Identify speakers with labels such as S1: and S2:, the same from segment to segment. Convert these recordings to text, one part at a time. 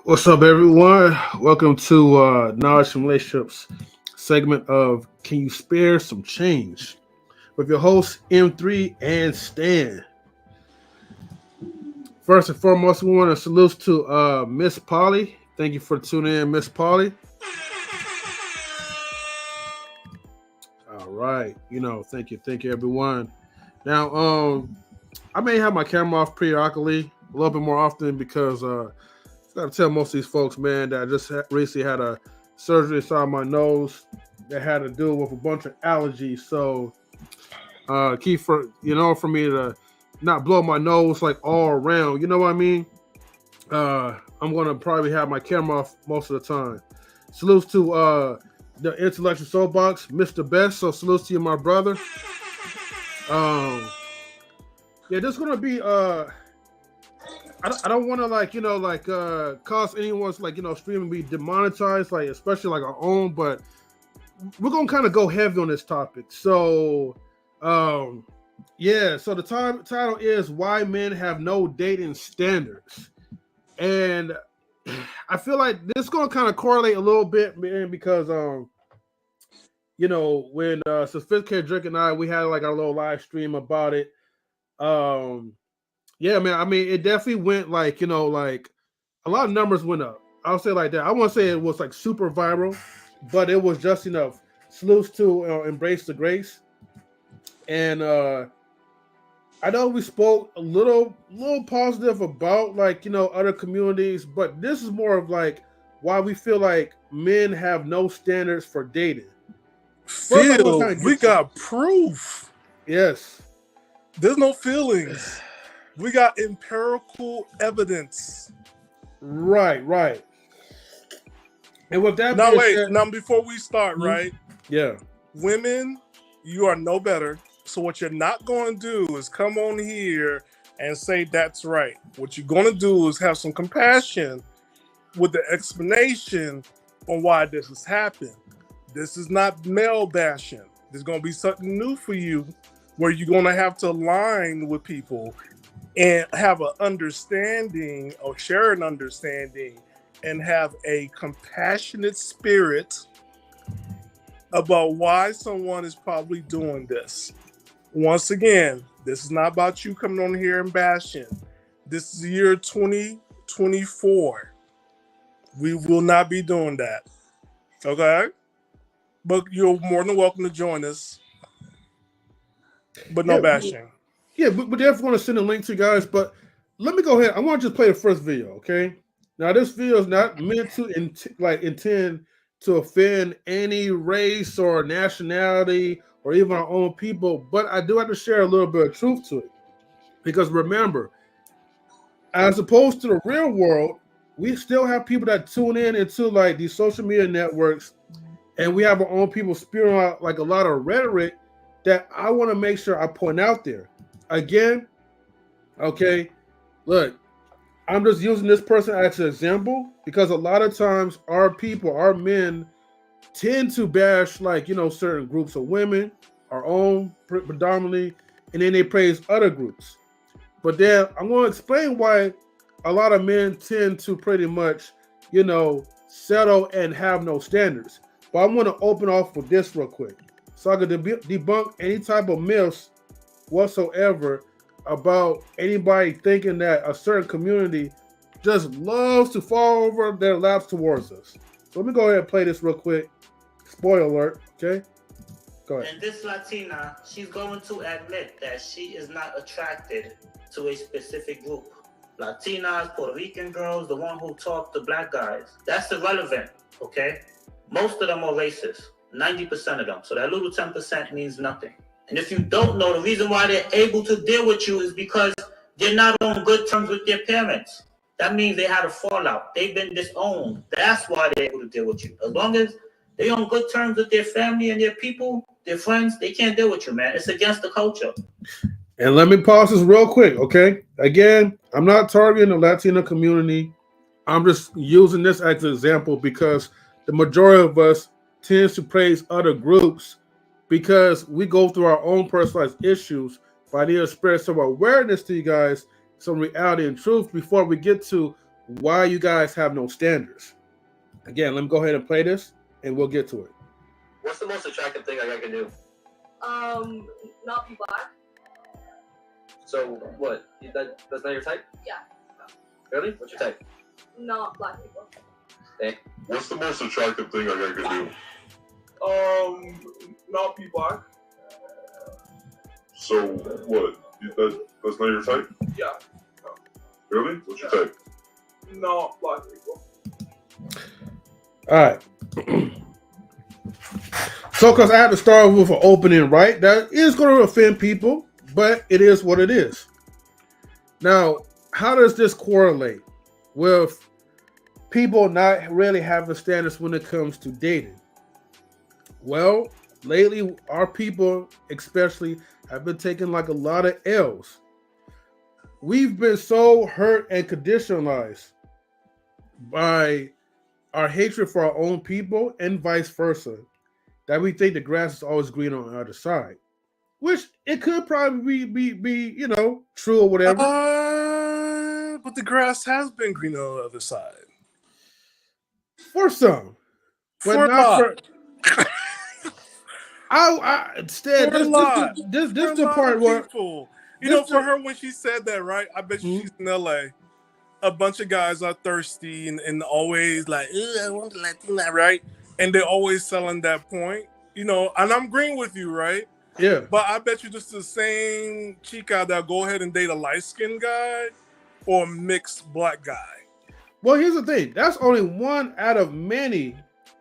S1: What's up, everyone? Welcome to Knowledge from Relationships segment of Can You Spare Some Change? With your hosts, M3 and Stan. First and foremost, we want to salute to Miss Polly. Thank you for tuning in, Miss Polly. All right. Thank you, everyone. Now, I may have my camera off periodically, a little bit more often because I gotta tell most of these folks, man, that I just recently had a surgery inside my nose that had to do with a bunch of allergies. So, key for me to not blow my nose like all around. You know what I mean? I'm gonna probably have my camera off most of the time. Salutes to the Intellectual Soapbox, Mr. Best. So salutes to you, my brother. Yeah, this is gonna be I don't want to cause anyone's stream and be demonetized, especially our own, but we're gonna kind of go heavy on this topic. So so the title is Why Men Have No Dating Standards. And I feel like this is gonna kind of correlate a little bit, man, because when Sophisticated Drink and I, we had our little live stream about it. Yeah, man. I mean, it definitely went a lot of numbers went up. I'll say like that. I won't say it was super viral, but it was just enough. Salutes to Embrace the Grace. And I know we spoke a little positive about other communities, but this is more of why we feel like men have no standards for dating.
S2: Phil, we got proof.
S1: Yes.
S2: There's no feelings. We got empirical evidence.
S1: Right. And with that
S2: now before we start, right?
S1: Yeah.
S2: Women, you are no better. So what you're not going to do is come on here and say that's right. What you're going to do is have some compassion with the explanation on why this has happened. This is not male bashing. There's going to be something new for you where you're going to have to align with people and have an understanding or share an understanding and have a compassionate spirit about why someone is probably doing this. Once again, this is not about you coming on here and bashing. This is the year 2024. We will not be doing that. Okay? But you're more than welcome to join us. But no bashing.
S1: Yeah, we're definitely going to send a link to you guys, but let me go ahead. I want to just play the first video, okay? Now, this video is not meant to intend to offend any race or nationality or even our own people, but I do have to share a little bit of truth to it. Because remember, as opposed to the real world, we still have people that tune in into these social media networks, and we have our own people spewing out a lot of rhetoric that I want to make sure I point out there. Again, okay, look, I'm just using this person as an example because a lot of times our men tend to bash certain groups of women, our own predominantly, and then they praise other groups. But then I'm going to explain why a lot of men tend to pretty much, you know, settle and have no standards. But I'm going to open off with this real quick, so I can debunk any type of myths whatsoever about anybody thinking that a certain community just loves to fall over their laps towards us. So let me go ahead and play this real quick. Spoiler alert, okay? Go ahead.
S3: And this Latina, she's going to admit that she is not attracted to a specific group. Latinas, Puerto Rican girls, the one who talk to black guys. That's irrelevant, okay? Most of them are racist, 90% of them. So that little 10% means nothing. And if you don't know, the reason why they're able to deal with you is because they're not on good terms with their parents. That means they had a fallout. They've been disowned. That's why they're able to deal with you. As long as they're on good terms with their family and their people, their friends, they can't deal with you, man. It's against the culture.
S1: And let me pause this real quick, okay? Again, I'm not targeting the Latino community. I'm just using this as an example because the majority of us tends to praise other groups because we go through our own personalized issues. But I need to spread some awareness to you guys, some reality and truth before we get to why you guys have no standards. Again, let me go ahead and play this and we'll get to it.
S4: What's the most attractive thing a guy can do?
S5: Not be black.
S4: So what? That's not your type?
S5: Yeah.
S4: Really? What's your type?
S5: Not black people.
S4: Hey.
S6: What's the most attractive thing a guy can do?
S7: Not be black.
S6: So what? That's not your type?
S7: Yeah.
S6: Really? What's your type?
S7: Not black people.
S1: All right. So, because I have to start with an opening, right? That is going to offend people, but it is what it is. Now, how does this correlate with people not really having standards when it comes to dating? Well, lately, our people, especially, have been taking like a lot of L's. We've been so hurt and conditionalized by our hatred for our own people and vice versa that we think the grass is always green on the other side, which it could probably be you know, true or whatever.
S2: But the grass has been green on the other side.
S1: For some, but
S2: For
S1: not
S2: a lot.
S1: for. I instead
S2: For a
S1: this
S2: lot.
S1: this
S2: For a
S1: the
S2: lot
S1: part
S2: of
S1: where
S2: people. You
S1: this
S2: know, for
S1: the-
S2: her when she said that, right? I bet you she's in LA. A bunch of guys are thirsty and always like, "Ugh, I want the Latina," right? And they're always selling that point, you know. And I'm agreeing with you, right?
S1: yeah.
S2: But I bet you this is the same chica that'll go ahead and date a light skinned guy or a mixed black guy.
S1: Well, here's the thing. That's only one out of many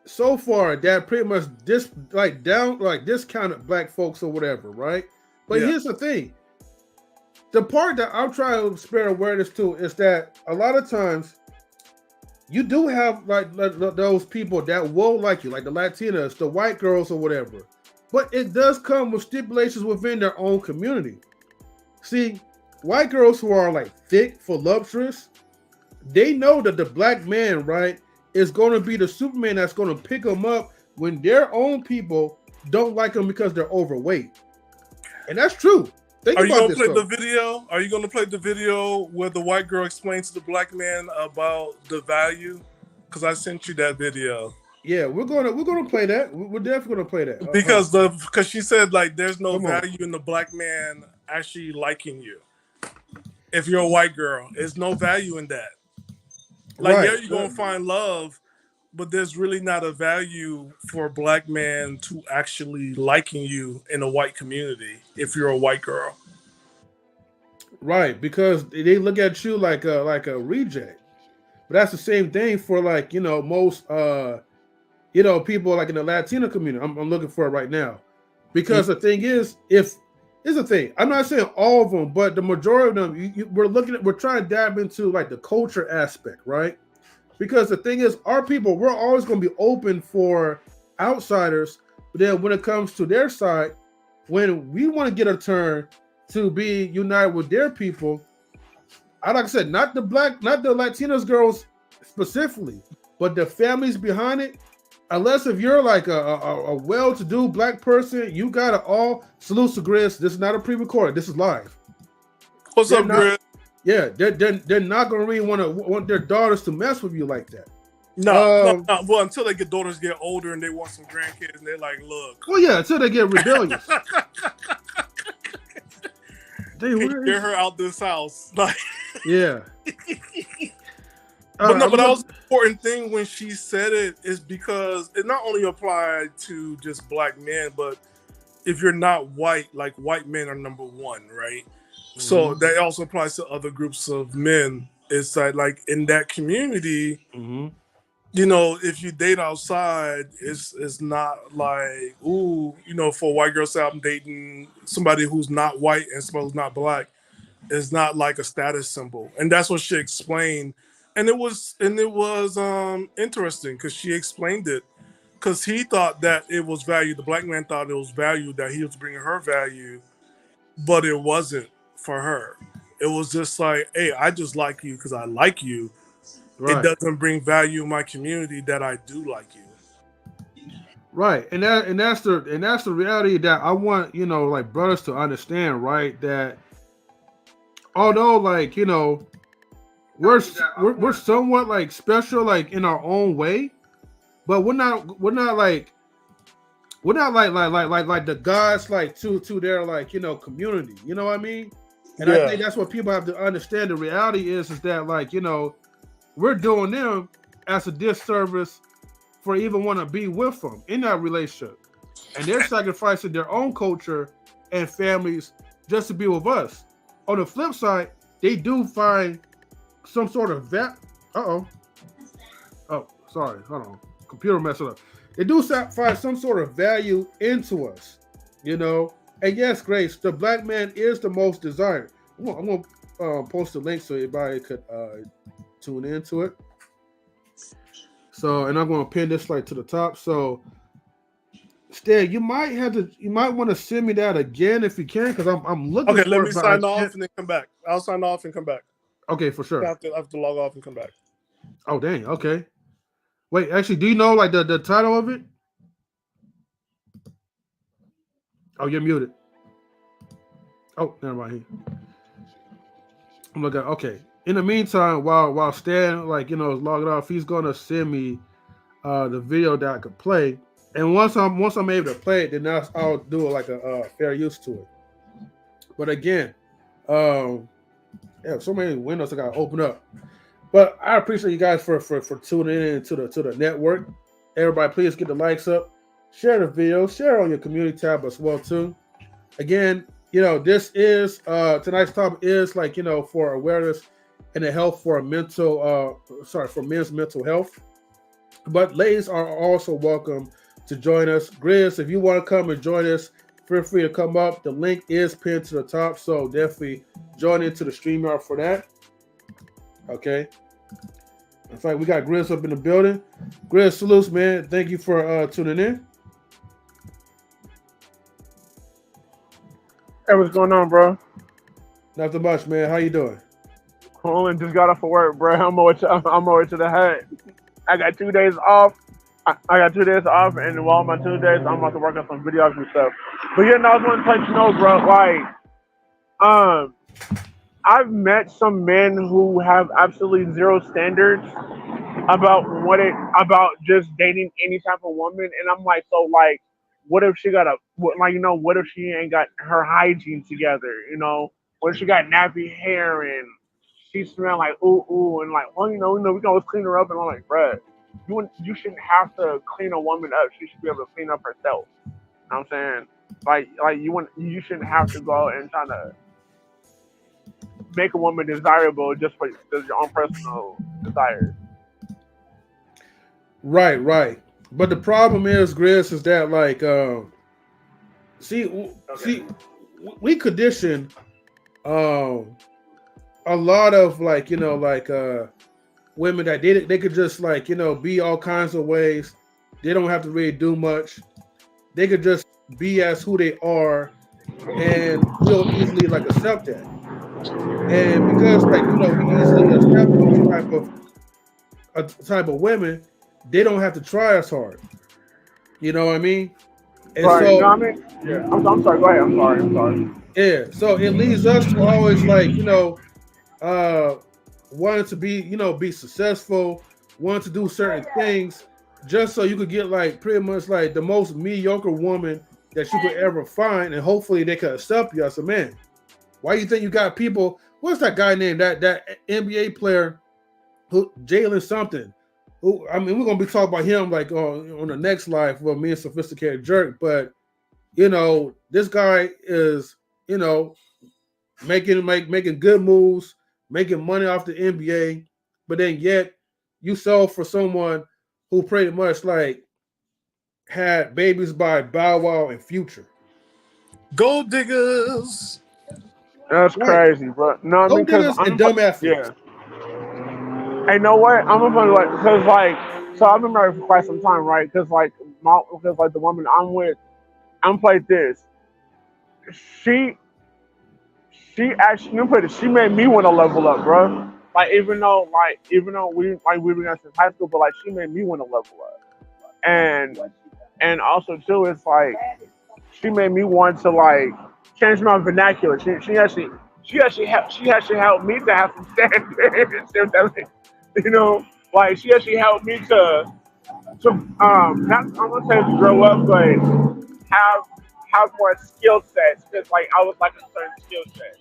S1: so far that pretty much discounted black folks or whatever, right? But
S2: Yeah.
S1: here's the thing. The part that I'm trying to spread awareness to is that a lot of times you do have like those people that will like you, like the Latinas, the white girls or whatever. But it does come with stipulations within their own community. See, white girls who are like thick, voluptuous, they know that the black man, right, is going to be the Superman that's going to pick them up when their own people don't like them because they're overweight. And that's true. Think
S2: Are you
S1: about
S2: gonna
S1: this,
S2: play
S1: though.
S2: the video? Are you gonna play the video where the white girl explains to the black man about the value? Because I sent you that video.
S1: Yeah, we're gonna play that. We're definitely gonna play that.
S2: Because she said like there's no
S1: Come on.
S2: value in the black man actually liking you. If you're a white girl, there's no value in that. Like
S1: Right.
S2: yeah, you're gonna find love, but there's really not a value for a black man to actually liking you in a white community if you're a white girl.
S1: Right, because they look at you like a reject. But that's the same thing for like, you know, most people like in the Latino community. I'm looking for it right now. Because the thing is, here's the thing. I'm not saying all of them, but the majority of them, we're trying to dab into like the culture aspect, right? Because the thing is, our people, we're always going to be open for outsiders. But then when it comes to their side, when we want to get a turn to be united with their people, like I said, not the Latinos girls specifically, but the families behind it. Unless if you're like a well-to-do black person, you gotta all salute to Grizz. This is not a pre-recorded. This is live.
S2: What's
S1: They're
S2: up,
S1: not-
S2: Grit?
S1: Yeah, they're not gonna really want their daughters to mess with you like that.
S2: No. Well, until they get daughters get older and they want some grandkids, and they're like, look.
S1: Well, yeah, until they get rebellious.
S2: Get her out this house. Like,
S1: yeah.
S2: But that was the important thing when she said it is because it not only applied to just black men, but if you're not white, like white men are number one, right? Mm-hmm. So that also applies to other groups of men. It's like in that community,
S1: mm-hmm.
S2: you know, if you date outside, it's not like, ooh, you know, for a white girl say I'm dating somebody who's not white and somebody who's not black. It's not like a status symbol. And that's what she explained. And it was interesting because she explained it because he thought that it was value. The black man thought it was value, that he was bringing her value, but it wasn't for her. It was just like, hey, I just like you because I like you. Right. It doesn't bring value in my community that I do like you.
S1: Right. And that's the reality that I want, you know, like brothers to understand, right? That although like, you know, we're somewhat like special like in our own way, but we're not like the gods like to their like, you know, community. You know what I mean? And I think that's what people have to understand. The reality is that like, you know, we're doing them as a disservice for even want to be with them in that relationship. And they're sacrificing their own culture and families just to be with us. On the flip side, they do find some sort of Oh, sorry. Hold on. Computer messed up. They do find some sort of value into us, you know? And yes, Grace, the black man is the most desired. I'm going to post a link so everybody could tune into it. So, and I'm going to pin this like to the top. So, Stan, you might want to send me that again if you can, because I'm looking.
S2: Okay, let me sign off and then come back. I'll sign off and come back.
S1: Okay, for sure.
S2: I have to log off and come back.
S1: Oh, dang. Okay. Wait, actually, do you know like the title of it? Oh, you're muted. Oh, never mind. I'm looking. Okay. In the meantime, while Stan like, you know, is logging off, he's gonna send me the video that I could play. And once I'm able to play it, then I'll do like a fair use to it. But again, so many windows I gotta open up. But I appreciate you guys for tuning in to the network. Everybody, please get the likes up, share the video, share on your community tab as well too. Again, you know, this is tonight's topic is like, you know, for awareness and the health for men's mental health. But ladies are also welcome to join us. Grizz, if you want to come and join us, feel free to come up. The link is pinned to the top, so definitely join into the StreamYard for that. Okay. In fact, we got Grizz up in the building. Grizz, salutes, man. Thank you for tuning in.
S8: Hey, what's going on, bro?
S1: Nothing much, man. How you doing?
S8: Cool, and just got off of work, bro. I'm over to the hut. I got 2 days off. I got 2 days off, and while my 2 days, I'm about to work on some videos and stuff. But yeah, no, I just want to let you know, bro. Like, I've met some men who have absolutely zero standards about just dating any type of woman, and I'm like, so like, what if she got what if she ain't got her hygiene together? You know, what if she got nappy hair and she smell like ooh, and like, well, you know, we can always clean her up, and I'm like, bruh, you shouldn't have to clean a woman up. She should be able to clean up herself. You know what I'm saying? Like you shouldn't have to go out and try to make a woman desirable just for your own personal desires.
S1: Right. But the problem is, Grizz, is that like, we condition a lot of like, you know, like women that they could just like, you know, be all kinds of ways. They don't have to really do much. They could just be as who they are, and we'll easily like accept that. And because like, you know, we easily accept those type of women, they don't have to try as hard. You know what I mean? And
S8: right.
S1: So,
S8: no, I mean, yeah. I'm sorry. Go ahead. I'm sorry.
S1: Yeah. So it leads us to always like, you know, wanted to be, be successful, wanted to do certain things, just so you could get like pretty much like the most mediocre woman that you could ever find, and hopefully they could accept you as a man. Why do you think you got people? What's that guy named? That NBA player, who Jalen something. Who, I mean, we're gonna be talking about him like on the next live for me and Sophisticated Jerk, but this guy is making good moves, making money off the NBA, but then yet you sell for someone who pretty much like had babies by Bow Wow and Future.
S2: Gold diggers.
S8: That's crazy, bro. No, I mean,
S1: Gold diggers and dumb athletes.
S8: Yeah. Hey, know what? I'm gonna like, cause like, so I've been married for quite some time, right? Cause like the woman I'm with, I'm like this. She actually, let me put it, she made me want to level up, bro. Like even though we've been together since high school, but like she made me want to level up, and also too, it's like she made me want to like change my vernacular. She actually helped me to have some standards. Like she actually helped me to not I'm gonna say to grow up, but have more skill sets because like I was like a certain skill set.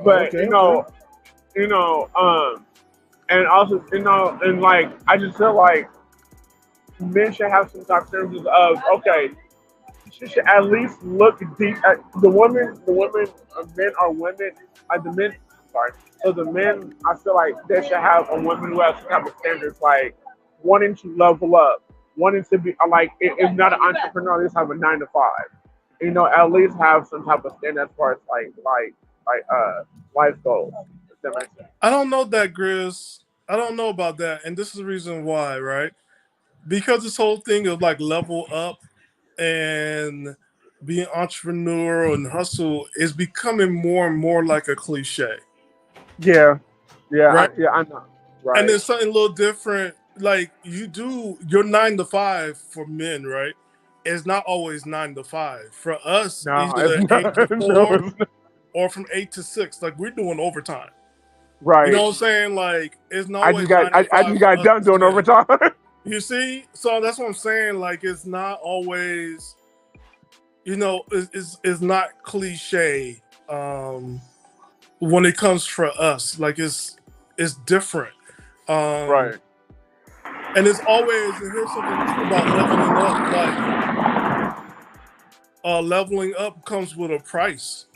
S8: But and also and like I just feel like men should have some type of terms of okay, she should at least look deep at the women, men or women, like the men. Sorry, so the men, I feel like they should have a woman who has some type of standards, like wanting to level up, wanting to be like if not an entrepreneur, at least have a 9 to 5. At least have some type of standard as far as life goals. If that makes sense.
S2: I don't know that, Grizz. I don't know about that, and this is the reason why, right? Because this whole thing of like level up and being entrepreneurial and hustle is becoming more and more like a cliche.
S8: Yeah,
S2: right?
S8: I know. Right.
S2: And there's something a little different. Like you do your 9 to 5 for men, right? It's not always 9 to 5. For us, either 8 to 4 or from 8 to 6. Like we're doing overtime.
S8: Right.
S2: You know what I'm saying? Like it's not always
S8: I just got done doing overtime.
S2: You see? So that's what I'm saying. Like it's not always, it's not cliche when it comes for us. Like it's different.
S8: Right.
S2: And it's always, and here's something too about leveling up. Like leveling up comes with a price.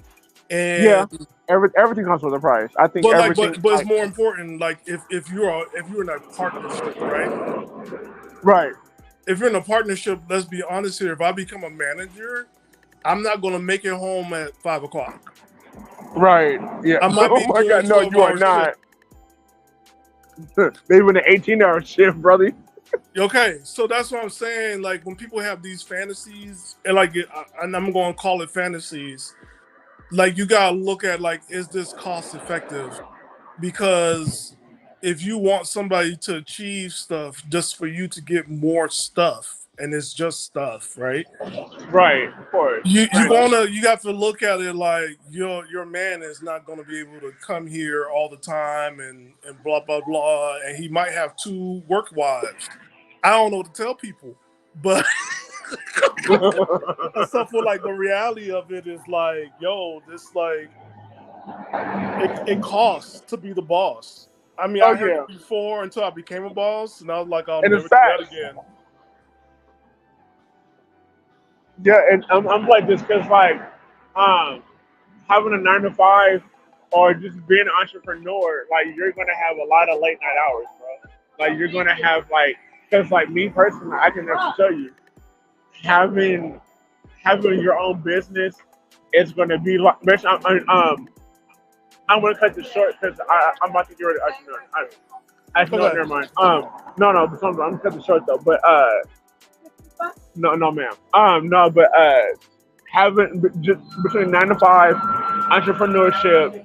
S2: And
S8: everything comes with a price. I think
S2: but it's more important, like if you're in a partnership, right?
S8: Right.
S2: If you're in a partnership, let's be honest here. If I become a manager, I'm not going to make it home at 5 o'clock.
S8: Right. Yeah.
S2: I might
S8: oh my God! No, you are not. Maybe an 18-hour shift, brother.
S2: Okay, so that's what I'm saying. Like when people have these fantasies, and I'm going to call it fantasies. Like you gotta look at like, is this cost effective? Because if you want somebody to achieve stuff just for you to get more stuff, and it's just stuff, right?
S8: Right, of course.
S2: You have to look at it like your man is not gonna be able to come here all the time and blah blah blah, and he might have 2 work wives. I don't know what to tell people, but stuff for like the reality of it is like, this like it costs to be the boss. I mean, I heard it before until I became a boss, and I was like, I'll never do that again.
S8: Yeah, and I'm like this because like having a 9 to 5 or just being an entrepreneur, like you're gonna have a lot of late night hours, bro. Like you're gonna have like, because like me personally, I can actually tell you, having your own business is going to be like. I'm going to cut this short because I'm about to get rid of. Actually, no, never mind. No, but I'm going to cut this short though. But no, ma'am. No, but having just between 9 to 5 entrepreneurship,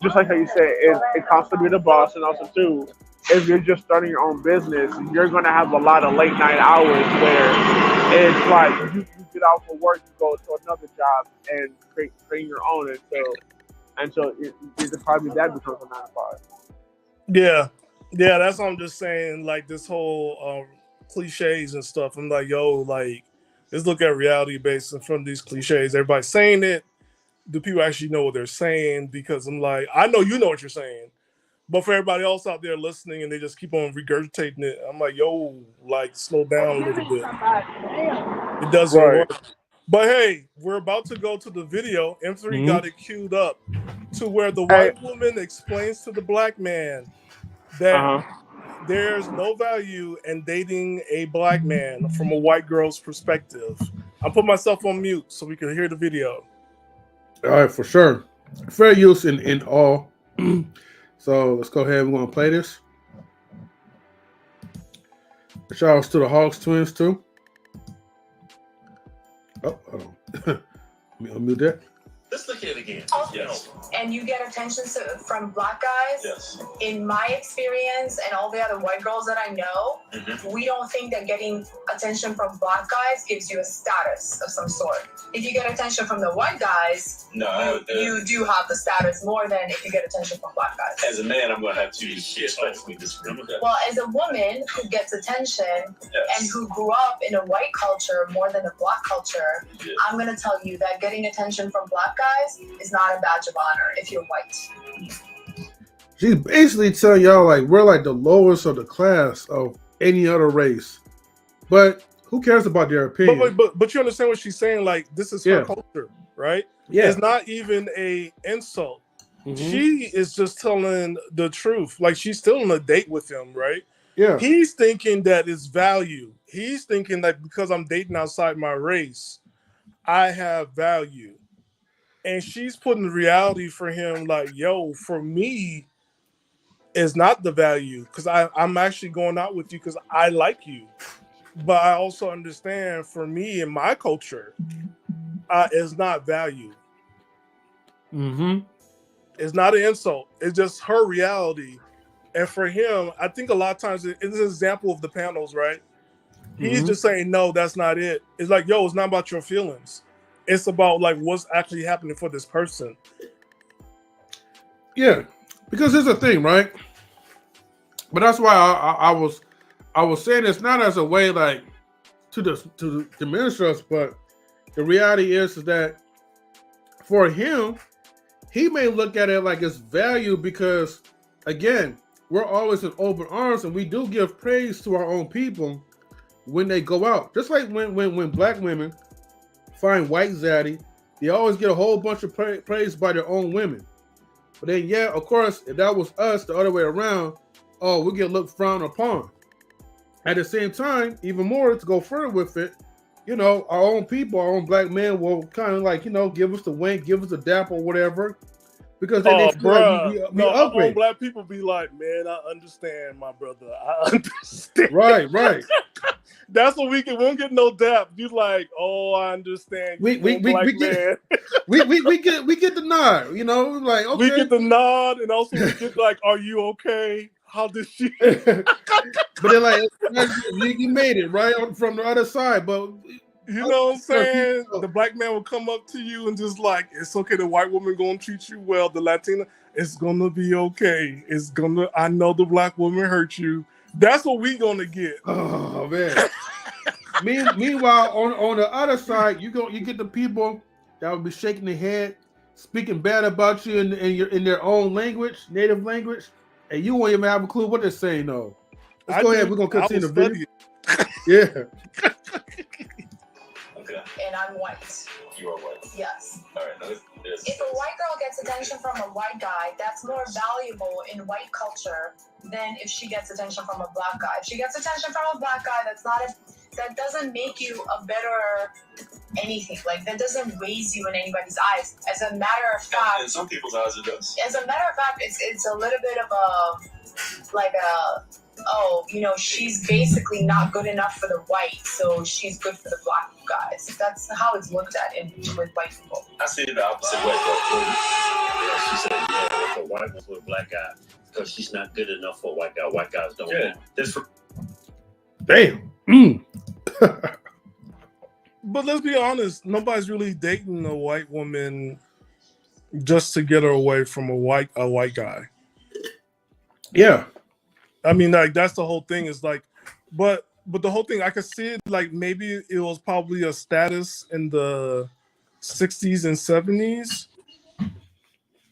S8: just like how you said, it costs to be the boss, and also too, if you're just starting your own business, you're gonna have a lot of late night hours where it's like you get off of work, you go to another job and create your own. And so and so it probably that becomes a 9 to 5.
S2: Yeah, that's what I'm just saying. Like this whole cliches and stuff. I'm like, yo, like let's look at reality based from these cliches. Everybody's saying it. Do people actually know what they're saying? Because I'm like, I know you know what you're saying, but for everybody else out there listening and they just keep on regurgitating it, I'm like, yo, like slow down a little bit. It doesn't
S8: Right.
S2: work. But hey, we're about to go to the video. M3 got it queued up to where the
S8: Hey.
S2: white woman explains to the black man that there's no value in dating a black man from a white girl's perspective. I'll put myself on mute so we can hear the video.
S1: All right, for sure. Fair use in all. So let's go ahead. We're going to play this. Shout outs to the Hawks twins, too. Oh, hold on. Let me unmute that.
S9: Let's look at it again.
S10: Yes. And you get attention from black guys.
S9: Yes.
S10: In my experience and all the other white girls that I know, we don't think that getting attention from black guys gives you a status of some sort. If you get attention from the white guys, you do have the status more than if you get attention from black guys.
S9: As a man, I'm going to have to respectfully disagree with that.
S10: Well, as a woman who gets attention and who grew up in a white culture more than a black culture, I'm going to tell you that getting attention from black guys is not a badge of honor if you're white.
S1: She's basically telling y'all like we're like the lowest of the class of any other race. But who cares about their opinion?
S2: But you understand what she's saying? Like this is her culture, right?
S1: Yeah.
S2: It's not even a insult. She is just telling the truth. Like she's still on a date with him, right?
S1: Yeah.
S2: He's thinking that it's value. He's thinking that because I'm dating outside my race, I have value. And she's putting the reality for him like, yo, for me, it's not the value because I'm actually going out with you because I like you. But I also understand for me in my culture, it's not value. It's not an insult. It's just her reality. And for him, I think a lot of times it's an example of the panels, right? He's just saying, no, that's not it. It's like, yo, it's not about your feelings. It's about like what's actually happening for this person.
S1: Yeah, because here's the thing, right? But that's why I was saying it's not as a way like to diminish us, but the reality is that for him, he may look at it like it's value because again, we're always in open arms and we do give praise to our own people when they go out. Just like when black women find white zaddy, they always get a whole bunch of praise by their own women. But then, yeah, of course, if that was us the other way around, oh, we get looked frowned upon. At the same time, even more to go further with it, you know, our own people, our own black men will kind of like, you know, give us the wink, give us the dap or whatever. Because then they feel like we upgrade.
S2: Black people be like, man, I understand, my brother. I understand.
S1: Right.
S2: That's what we don't get no dap. You like, oh, I understand.
S1: We get the nod, you know, like okay.
S2: We get the nod, and also we get like, are you okay? How did she?
S1: But they're like, you made it right from the other side, but.
S2: You know what I'm saying? The black man will come up to you and just like, it's okay. The white woman gonna treat you well. The Latina, it's gonna be okay. I know the black woman hurt you. That's what we gonna get.
S1: Oh man. Meanwhile, on the other side, you get the people that will be shaking their head, speaking bad about you in their own language, native language, and you won't even have a clue what they're saying. No. Let's go ahead. We're gonna continue the video. Yeah.
S10: And I'm white.
S9: You are white.
S10: Yes.
S9: All right. Now
S10: if a white girl gets attention from a white guy, that's more valuable in white culture than if she gets attention from a black guy. If she gets attention from a black guy, that doesn't make you a better anything. Like that doesn't raise you in anybody's eyes. As a matter of fact,
S9: in some people's eyes it does.
S10: As a matter of fact, it's a little bit of oh, you know, she's basically not good enough for the white, so she's good for the black guys. That's how it's looked at with white people.
S9: I see it the opposite way.
S11: She said, yeah, if a white was with a black guy, because she's not good enough for a white guy. White guys don't want.
S1: Damn.
S2: But let's be honest, nobody's really dating a white woman just to get her away from a white guy.
S1: Yeah.
S2: I mean, like that's the whole thing. Is like, but the whole thing I could see it like maybe it was probably a status in the 60s and 70s,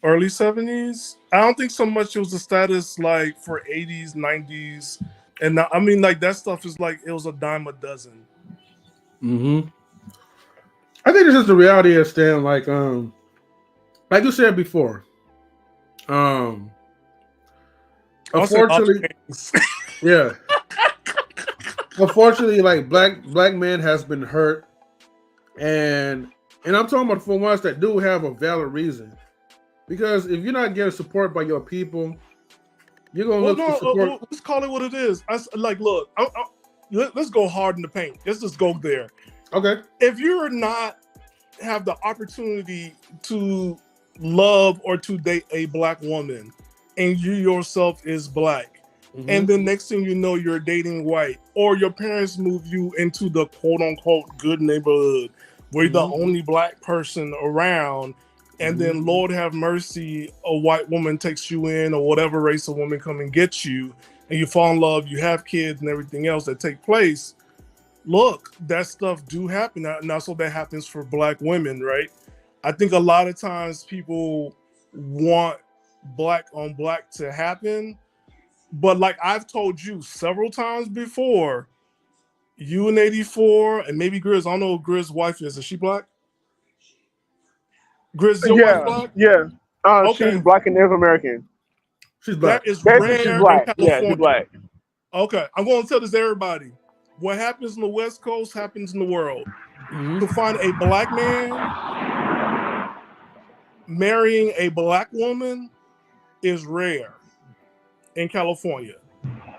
S2: early 70s. I don't think so much it was a status like for 80s, 90s, and now, I mean like that stuff is like it was a dime a dozen.
S1: Mm-hmm. I think it's just the reality of Stan, like you said before. Unfortunately, yeah. Unfortunately, like black men has been hurt, and I'm talking about for ones that do have a valid reason. Because if you're not getting support by your people, you're gonna look for support.
S2: Let's call it what it is. Like, look, let's go hard in the paint. Let's just go there.
S1: Okay.
S2: If you're not have the opportunity to love or to date a black woman, and you yourself is black, and then next thing you know you're dating white, or your parents move you into the quote unquote good neighborhood where you're the only black person around, and then Lord have mercy, a white woman takes you in, or whatever race of woman come and get you, and you fall in love, you have kids and everything else that take place. Look, that stuff do happen. Now, so that happens for black women, right? I think a lot of times people want black on black to happen, but like I've told you several times before, you and 84, and maybe Grizz, I don't know who Grizz's wife is. Is she black? Grizz, your wife black?
S8: Yeah.
S2: Okay.
S8: She's black and Native American.
S1: She's black.
S2: That is
S8: Basically, she's
S2: rare
S8: black.
S2: in
S8: Yeah,
S2: California.
S8: she's black.
S2: Okay, I'm going to tell this to everybody. What happens in the West Coast happens in the world. To find a black man marrying a black woman is rare in California.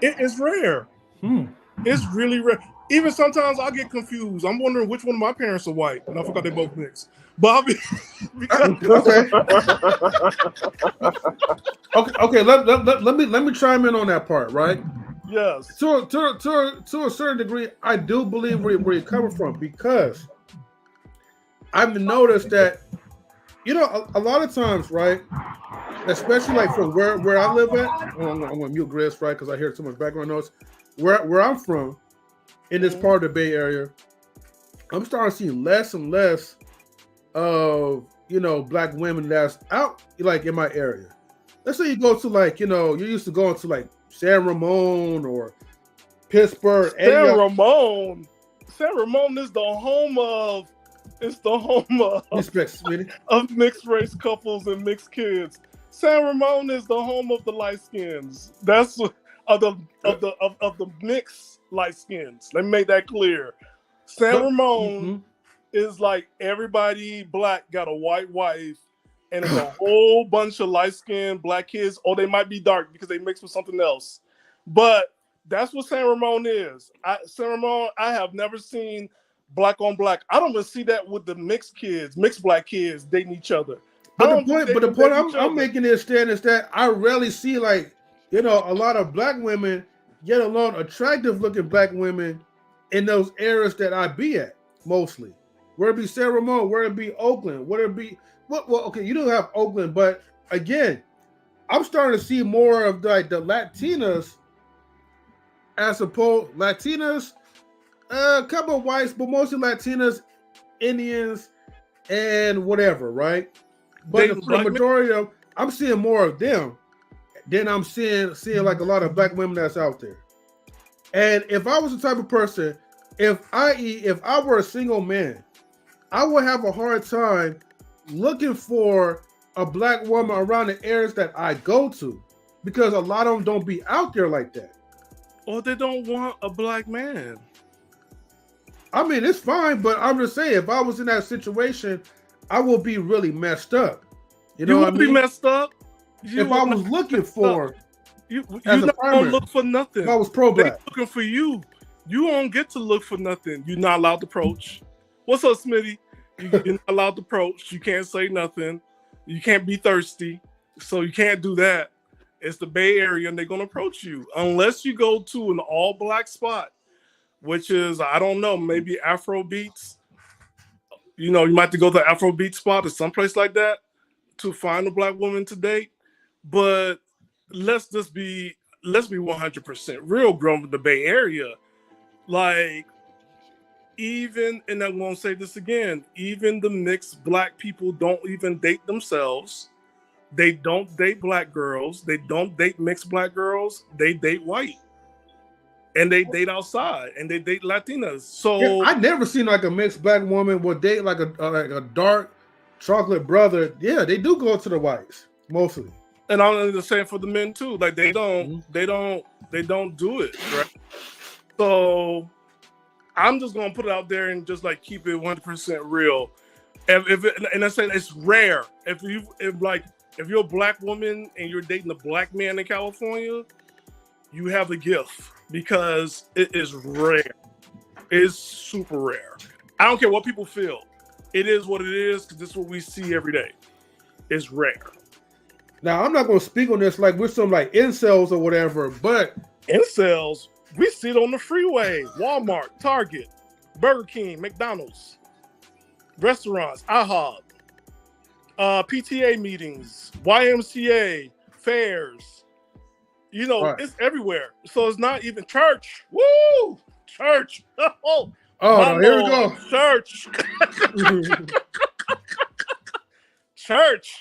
S2: It is rare. It's really rare. Even sometimes I get confused. I'm wondering which one of my parents are white, and I forgot they both mixed. But I'll be
S1: okay. Let me chime in on that part, right?
S2: Yes.
S1: To a certain degree, I do believe where you're coming from, because I've noticed that, you know, a lot of times, right, especially like from where I live at, I'm gonna mute Grizz, right, because I hear too much background noise. Where I'm from, in this part of the Bay Area, I'm starting to see less and less of, you know, black women that's out, like in my area. Let's say you go to, like, you know, you used to go into like San Ramon or Pittsburgh.
S2: San Ramon is the home of of mixed race couples and mixed kids. San Ramon is the home of the light skins. That's of the mixed light skins. Let me make that clear. San Ramon is like everybody black got a white wife, and it's a whole bunch of light-skinned black kids, or they might be dark because they mixed with something else. But that's what San Ramon is. San Ramon, I have never seen black on black. I don't even see that with the mixed black kids dating each other.
S1: But the point I'm making is that I rarely see, like, you know, a lot of black women, yet alone attractive looking black women in those areas that I be at, mostly. Whether it be San Ramon, whether it be Oakland, whether it be well, okay, you don't have Oakland, but again, I'm starting to see more of like the Latinas, as opposed Latinas, a couple of whites, but mostly Latinas, Indians, and whatever, right? But the majority of, I'm seeing more of them than I'm seeing like a lot of black women that's out there. And if I was the type of person, if I were a single man, I would have a hard time looking for a black woman around the areas that I go to, because a lot of them don't be out there like that.
S2: Or they don't want a black man.
S1: I mean, it's fine, but I'm just saying, if I was in that situation, I would be really messed up. You know what I mean?
S2: Be messed up.
S1: If I was looking for,
S2: you're not gonna look for nothing.
S1: If I was pro-black,
S2: looking for you. You won't get to look for nothing. You're not allowed to approach. What's up, Smitty? You're not allowed to approach. You can't say nothing. You can't be thirsty. So you can't do that. It's the Bay Area, and they're gonna approach you unless you go to an all-black spot, which is, I don't know, maybe Afro Beats. You know, you might have to go to the Afro Beat spot or someplace like that. to find a black woman to date, but let's be 100% real. Growing in the Bay Area, like, even, and I'm gonna say this again, even the mixed black people don't even date themselves. They don't date black girls. They don't date mixed black girls. They date white, and they date outside, and they date Latinas. So
S1: Yeah, I never seen like a mixed black woman would date like a dark chocolate brother. Yeah, they do go to the whites mostly.
S2: and I'm the same for the men too. Like they don't do it, right? So I'm just gonna put it out there and just like keep it 100% real. And I said it's rare. If you're a black woman and you're dating a black man in California, you have a gift because it is rare. It is super rare. I don't care what people feel. It is what it is because this is what we see every day. It's rare.
S1: Now I'm not gonna speak on this like we're some like incels or whatever, but
S2: incels, we see it on the freeway, Walmart, Target, Burger King, McDonald's, restaurants, IHOP, PTA meetings, YMCA, fairs. You know,
S1: right.
S2: It's everywhere. So it's not even church. Woo! Church.
S1: Oh, no, here we go.
S2: Church. Church.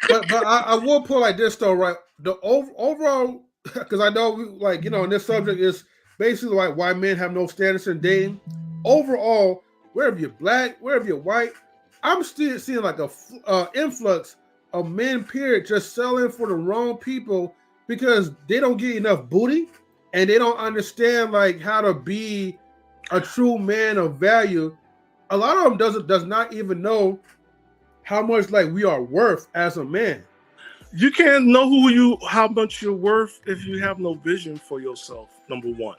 S1: but I will put like this though, right? The overall, because I know like in this subject is basically like why men have no status in dating. Overall, wherever you're black, wherever you're white, I'm still seeing like a influx of men, period, just selling for the wrong people because they don't get enough booty and they don't understand like how to be a true man of value. A lot of them does not even know how much like we are worth as a man.
S2: You can't know how much you're worth if you have no vision for yourself, number one.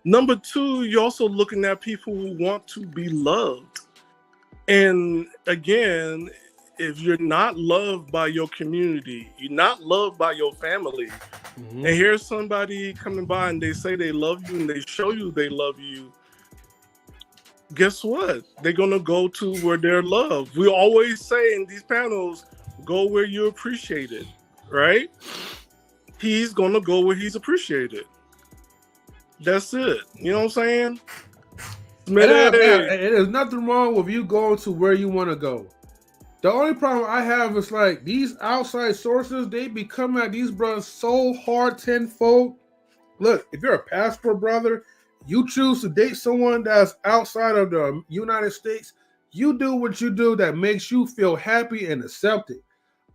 S2: Number two, you're also looking at people who want to be loved. And again, if you're not loved by your community, you're not loved by your family, and here's somebody coming by and they say they love you and they show you they love you, guess what? They're going to go to where they're loved. We always say in these panels, go where you're appreciated, right? He's going to go where he's appreciated. That's it. You know what I'm saying?
S1: There's nothing wrong with you going to where you want to go. The only problem I have is like these outside sources, they be coming at these brothers so hard tenfold. Look, if you're a passport brother, you choose to date someone that's outside of the United States, you do what you do that makes you feel happy and accepted.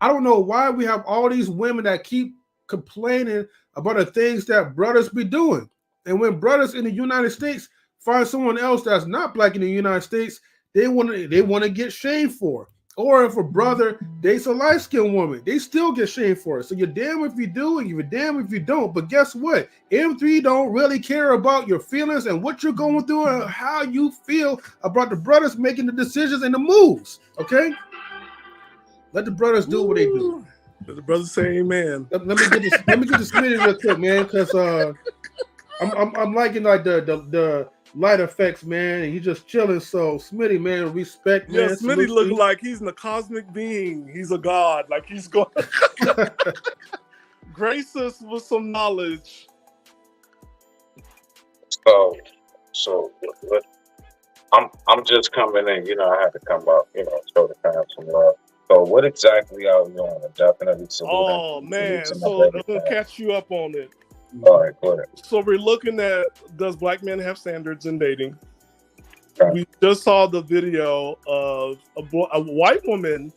S1: I don't know why we have all these women that keep complaining about the things that brothers be doing. And when brothers in the United States find someone else that's not black in the United States, they want to get shamed for it. Or if a brother dates a light-skinned woman, they still get shamed for it. So you're damn if you do and you're damn if you don't. But guess what? M3 don't really care about your feelings and what you're going through and how you feel about the brothers making the decisions and the moves. Okay? Let the brothers do what they do.
S2: Let the brothers say amen.
S1: Let me get this minute real quick, man, because I'm liking like the light effects, man, and he's just chilling. So Smitty, man, respect, man.
S2: Yeah, Smitty looking like he's in a cosmic being. He's a god. Like he's going grace us with some knowledge.
S12: So I'm just coming in, I had to come up, show the fans some love. So what exactly are we on? Definitely.
S2: Oh man, so I'm gonna catch you up on it.
S12: All right, go ahead.
S2: So we're looking at, does black men have standards in dating? Right. We just saw the video of a white woman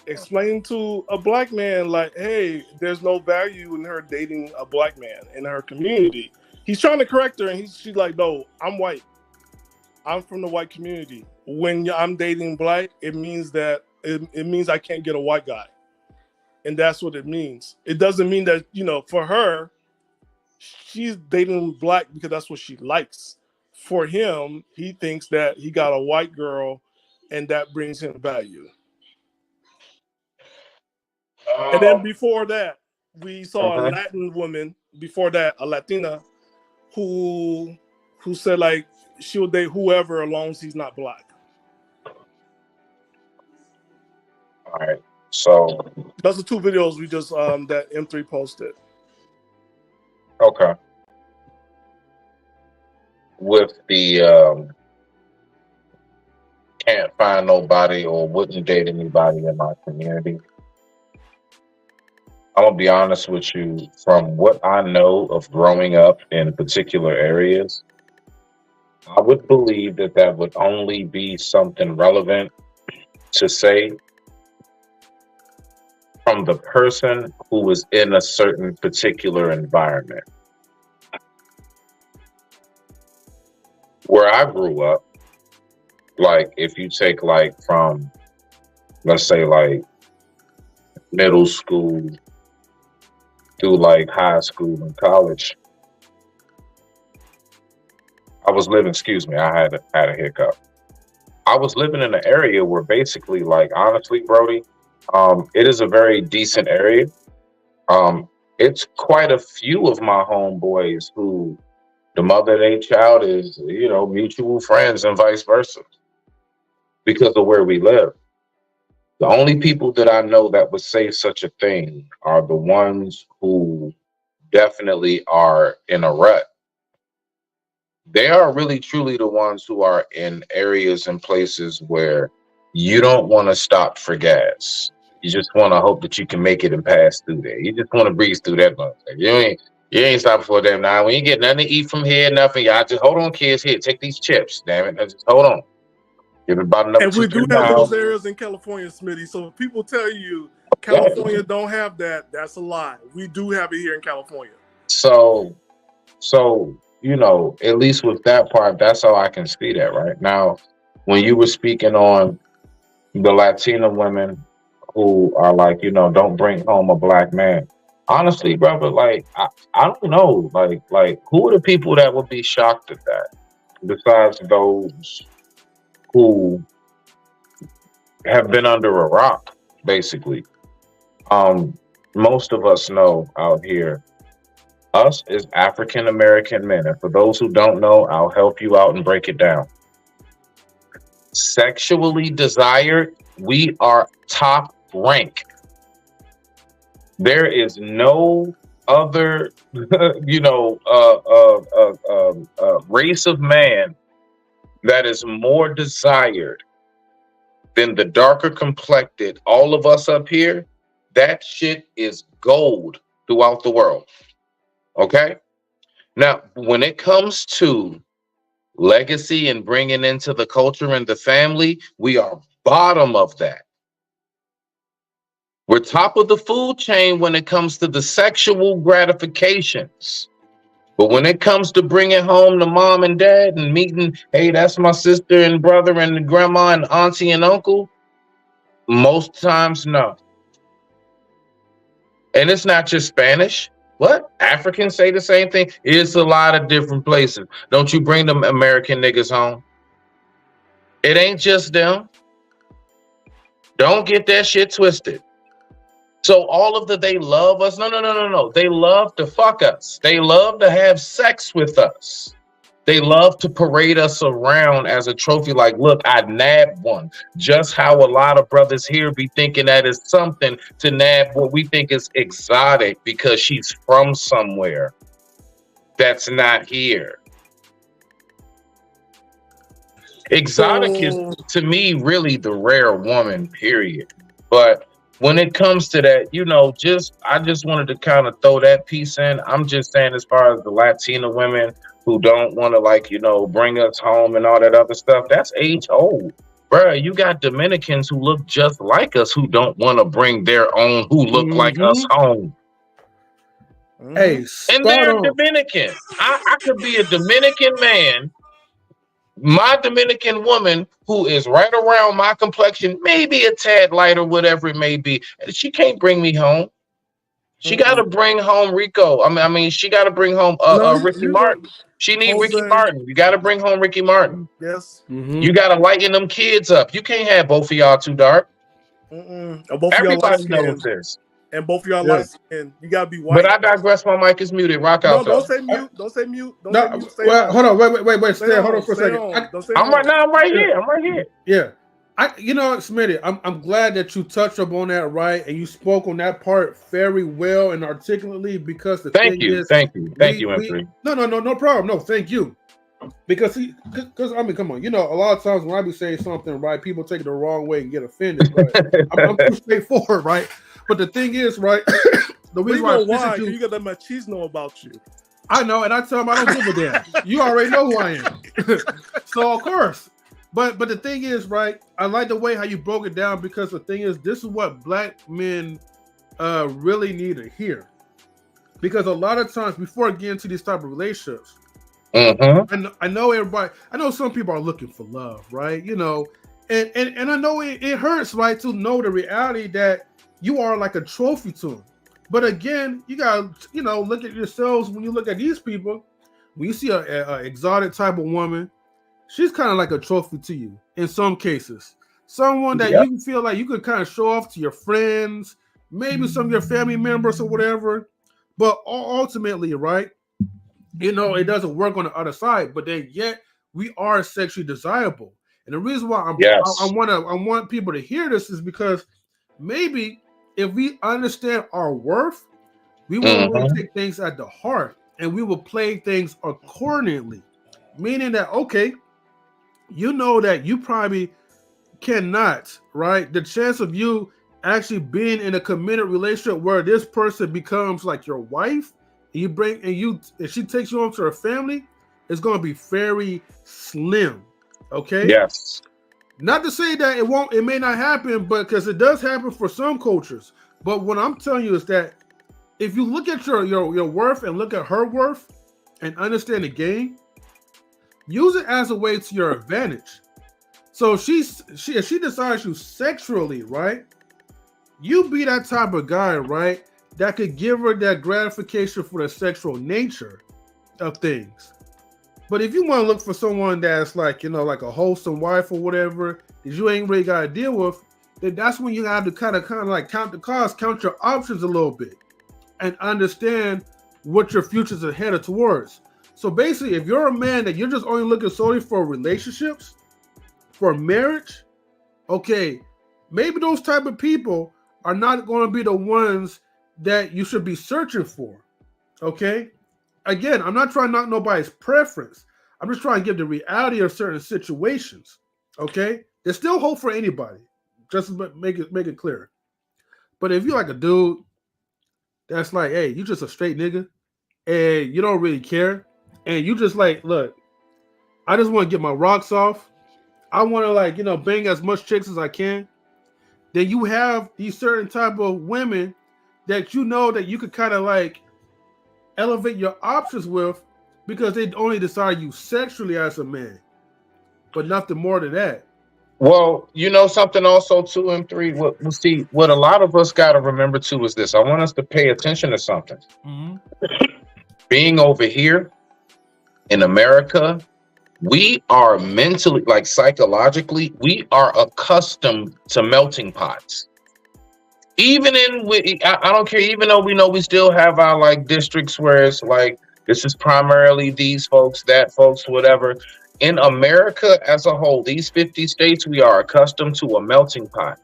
S2: explaining to a black man, like, hey, there's no value in her dating a black man in her community. He's trying to correct her, and she's like, no, I'm white. I'm from the white community. When I'm dating black, it means that it means I can't get a white guy. And that's what it means. It doesn't mean that, for her, she's dating black because that's what she likes. For him, he thinks that he got a white girl and that brings him value. And then before that, we saw a Latin woman, before that, a Latina, who said like she'll date whoever as long as he's not black.
S12: All right. So
S2: Those are 2 videos we just that M3 posted.
S12: okay. With the can't find nobody or wouldn't date anybody in my community. I'm gonna be honest with you. From what I know of growing up in particular areas, I would believe that that would only be something relevant to say from the person who was in a certain particular environment. Where I grew up, like if you take like from, let's say like middle school through like high school and college, I was living, excuse me, I had a hiccup. I was living in an area where basically, like honestly, Brody, it is a very decent area. It's quite a few of my homeboys who the mother of their child is, you know, mutual friends and vice versa because of where we live. The only people that I know that would say such a thing are the ones who definitely are in a rut. They are really truly the ones who are in areas and places where you don't want to stop for gas. You just want to hope that you can make it and pass through there. You just want to breeze through that motherfucker. You ain't stopping for them now. We ain't get nothing to eat from here, nothing. Y'all just hold on, kids. Here, take these chips. Damn it. Just hold on. Give it about another
S2: And we
S12: 2-3
S2: do have
S12: miles.
S2: those areas in California, Smitty. So if people tell you California don't have that, that's a lie. We do have it here in California.
S12: So, you know, at least with that part, that's how I can see that right now. When you were speaking on the Latina women who are like, you know, don't bring home a black man. Honestly, brother, like I don't know, like who are the people that would be shocked at that? Besides those who have been under a rock, basically. Most of us know out here, us as African American men, and for those who don't know, I'll help you out and break it down. Sexually desired, we are top rank. There is no other, you know, race of man that is more desired than the darker complected. All of us up here, that shit is gold throughout the world. Okay? Now, when it comes to legacy and bringing into the culture and the family, we are bottom of that. We're top of the food chain when it comes to the sexual gratifications. But when it comes to bringing home the mom and dad and meeting, hey, that's my sister and brother and grandma and auntie and uncle, most times, no. And it's not just Spanish. What? Africans say the same thing. It's a lot of different places. Don't you bring them American niggas home? It ain't just them. Don't get that shit twisted. So all of they love us. No. They love to fuck us. They love to have sex with us. They love to parade us around as a trophy. Like, look, I nabbed one. Just how a lot of brothers here be thinking that is something to nab what we think is exotic because she's from somewhere that's not here. Exotic is, to me, really the rare woman, period. But when it comes to that, you know, I just wanted to kind of throw that piece in. I'm just saying, as far as the Latina women who don't want to, like, you know, bring us home and all that other stuff, that's age old. Bruh, you got Dominicans who look just like us who don't want to bring their own who look like us home.
S1: Hey,
S12: and they're Dominican. I could be a Dominican man, my Dominican woman who is right around my complexion, maybe a tad light or whatever it may be. She can't bring me home. She got to bring home Rico. I mean, she got to bring home Ricky Martin. She need Ricky Martin. You got to bring home Ricky Martin.
S2: Yes.
S12: You got to lighten them kids up. You can't have both of y'all too dark.
S2: Everybody
S12: knows this.
S2: And both of y'all light skin. You gotta be white.
S12: But I digress. My mic is muted. Rock out.
S2: No, don't say mute. Don't say mute. Don't say mute.
S1: Hold on. Wait. Stay. Hold on for a second.
S12: I'm right here.
S1: Yeah. Smitty, I'm glad that you touched up on that, right, and you spoke on that part very well and articulately, because the
S12: Thank
S1: thing
S12: you,
S1: is,
S12: thank you, thank you,
S1: we
S12: M3.
S1: no problem, no, thank you, because I mean, come on, a lot of times when I be saying something, right, people take it the wrong way and get offended, but I'm too straightforward, right? But the thing is, right, the
S2: We
S1: reason why I
S2: know why.
S1: appreciate
S2: You got that machismo about you.
S1: I know, and I tell them I don't give a damn. You already know who I am. So of course. But the thing is, right, I like the way how you broke it down, because the thing is, this is what black men really need to hear. Because a lot of times before getting into these type of relationships, I know everybody, I know some people are looking for love, right? And I know it hurts, right, to know the reality that you are like a trophy to them. But again, you gotta, look at yourselves when you look at these people. When you see a exotic type of woman, she's kind of like a trophy to you in some cases. Someone that you feel like you could kind of show off to your friends, maybe some of your family members or whatever. But ultimately, right, it doesn't work on the other side. But then yet we are sexually desirable. And the reason why I want people to hear this is because maybe if we understand our worth, we will really take things at the heart, and we will play things accordingly. Meaning that, okay, that you probably cannot, right? The chance of you actually being in a committed relationship where this person becomes like your wife, and she takes you home to her family, is going to be very slim. Okay.
S12: Yes.
S1: Not to say that it may not happen, but because it does happen for some cultures. But what I'm telling you is that if you look at your worth and look at her worth and understand the game, use it as a way to your advantage. So if she desires you sexually, right? You be that type of guy, right, that could give her that gratification for the sexual nature of things. But if you want to look for someone that's like, like a wholesome wife or whatever, that you ain't really got to deal with, then that's when you have to kind of like count the cost, count your options a little bit, and understand what your future's are headed towards. So basically, if you're a man that you're just only looking solely for relationships, for marriage, okay, maybe those type of people are not going to be the ones that you should be searching for. Okay? Again, I'm not trying to knock nobody's preference. I'm just trying to give the reality of certain situations. Okay? There's still hope for anybody. Just make it clear. But if you're like a dude that's like, hey, you just a straight nigga, and you don't really care, and you just like, look, I just want to get my rocks off. I want to like, bang as much chicks as I can. Then you have these certain type of women that that you could kind of like elevate your options with, because they only desire you sexually as a man, but nothing more than that.
S12: Well, something also too, M3. What a lot of us got to remember too is this. I want us to pay attention to something. Being over here in America, we are mentally, like psychologically, we are accustomed to melting pots. Even I don't care, even though we know we still have our like districts where it's like, this is primarily these folks, that folks, whatever. In America as a whole, these 50 states, we are accustomed to a melting pot.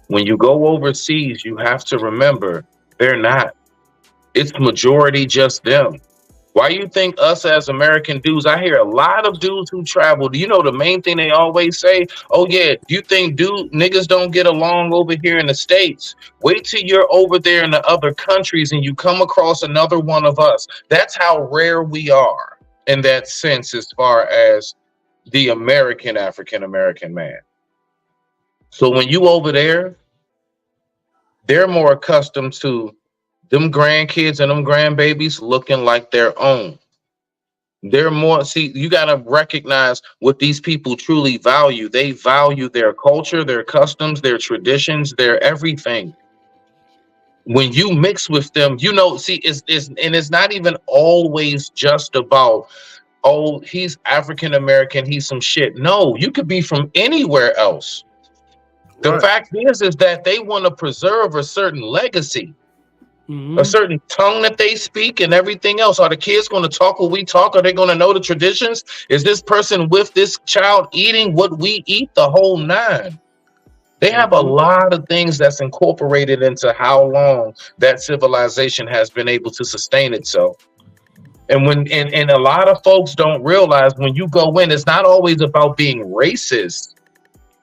S12: When you go overseas, you have to remember they're not. It's majority just them. Why you think us as American dudes, I hear a lot of dudes who travel, the main thing they always say, oh yeah, you think niggas don't get along over here in the States? Wait till you're over there in the other countries and you come across another one of us. That's how rare we are in that sense as far as the African American man. So when you over there, they're more accustomed to them grandkids and them grandbabies looking like their own. They're more, see, you got to recognize what these people truly value. They value their culture, their customs, their traditions, their everything. When you mix with them, see, it's not even always just about, oh, he's African American, he's some shit. No, you could be from anywhere else. The fact is that they want to preserve a certain legacy. a certain tongue that they speak and everything else. Are the kids going to talk what we talk? Are they going to know the traditions? Is this person with this child eating what we eat? The whole nine. They have a lot of things that's incorporated into how long that civilization has been able to sustain itself. And and a lot of folks don't realize when you go in, it's not always about being racist.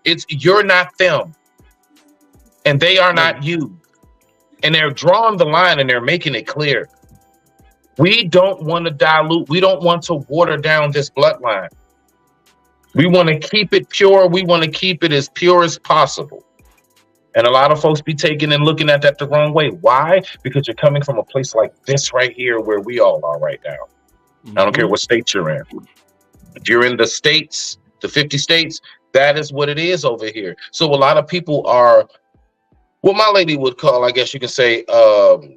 S12: It's you're not them and they are not you. And they're drawing the line and they're making it clear. We don't want to dilute. We don't want to water down this bloodline. We want to keep it pure. We want to keep it as pure as possible. And a lot of folks be taking and looking at that the wrong way. Why? Because you're coming from a place like this right here where we all are right now. I don't care what state you're in. If you're in the states, the 50 states, that is what it is over here. So a lot of people are what my lady would call, I guess you can say,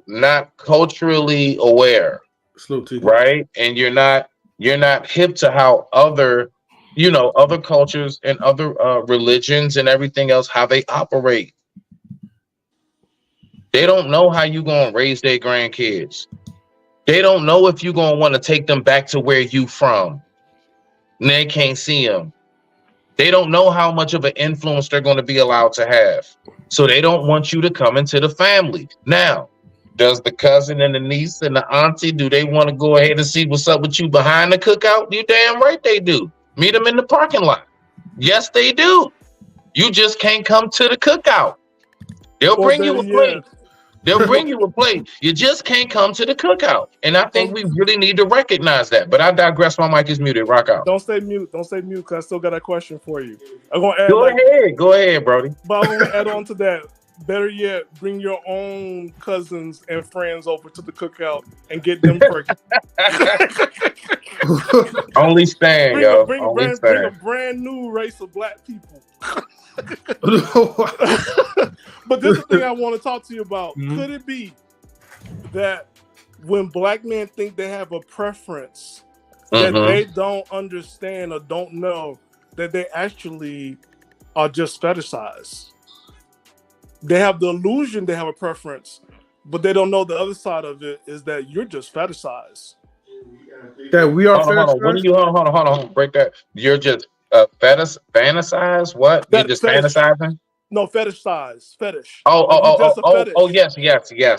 S12: not culturally aware, right? And you're not hip to how other cultures and other religions and everything else, how they operate. They don't know how you gonna raise their grandkids. They don't know if you're gonna want to take them back to where you from. And they can't see them. They don't know how much of an influence they're going to be allowed to have. So they don't want you to come into the family. Now, does the cousin and the niece and the auntie, do they want to go ahead and see what's up with you behind the cookout? You damn right they do. Meet them in the parking lot. Yes, they do. You just can't come to the cookout. They'll bring you a plate. They'll bring you a plate. You just can't come to the cookout. And I think we really need to recognize that. But I digress. My mic is muted. Rock out.
S2: Don't say mute. Don't say mute because I still got a question for you. I'm gonna add
S12: Go ahead, Brody. But
S2: I'm going to add on to that. Better yet, bring your own cousins and friends over to the cookout and get them pregnant.
S12: Only stand, yo.
S2: Bring a brand new race of black people. But this is the thing I want to talk to you about. Could it be that when black men think they have a preference that they don't understand or don't know that they actually are just fetishized? They have the illusion they have a preference, but they don't know the other side of it is that you're just fetishized.
S1: That we are
S12: fetishized? What do you hold on, break that. You're just fantasize? What? You're just fantasizing?
S2: No, fetish. Fetish.
S12: Yes.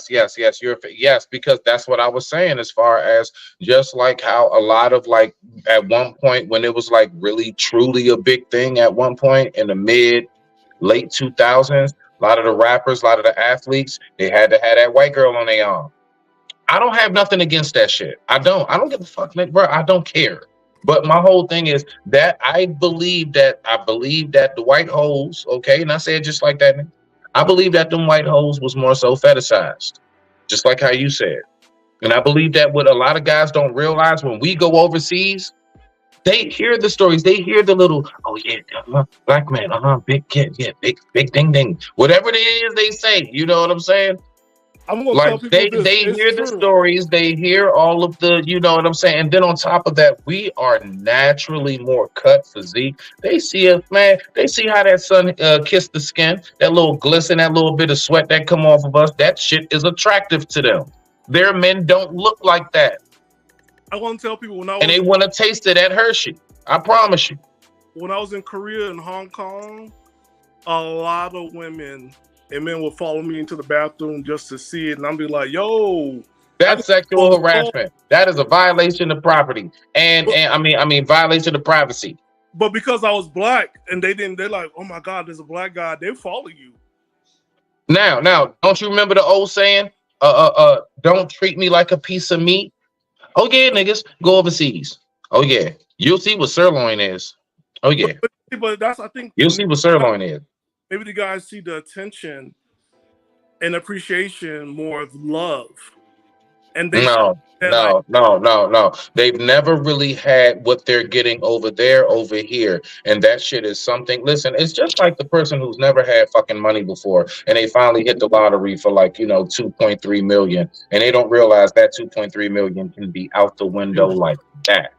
S12: Yes, because that's what I was saying as far as just like how a lot of like at one point when it was like really truly a big thing at one point in the late 2000s, a lot of the rappers, a lot of the athletes, they had to have that white girl on their arm. I don't have nothing against that shit. I don't give a fuck, bro. I don't care. But my whole thing is that I believe that the white hoes, okay, and I say it just like that. I believe that them white hoes was more so fetishized, just like how you said. And I believe that what a lot of guys don't realize when we go overseas, they hear the stories, they hear the little, oh yeah, black man, big kid, yeah, big ding ding, whatever it is they say. You know what I'm saying?
S2: I'm gonna
S12: like they hear the stories, they hear all of the, you know what I'm saying, and then on top of that, we are naturally more cut physique. They see us, man. They see how that sun kissed the skin, that little glisten, that little bit of sweat that come off of us. That shit is attractive to them. Their men don't look like that.
S2: I want to tell people
S12: and they want to taste it at Hershey. I promise you.
S2: When I was in Korea and Hong Kong, a lot of women and men will follow me into the bathroom just to see it, and I'll be like, "Yo,
S12: that's sexual harassment. That is a violation of property, and I mean violation of privacy."
S2: But because I was black, and they're like, "Oh my God, there's a black guy." They follow you.
S12: Now, don't you remember the old saying? Don't treat me like a piece of meat. Oh yeah, niggas, go overseas. Oh yeah, you'll see what sirloin is. Oh yeah,
S2: but that's I think
S12: you'll see what sirloin is.
S2: Maybe the guys see the attention and appreciation more of love. And they
S12: no. They've never really had what they're getting over here. And that shit is something. Listen, it's just like the person who's never had fucking money before and they finally hit the lottery for like, 2.3 million. And they don't realize that 2.3 million can be out the window like that.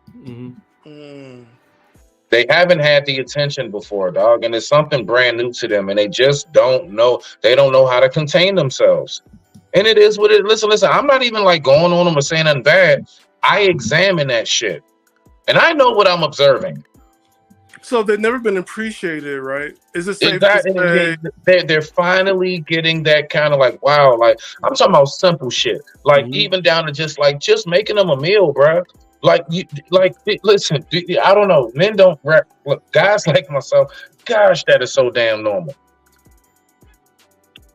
S12: They haven't had the attention before, dog, and it's something brand new to them, and they just don't know. They don't know how to contain themselves. And it is what it. Listen. I'm not even like going on them or saying nothing bad. I examine that shit, and I know what I'm observing.
S2: So they've never been appreciated, right? Is it safe to
S12: Exactly.
S2: say?
S12: They're finally getting that kind of like, wow, like I'm talking about simple shit, like even down to just making them a meal, bro. Like listen, I don't know, men don't look, guys like myself. Gosh, that is so damn normal.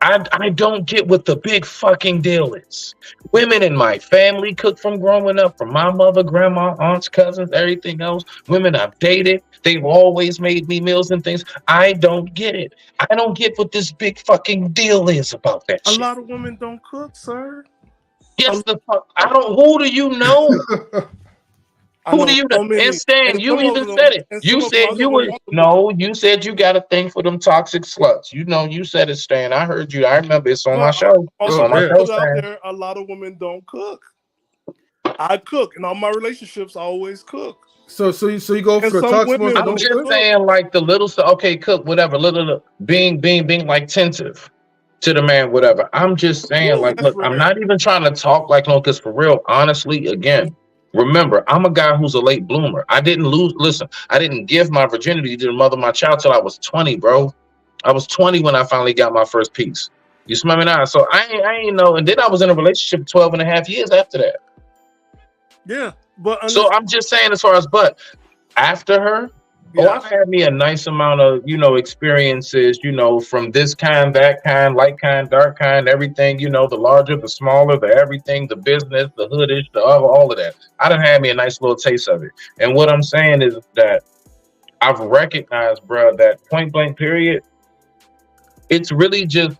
S12: I don't get what the big fucking deal is. Women in my family cook from growing up, from my mother, grandma, aunts, cousins, everything else. Women I've dated, they've always made me meals and things. I don't get it. I don't get what this big fucking deal is about that shit.
S2: A lot of women don't cook, sir.
S12: Yes, the fuck. I don't. Who do you know? Who do you know? And Stan, you even said it. You said you were no. You said you got a thing for them toxic sluts. You know, you said it, Stan. I heard you. I remember it's on my show. It's on my show, Stan.
S2: There, a lot of women don't cook. I cook, and all my relationships I always cook.
S1: So you go for the toxic ones.
S12: I'm just saying, like the little stuff. Okay, cook whatever. Little being like attentive to the man, whatever. I'm just saying, like, look, I'm not even trying to talk like no, because for real, honestly, again. Remember, I'm a guy who's a late bloomer. I didn't give my virginity to the mother of my child till I was 20, bro. I was 20 when I finally got my first piece. You smell me now? So I ain't know. And then I was in a relationship 12 and a half years after that.
S2: Yeah. But
S12: so I'm just saying, as far as, but after her, I've had me a nice amount of, experiences, from this kind, that kind, light kind, dark kind, everything, the larger, the smaller, the everything, the business, the hoodish, the other, all of that. I done had me a nice little taste of it. And what I'm saying is that I've recognized, bro, that point blank period, it's really just,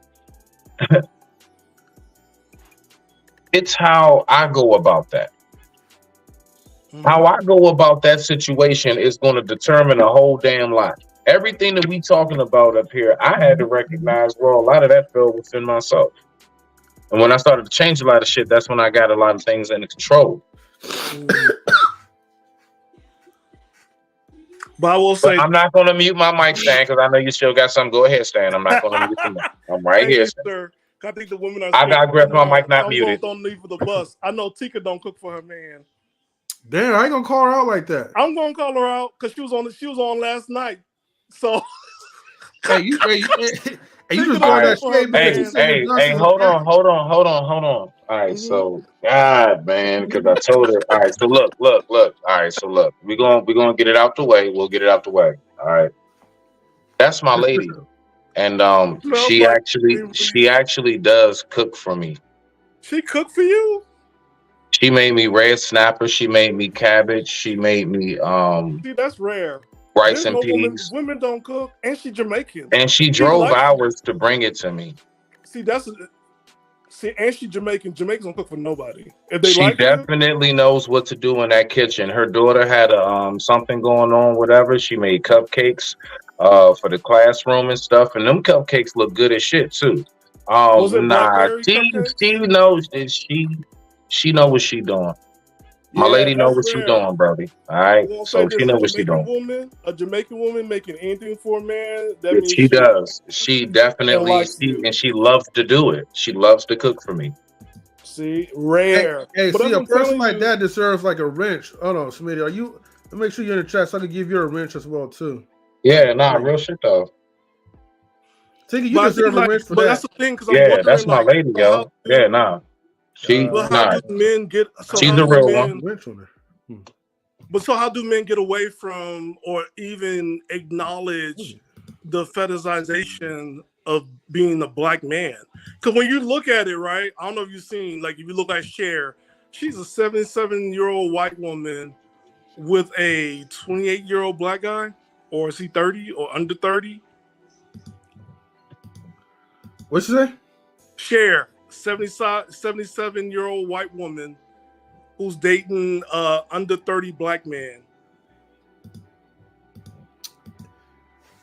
S12: it's how I go about that. How I go about that situation is going to determine a whole damn lot. Everything that we talking about up here, I had to recognize, well, a lot of that fell within myself. And when I started to change a lot of shit, that's when I got a lot of things under control.
S2: But I will say,
S12: I'm not going to mute my mic, Stan, because I know you still got something. Go ahead, Stan. I'm not going to mute the mic. I'm right here, Stan.
S2: Sir. I think the women are.
S12: I got grip my mic, not muted.
S2: Don't leave for the bus. I know Tika don't cook for her man.
S1: Damn, I ain't gonna call her out like that.
S2: I'm gonna call her out because she was on last night. So
S1: hey, you just doing that shit because
S12: hey, hold on. All right, so God, man, because I told her. All right, so look. All right, so look, we're gonna get it out the way. We'll get it out the way. All right, that's my lady, and she actually does cook for me.
S2: She cooked for you?
S12: She made me red snapper. She made me cabbage. She made me
S2: See, that's rare.
S12: Rice and peas.
S2: Women don't cook, and she's Jamaican.
S12: And she drove hours to bring it to me.
S2: And she's Jamaican. Jamaicans don't cook for nobody.
S12: She definitely knows what to do in that kitchen. Her daughter had something going on, whatever. She made cupcakes for the classroom and stuff, and them cupcakes look good as shit too. She know what she doing. My lady know what she doing, brody. All right, so she know what she doing.
S2: A Jamaican woman making anything for a man.
S12: That means she does. She definitely she loves to do it. She loves to cook for me.
S2: See, rare.
S1: Hey, see, a person like that deserves like a wrench. Oh no, Smitty, are you? Make sure you're in the chat so I can give you a wrench as well too.
S12: Yeah, real shit though.
S1: Tika, you deserve a wrench for that.
S2: That's the thing,
S12: that's my lady, yo. Yeah, She,
S2: how do men get?
S12: She's the real one.
S2: But so, how do men get away from or even acknowledge the fetishization of being a black man? Because when you look at it, right? I don't know if you've seen, like, if you look at Cher, she's a 77-year-old white woman with a 28-year-old black guy, or is he 30 or under 30?
S1: What's you say?
S2: Cher. 77-year-old white woman who's dating under 30 black man.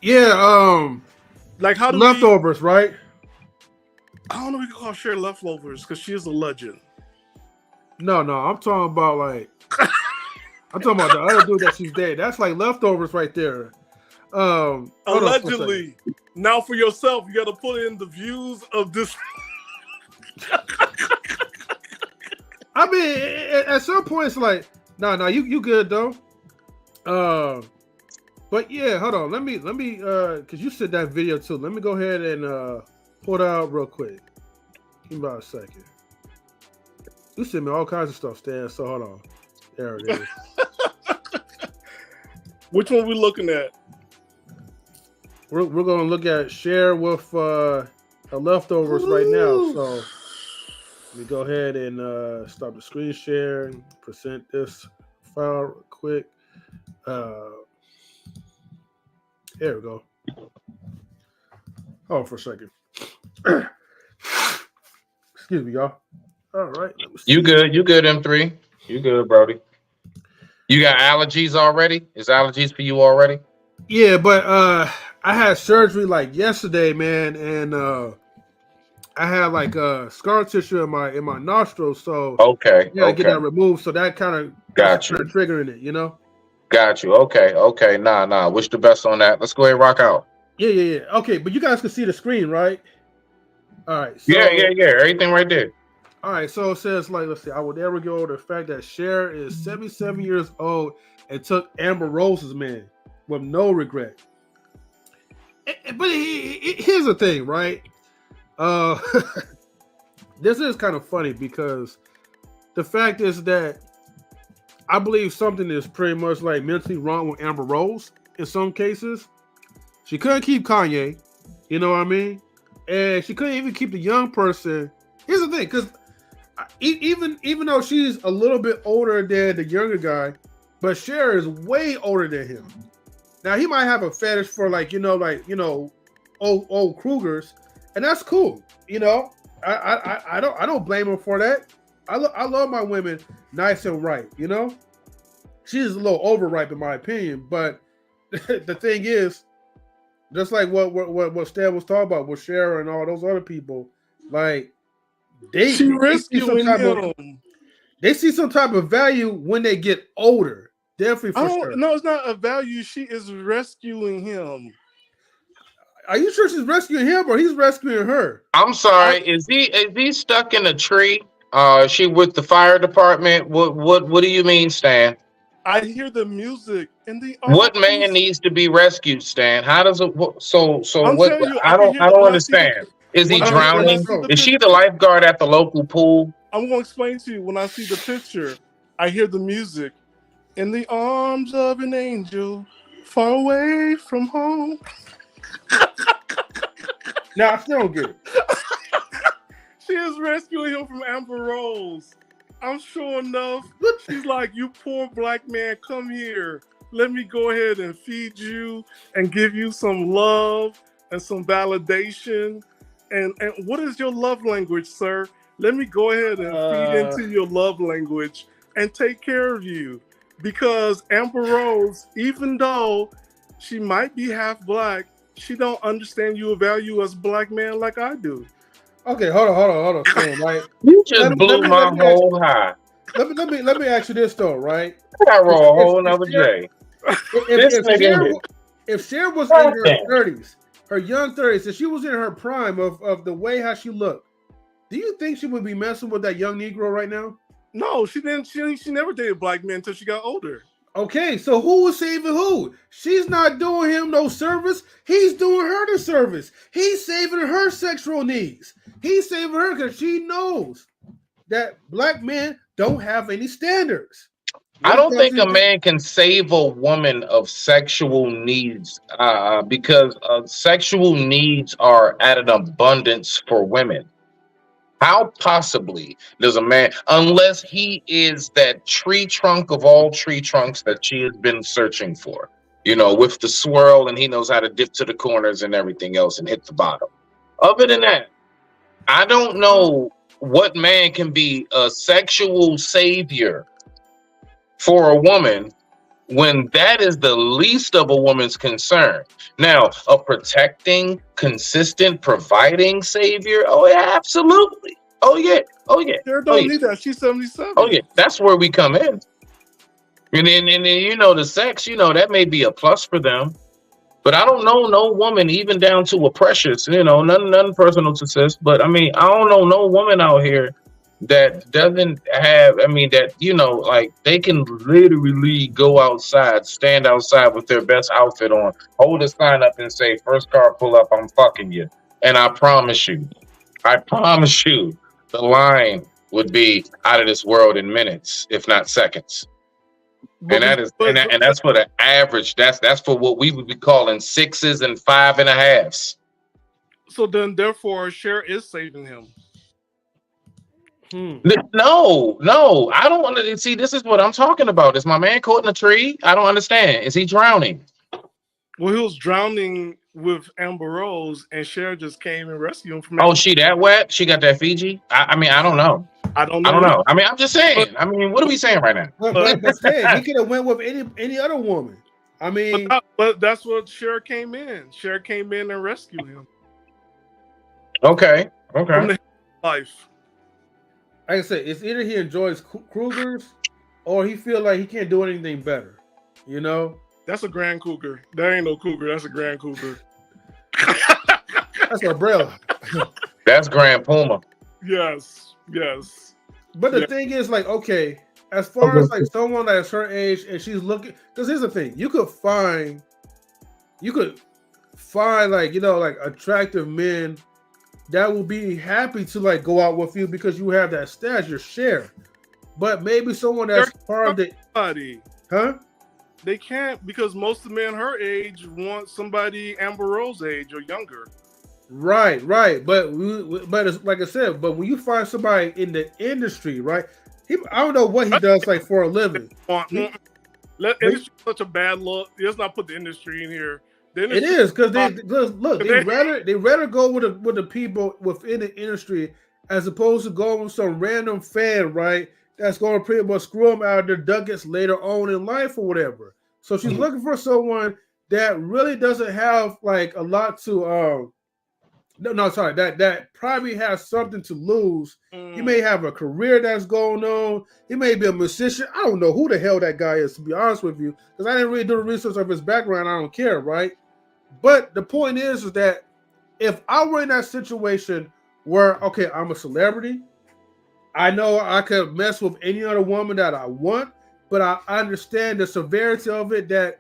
S1: Yeah,
S2: like how do
S1: leftovers, right?
S2: I don't know if we can call Cher leftovers because she is a legend.
S1: No, I'm talking about like I'm talking about the other dude that she's dating. That's like leftovers right there.
S2: Allegedly. Now for yourself, you got to put in the views of this.
S1: I mean, at some point, it's like, no, you good though. But yeah, hold on. Let me, cause you said that video too. Let me go ahead and pull it out real quick. Give me about a second. You sent me all kinds of stuff, Stan. So hold on. There it is.
S2: Which one we looking at?
S1: We're gonna look at share with the leftovers right now. So let me go ahead and stop the screen share and present this file real quick. There we go. Hold on for a second. Excuse me, y'all. All right.
S12: You good, M3. You good, Brody. You got allergies already? Is allergies for you already?
S1: Yeah, but I had surgery like yesterday, man, and I had like scar tissue in my nostrils, so
S12: okay,
S1: yeah, get that removed. So that kind of
S12: got you
S1: triggering it, you know.
S12: Got you. Okay. Nah. Wish the best on that. Let's go ahead and rock out.
S1: Yeah. Okay, but you guys can see the screen, right? All right. So,
S12: yeah. Everything right there.
S1: All right. So it says like, let's see. I would never go over the fact that Cher is 77 years old and took Amber Rose's man with no regret. But here's the thing, right? This is kind of funny because the fact is that I believe something is pretty much like mentally wrong with Amber Rose in some cases. She couldn't keep Kanye, you know what I mean? And she couldn't even keep the young person. Here's the thing, because even though she's a little bit older than the younger guy, but Cher is way older than him. Now he might have a fetish for like old Krugers, and that's cool. You know, I don't blame him for that. I love my women nice and right. You know, she's a little overripe in my opinion, but the thing is, just like what Stan was talking about with Cher and all those other people, like they see some type of value when they get older. Definitely for sure.
S2: No, it's not a value. She is rescuing him.
S1: Are you sure she's rescuing him or he's rescuing her?
S12: I'm sorry. Is he stuck in a tree? She with the fire department. What do you mean, Stan?
S2: I hear the music in the.
S12: What man needs to be rescued, Stan? How does it? So what?
S2: You,
S12: I don't understand. Is he drowning? Is she the lifeguard at the local pool?
S2: I'm going to explain to you. When I see the picture, I hear the music. In the arms of an angel, far away from home.
S1: Now I still don't get it.
S2: She is rescuing him from Amber Rose. I'm sure enough. She's like, you poor black man, come here. Let me go ahead and feed you and give you some love and some validation. And what is your love language, sir? Let me go ahead and feed into your love language and take care of you. Because Amber Rose, even though she might be half black, she don't understand your value as a black man like I do.
S1: Okay, hold on, Stan, right?
S12: You just blew my whole high.
S1: Let me ask you this though, right?
S12: I got roll a whole another J.
S1: If Cher was in her 30s, her young 30s, if she was in her prime of the way how she looked, do you think she would be messing with that young Negro right now?
S2: No, she didn't. She never dated black men until she got older.
S1: Okay, so who was saving who? She's not doing him no service. He's doing her the service. He's saving her sexual needs. He's saving her because she knows that black men don't have any standards.
S12: I don't think a man can save a woman of sexual needs because sexual needs are at an abundance for women. How possibly does a man, unless he is that tree trunk of all tree trunks that she has been searching for, you know, with the swirl and he knows how to dip to the corners and everything else and hit the bottom. Other than that, I don't know what man can be a sexual savior for a woman when that is the least of a woman's concern. Now, a protecting, consistent, providing savior, oh yeah, absolutely. Oh yeah.
S2: Cher don't need that. She's 77.
S12: Oh yeah, that's where we come in. And then you know the sex, you know, that may be a plus for them. But I don't know no woman, even down to a Precious, nothing personal to sis. But I mean, I don't know no woman out here that doesn't have, that, like they can literally go outside, stand outside with their best outfit on, hold a sign up and say, first car pull up, I'm fucking you. And I promise you, the line would be out of this world in minutes, if not seconds. And that's for the average. That's for what we would be calling 6s and 5.5s.
S2: So then, therefore, Cher is saving him.
S12: No, I don't want to see. This is what I'm talking about. Is my man caught in a tree? I don't understand. Is he drowning?
S2: Well, he was drowning with Amber Rose, and Cher just came and rescued him from.
S12: Oh, she that wet? She got that Fiji? I mean, I don't know.
S2: I don't know.
S12: I mean, I'm just saying. What are we saying right now?
S1: But he could have went with any other woman. I mean,
S2: but that's what Cher came in. Cher came in and rescued him.
S12: Okay.
S2: From the life.
S1: Like I said, it's either he enjoys cougars or he feel like he can't do anything better.
S2: That's a Grand Cougar. That ain't no cougar. That's a Grand Cougar.
S1: That's a umbrella.
S12: That's Grand Puma.
S2: Yes.
S1: But the thing is, like, okay, as far as like someone that's her age and she's looking, because here's the thing, you could find like, like attractive men that will be happy to like go out with you because you have that status, your share. But maybe someone that's part of the huh?
S2: They can't, because most of the men her age want somebody Amber Rose age or younger.
S1: Right. But it's, like I said, but when you find somebody in the industry, right? I don't know what he does like for a living.
S2: Industry such a bad look. Let's not put the industry in here.
S1: It is because they rather go with the people within the industry as opposed to going with some random fan, right? That's going to pretty much screw them out of their ducats later on in life or whatever. So she's looking for someone that really doesn't have like a lot to that probably has something to lose. He may have a career that's going on. He may be a musician. I don't know who the hell that guy is, to be honest with you, because I didn't really do the research of his background. I don't care, right? But the point is that if I were in that situation where, okay, I'm a celebrity, I know I could mess with any other woman that I want, but I understand the severity of it, that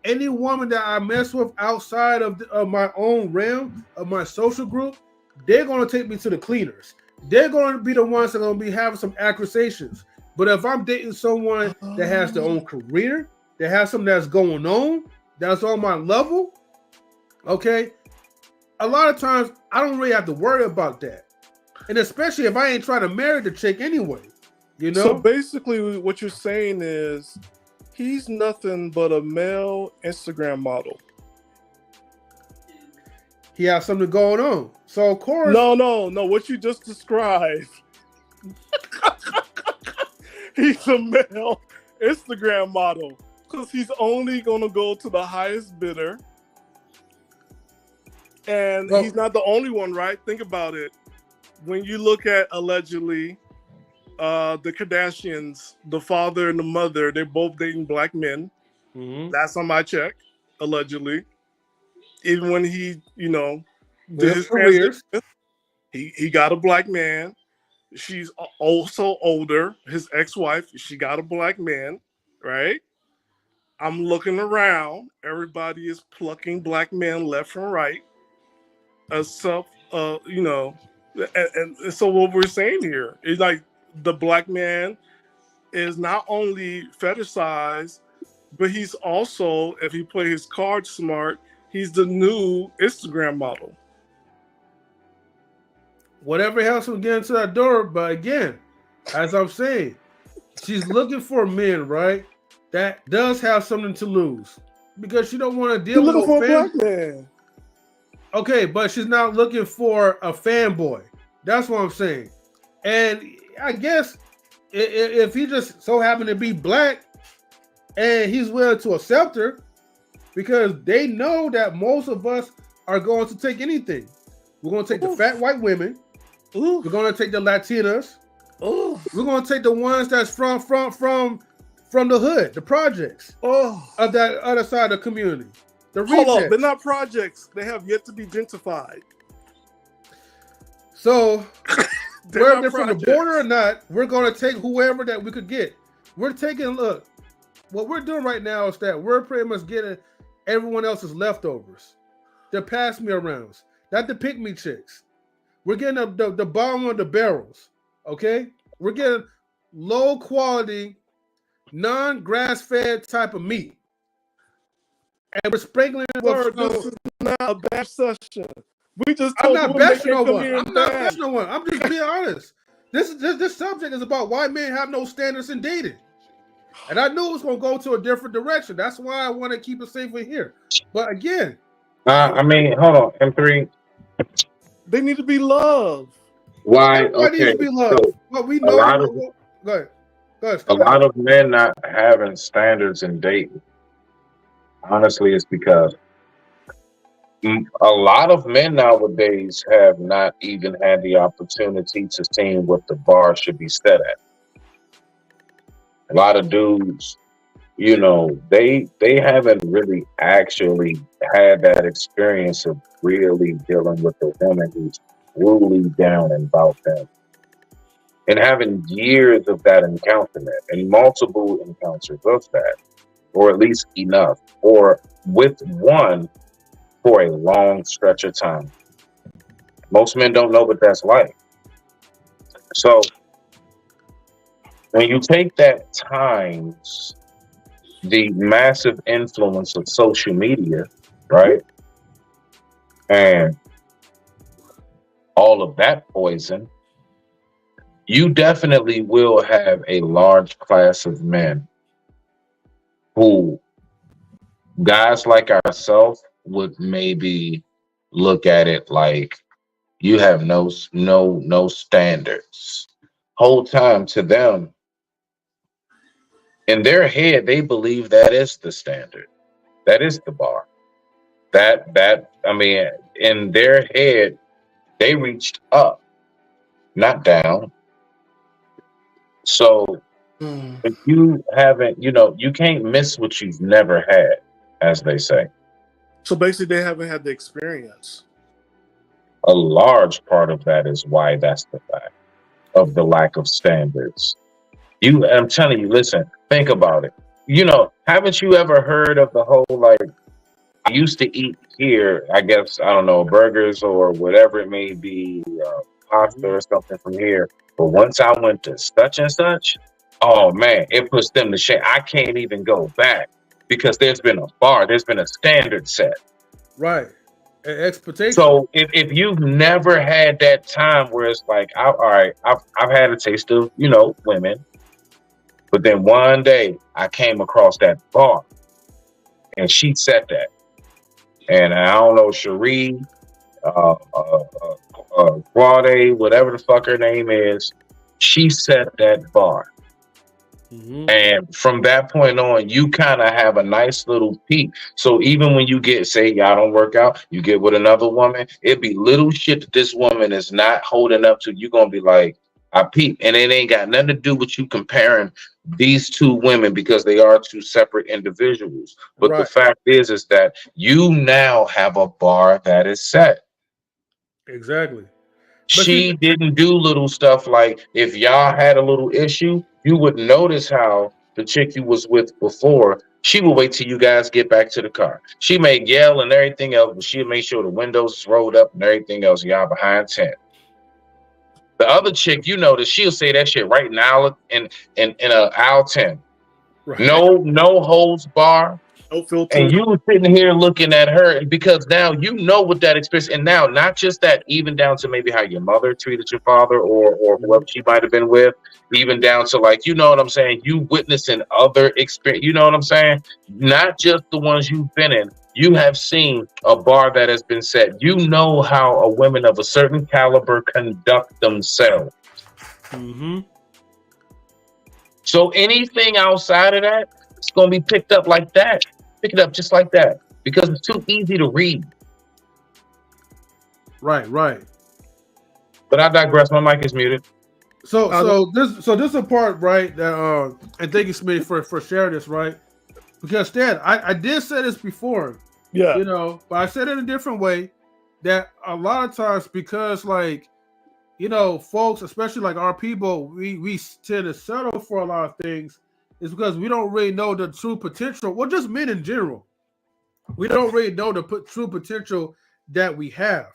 S1: any woman that I mess with outside of my own realm, of my social group, they're going to take me to the cleaners. They're going to be the ones that are going to be having some accusations. But if I'm dating someone that has their own career, that has something that's going on, that's on my level, okay, a lot of times I don't really have to worry about that. And especially if I ain't trying to marry the chick anyway,
S2: So basically what you're saying is he's nothing but a male Instagram model.
S1: He has something going on. So of course.
S2: No. What you just described. He's a male Instagram model because he's only going to go to the highest bidder. And he's not the only one, right? Think about it. When you look at allegedly the Kardashians, the father and the mother, they're both dating black men.
S1: Mm-hmm.
S2: That's on my check, allegedly. Even when he,
S1: did his careers,
S2: he got a black man. She's also older. His ex-wife, she got a black man, right? I'm looking around. Everybody is plucking black men left and right. And so what we're saying here is like the black man is not only fetishized, but he's also, if he plays his cards smart, he's the new Instagram model.
S1: Whatever helps him get into that door, but again, as I'm saying, she's looking for men, right? That does have something to lose because she don't want to deal with a black man. Okay, but she's not looking for a fanboy. That's what I'm saying. And I guess if he just so happened to be black and he's willing to accept her, because they know that most of us are going to take anything. We're going to take the fat white women. We're going to take the Latinas. We're going to take the ones that's from the hood, the projects of that other side of the community. The
S2: Hold on,
S1: rejects.
S2: they're not projects. They have yet to be gentrified.
S1: So
S2: They're
S1: whether
S2: not
S1: they're from the
S2: projects.
S1: border or not, we're going to take whoever that we could get. We're taking look. What we're doing right now is that we're pretty much getting everyone else's leftovers. The pass me arounds, not the pick me chicks. We're getting the bottom of the barrels. Okay, we're getting low quality, non-grass fed type of meat, and we're sprinkling it with.
S2: Sir, this is not a bash session. We just
S1: I'm
S2: told
S1: not
S2: women they
S1: bashing no
S2: can't come
S1: one.
S2: here
S1: I'm
S2: and
S1: not
S2: bash.
S1: bashing no one. I'm just being honest. This subject is about why men have no standards in dating. And I knew it was going to go to a different direction. That's why I want to keep it safe in here. But again,
S12: I mean, hold on, M3.
S2: They need to be loved.
S12: Why?
S1: everybody needs
S12: Okay,
S1: to be loved.
S12: so
S1: But we
S12: a
S1: know.
S12: lot of
S1: Go ahead. Go ahead.
S12: a
S1: Stop.
S12: lot of men not having standards in dating. Honestly, it's because a lot of men nowadays have not even had the opportunity to see what the bar should be set at. A lot of dudes, you know, they haven't really actually had that experience of really dealing with a woman who's truly down and about them. And having years of that encounterment and multiple encounters of that, or at least enough, or with one for a long stretch of time. Most men don't know what that's like. So when you take that times the massive influence of social media, right? And all of that poison, you definitely will have a large class of men who guys like ourselves would maybe look at it like you have no standards. Whole time to them, in their head, they believe that is the standard. That is the bar. I mean, in their head, they reached up, not down. So if you haven't, you know, you can't miss what you've never had, as they say.
S2: So basically, they haven't had the experience.
S12: A large part of that is why that's the fact of the lack of standards. I'm telling you, listen, think about it. You know, haven't you ever heard of the whole like, I used to eat here, I guess, I don't know, burgers or whatever it may be, pasta or something from here. But once I went to such and such, oh man, it puts them to shame. I can't even go back because there's been a bar, there's been a standard set.
S1: Right. Expectation.
S12: So if you've never had that time where it's like, all right, I've had a taste of, you know, women, but then one day I came across that bar and she said that. And I don't know, Cherie, Guade, whatever the fuck her name is, she set that bar. Mm-hmm. And from that point on, you kind of have a nice little peak. So even when you get, say, y'all don't work out, you get with another woman, it be little shit that this woman is not holding up to. You're going to be like, I peep. And it ain't got nothing to do with you comparing these two women because they are two separate individuals. But the fact is that you now have a bar that is set.
S1: Exactly.
S12: She didn't do little stuff like if y'all had a little issue, you would notice how the chick you was with before, she would wait till you guys get back to the car. She may yell and everything else, but she'll make sure the windows is rolled up and everything else. Y'all behind 10. The other chick, you notice, she'll say that shit right now in aisle 10. Right. No holds bar.
S2: No filter.
S12: And you were sitting here looking at her because now you know what that experience, and now not just that, even down to maybe how your mother treated your father or whoever she might have been with, even down to like, you know what I'm saying, you witnessing other experience, you know what I'm saying? Not just the ones you've been in. You have seen a bar that has been set. You know how a women of a certain caliber conduct themselves.
S1: Mm-hmm.
S12: So anything outside of that, it's going to be picked up like that. Pick it up just like that because it's too easy to read.
S1: Right.
S12: But I digress. My mic is muted.
S1: So this is a part, right? That and thank you, Smitty, for sharing this, right? Because Stan, I did say this before.
S2: Yeah.
S1: You know, but I said it in a different way that a lot of times because like, you know, folks, especially like our people, we tend to settle for a lot of things is because we don't really know the true potential. Well, just men in general. We don't really know the true potential that we have.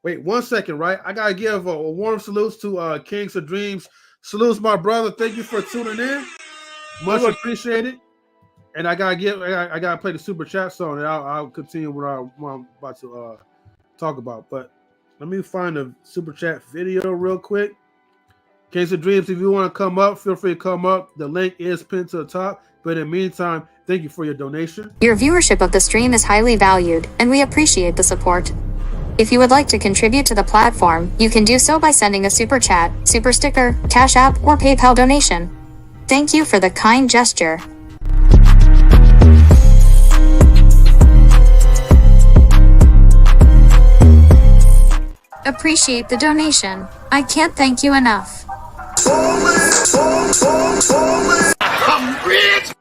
S1: Wait 1 second, right? I gotta give a warm salutes to Kings of Dreams. Salutes, my brother. Thank you for tuning in. Much appreciated. And I gotta play the super chat song, and I'll continue what I'm about to talk about. But let me find the super chat video real quick. Kings of Dreams, if you want to come up, feel free to come up. The link is pinned to the top. But in the meantime, thank you for your donation.
S13: Your viewership of the stream is highly valued, and we appreciate the support. If you would like to contribute to the platform, you can do so by sending a super chat, super sticker, Cash App, or PayPal donation. Thank you for the kind gesture. Appreciate the donation. I can't thank you enough.
S1: I'm rich,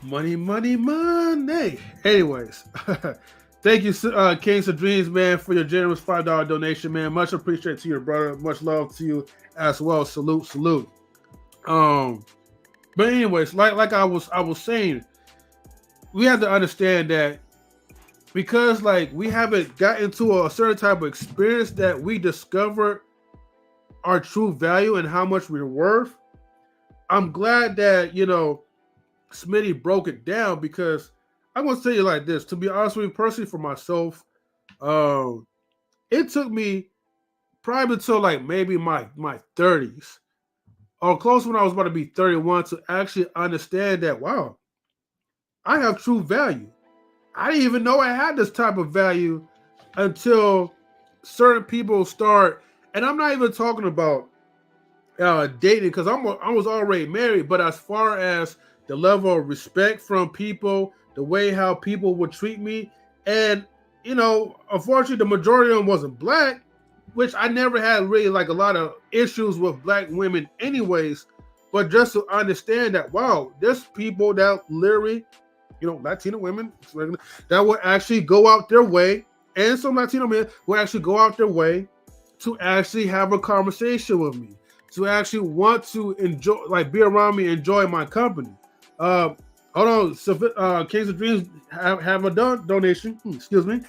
S1: money, money, money. Anyways, thank you, Kings of Dreams, man, for your generous $5 donation, man. Much appreciated to your brother. Much love to you as well. Salute, salute. But anyways, like I was saying, we have to understand that because like we haven't gotten to a certain type of experience that we discover our true value and how much we're worth. I'm glad that, you know, Smitty broke it down because I'm going to tell you like this. To be honest with you, personally for myself, it took me probably until like maybe my 30s or close when I was about to be 31 to actually understand that, wow, I have true value. I didn't even know I had this type of value until certain people start, and I'm not even talking about dating because I was already married, but as far as the level of respect from people, the way how people would treat me, and you know, unfortunately, the majority of them wasn't black, which I never had really like a lot of issues with black women, anyways. But just to understand that, wow, there's people that literally, you know, Latino women that will actually go out their way, and some Latino men will actually go out their way to actually have a conversation with me, to actually want to enjoy, like, be around me, enjoy my company. Hold on, so, Kings of Dreams have a donation. Excuse me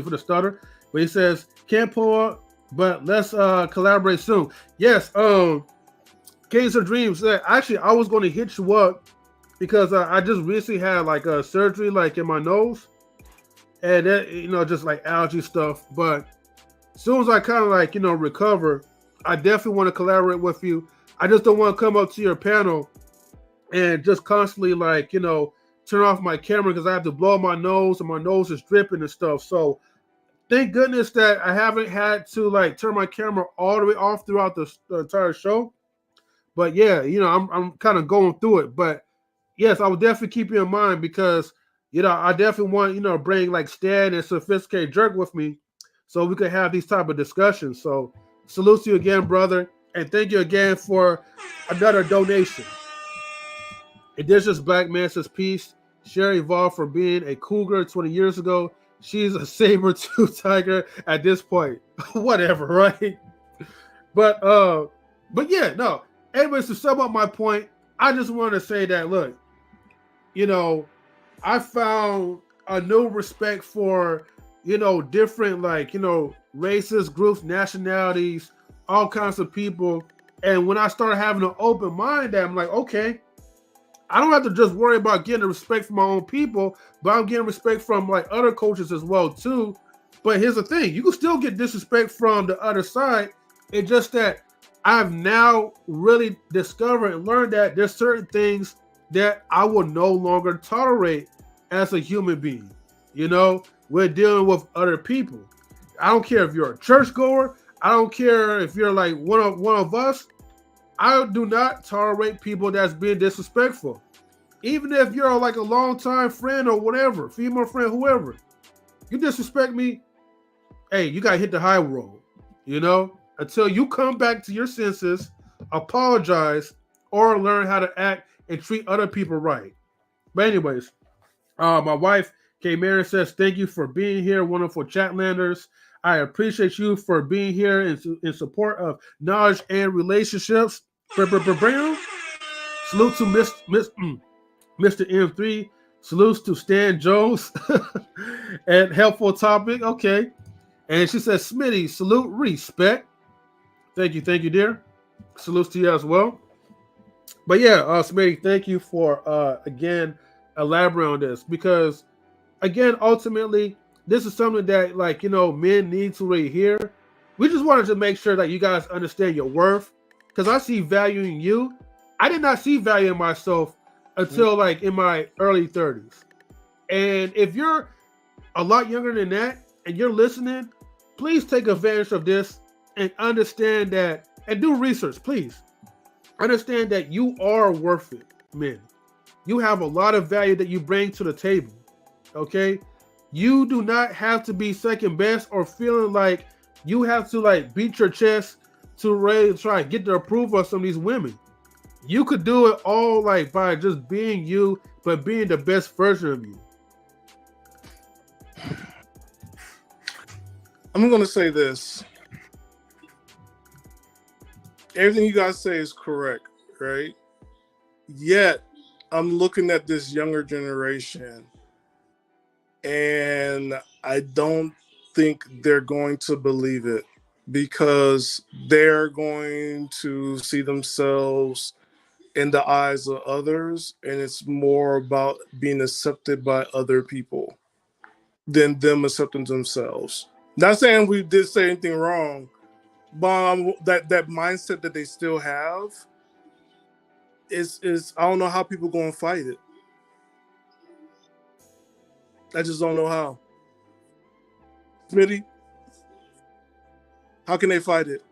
S1: for the stutter. But he says, can't pull up, but let's collaborate soon. Yes, Kings of Dreams. Actually, I was going to hit you up because I just recently had like a surgery like in my nose, and that, you know, just like allergy stuff. But as soon as I kind of like, you know, recover, I definitely want to collaborate with you. I just don't want to come up to your panel and just constantly like, you know, turn off my camera because I have to blow my nose and my nose is dripping and stuff. So thank goodness that I haven't had to like turn my camera all the way off throughout the entire show. But yeah, you know, I'm kind of going through it. But yes, I will definitely keep you in mind because, you know, I definitely want, you know, bring like Stan and Sophisticated Jerk with me so we could have these type of discussions. So salute to you again, brother. And thank you again for another donation. Indigenous Black Man says peace. Sherry evolved from being a cougar 20 years ago. She's a saber-tooth tiger at this point. Whatever, right? But yeah, no. Anyways, to sum up my point, I just want to say that, look, you know, I found a new respect for, you know, different, like, you know, races, groups, nationalities, all kinds of people. And when I started having an open mind, I'm like, okay, I don't have to just worry about getting the respect from my own people, but I'm getting respect from like other cultures as well too. But here's the thing, you can still get disrespect from the other side. It's just that I've now really discovered and learned that there's certain things that I will no longer tolerate as a human being. You know, we're dealing with other people. I don't care if you're a churchgoer. I don't care if you're like one of us. I do not tolerate people that's being disrespectful. Even if you're like a longtime friend or whatever, female friend, whoever, you disrespect me, hey, you gotta hit the high road, you know, until you come back to your senses, apologize, or learn how to act and treat other people right. But anyways, my wife came here and says, "Thank you for being here, wonderful Chatlanders. I appreciate you for being here in support of knowledge and relationships." Brown. Salute to Mr. M3. Salutes to Stan Jones. And helpful topic. Okay. And she says, "Smitty, salute, respect." Thank you, dear. Salutes to you as well. But yeah, Smitty, thank you for again elaborating on this, because again, ultimately, this is something that, like, men need to really hear. We just wanted to make sure that you guys understand your worth, because I see value in you. I did not see value in myself until like in my early 30s. And if you're a lot younger than that and you're listening, please take advantage of this and understand that, and do research, please. Understand that you are worth it, men. You have a lot of value that you bring to the table. Okay? You do not have to be second best or feeling like you have to like beat your chest to really try and get the approval of some of these women. You could do it all like by just being you, but being the best version of you.
S2: I'm going to say this. Everything you guys say is correct, right? Yet, I'm looking at this younger generation, and I don't think they're going to believe it, because they're going to see themselves in the eyes of others, and it's more about being accepted by other people than them accepting themselves. Not saying we did say anything wrong, but that mindset that they still have is I don't know how people going to fight it. I just don't know how. Smitty, how can they fight it?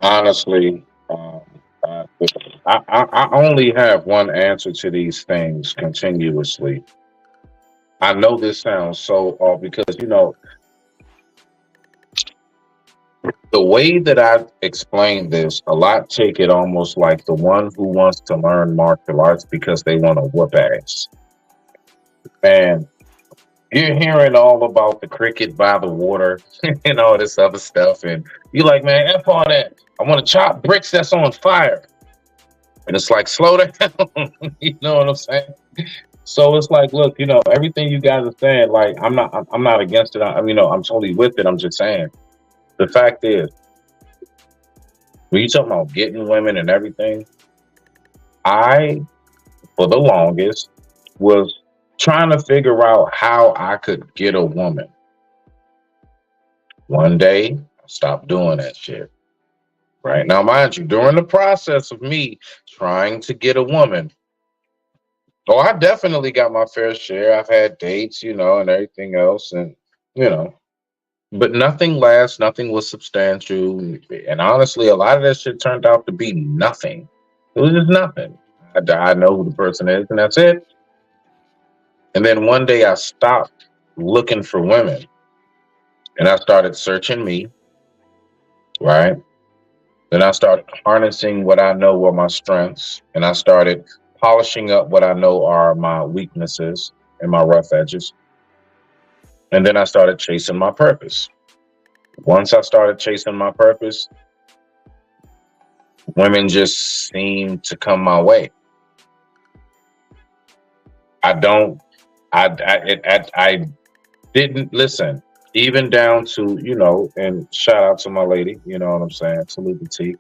S12: Honestly, I only have one answer to these things continuously. I know this sounds so off because, the way that I explain this, a lot take it almost like the one who wants to learn martial arts because they want to whoop ass. And you're hearing all about the cricket by the water and all this other stuff. And you're like, man, F all that. I want to chop bricks that's on fire. And it's like, slow down. You know what I'm saying? So it's like, look, everything you guys are saying, like, I'm not against it. I'm totally with it. I'm just saying, the fact is, when you talking about getting women and everything, I, for the longest, was trying to figure out how I could get a woman. One day, I stopped doing that shit. Right now, mind you, during the process of me trying to get a woman, I definitely got my fair share. I've had dates, and everything else, and but nothing lasts. Nothing was substantial, and honestly, a lot of that shit turned out to be nothing. It was just nothing. I know who the person is, and that's it. And then one day, I stopped looking for women, and I started searching me. Right. Then I started harnessing what I know were my strengths, and I started polishing up what I know are my weaknesses and my rough edges. And then I started chasing my purpose. Once I started chasing my purpose, women just seemed to come my way. I didn't listen, even down to, and shout out to my lady, you know what I'm saying? Salute the T.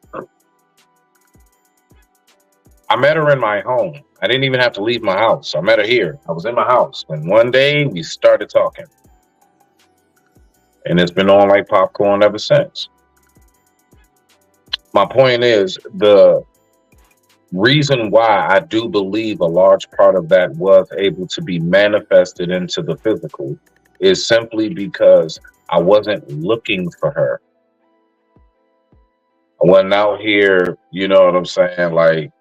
S12: I met her in my home. I didn't even have to leave my house. I met her here. I was in my house. And one day we started talking. And it's been on like popcorn ever since. My point is, the reason why I do believe a large part of that was able to be manifested into the physical is simply because I wasn't looking for her. I wasn't out here, you know what I'm saying, like,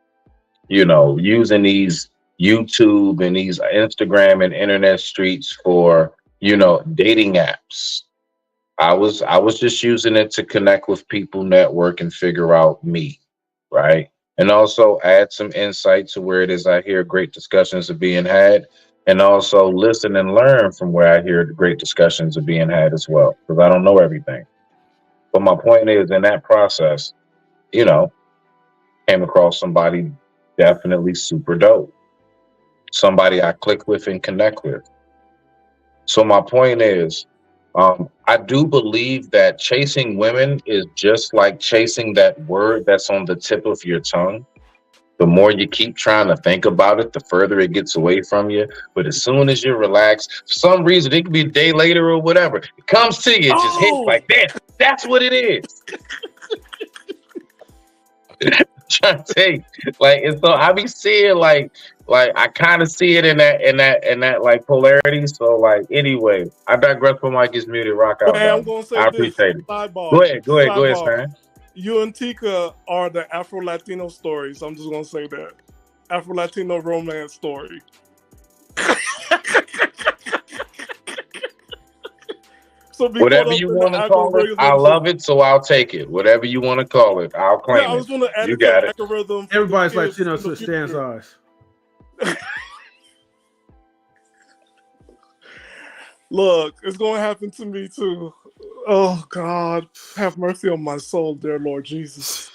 S12: using these YouTube and these Instagram and internet streets for, dating apps. I was just using it to connect with people, network, and figure out me, right? and also add some insight to where it is I hear great discussions are being had, and also listen and learn from where I hear the great discussions are being had as well, because I don't know everything. But my point is, in that process, you know, came across somebody definitely super dope, somebody I click with and connect with. So my point is, I do believe that chasing women is just like chasing that word that's on the tip of your tongue. The more you keep trying to think about it, the further it gets away from you. But as soon as you're relaxed, for some reason, it could be a day later or whatever, it comes to you, it just hits
S2: Oh,
S12: like that. That's what it is. Trying to tell you, like, and so I be seeing like I kind of see it in that like polarity. So like, anyway, I digress. When Mike gets muted, rock out,
S2: man, I'm
S12: dog.
S2: gonna say
S12: I
S2: this.
S12: appreciate it.
S2: Sidebar.
S12: Go ahead,
S2: Sidebar.
S12: Stan.
S2: You and Tika are the Afro Latino stories. I'm just gonna say that. Afro Latino romance story. So be
S12: Whatever
S2: caught up
S12: you
S2: in
S12: want
S2: the
S12: to call it, I
S2: algorithms.
S12: love it, so I'll take it. Whatever you want to call it, I'll claim
S2: Yeah, I was
S12: it.
S2: gonna add
S12: You
S2: it to
S12: got
S2: the
S12: it.
S2: algorithm. for
S1: Everybody's
S2: the
S1: like,
S2: kids
S1: you know,
S2: in the
S1: to Stan's
S2: future.
S1: eyes.
S2: Look, it's gonna happen to me too. Oh God, have mercy on my soul, dear Lord Jesus.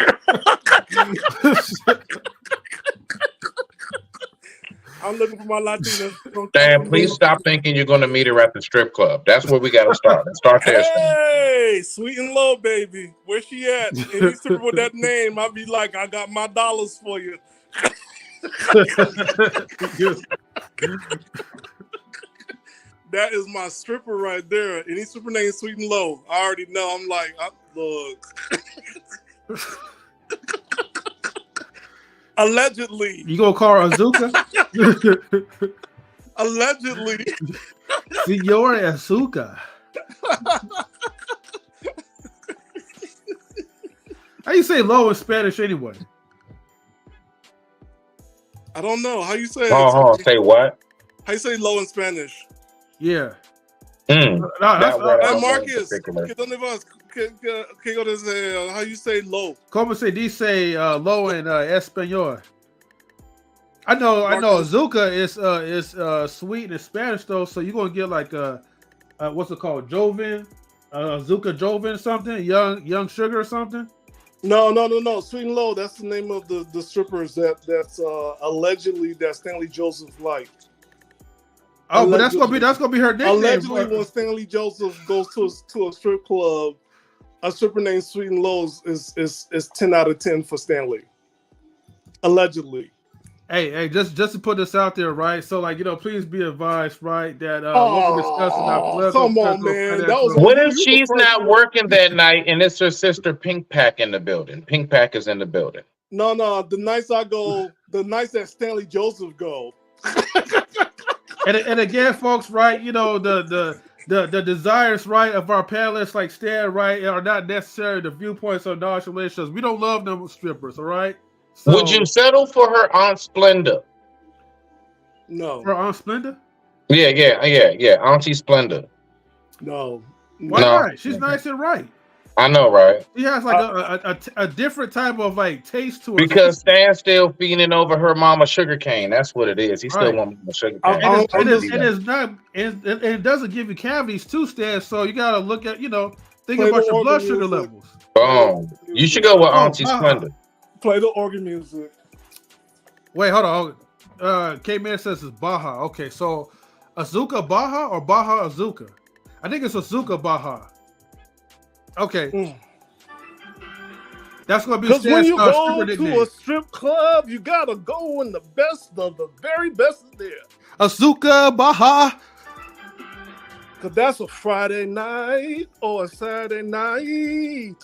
S2: I'm looking for my Latinas. Don't come
S12: Stan,
S2: for
S12: please
S2: me.
S12: stop thinking you're going to meet her at the strip club. That's where we got to start. Let's start there, Stan.
S2: Hey, sweet and low, baby. Where she at? Any stripper with that name, I'll be like, I got my dollars for you. That is my stripper right there. Any stripper named Sweet and Low, I already know. I'm like, look. Allegedly.
S1: You gonna call her Azuka?
S2: Allegedly.
S1: Senor Azuka. How you say low in Spanish anyway?
S2: I don't know. How you say
S12: Oh, say what?
S2: How you say low in Spanish?
S1: Yeah.
S12: That word I don't know in
S2: Marcus,
S12: particular.
S2: ¿qué dice, how you say low?
S1: Como se dice low in Espanol? I know Azuka is sweet in Spanish though, so you're gonna get like what's it called? Joven? Azuka Joven something? Young Sugar or something?
S2: No. Sweet and Low, that's the name of the strippers that's allegedly that Stanley Joseph liked.
S1: Oh, but that's gonna be her nickname.
S2: Allegedly, when Stanley Joseph goes to a strip club, a stripper named Sweet and Low is 10 out of 10 for Stanley. Allegedly.
S1: Hey, just to put this out there, right? So, like, please be advised, right, that what we're discussing our political.
S2: Come on, man. That was
S12: What if she's not working that night and it's her sister Pink Pack in the building? Pink Pack is in the building.
S2: No. The nights I go, the nights that Stanley Joseph go.
S1: and again, folks, right? The desires, right, of our panelists, like Stan, right, are not necessarily the viewpoints of Nash relationships. We don't love them strippers, all right? So,
S12: would you settle for her Aunt Splenda?
S2: No.
S1: For Aunt Splenda?
S12: Yeah. Auntie Splenda.
S2: No.
S1: Why not? She's nice and right.
S12: I know, right?
S1: She has like a different type of like taste to her.
S12: Because Stan's still feeding over her mama sugarcane. That's what it is. He still wants mama sugarcane.
S1: It doesn't give you cavities too, Stan. So you gotta look at, think about your blood sugar levels.
S12: Boom. You should go with Auntie Splenda.
S2: Play the organ music.
S1: Wait, hold on. K-Man says it's Baja. Okay, so Azuka Baja or Baja Azuka? I think it's Azuka Baja. Okay. That's going to be
S2: because when you go
S1: to
S2: to a strip club, you got to go in the best of the very best there.
S1: Azuka Baja.
S2: Because that's a Friday night or a Saturday night.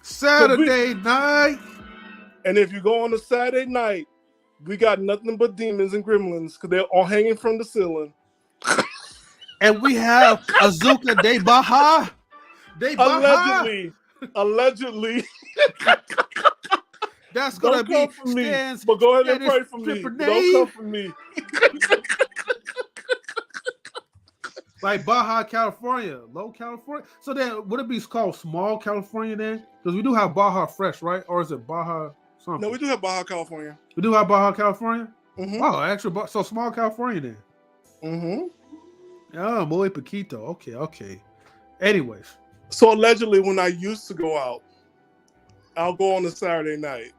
S1: Saturday night.
S2: And if you go on a Saturday night, we got nothing but demons and gremlins because they're all hanging from the ceiling.
S1: And we have Azuka de Baja.
S2: Allegedly.
S1: That's gonna be
S2: for me. But go ahead and pray for me. Don't come for me.
S1: Like Baja California, low California. So then would it be called small California then? Because we do have Baja Fresh, right? Or is it Baja? Something.
S2: No, we do have Baja California.
S1: We do have Baja California.
S2: Mm-hmm.
S1: Wow, actual so small California then.
S2: Mm-hmm.
S1: Oh, muy poquito. Okay. Anyways,
S2: so allegedly, when I used to go out, I'll go on a Saturday night.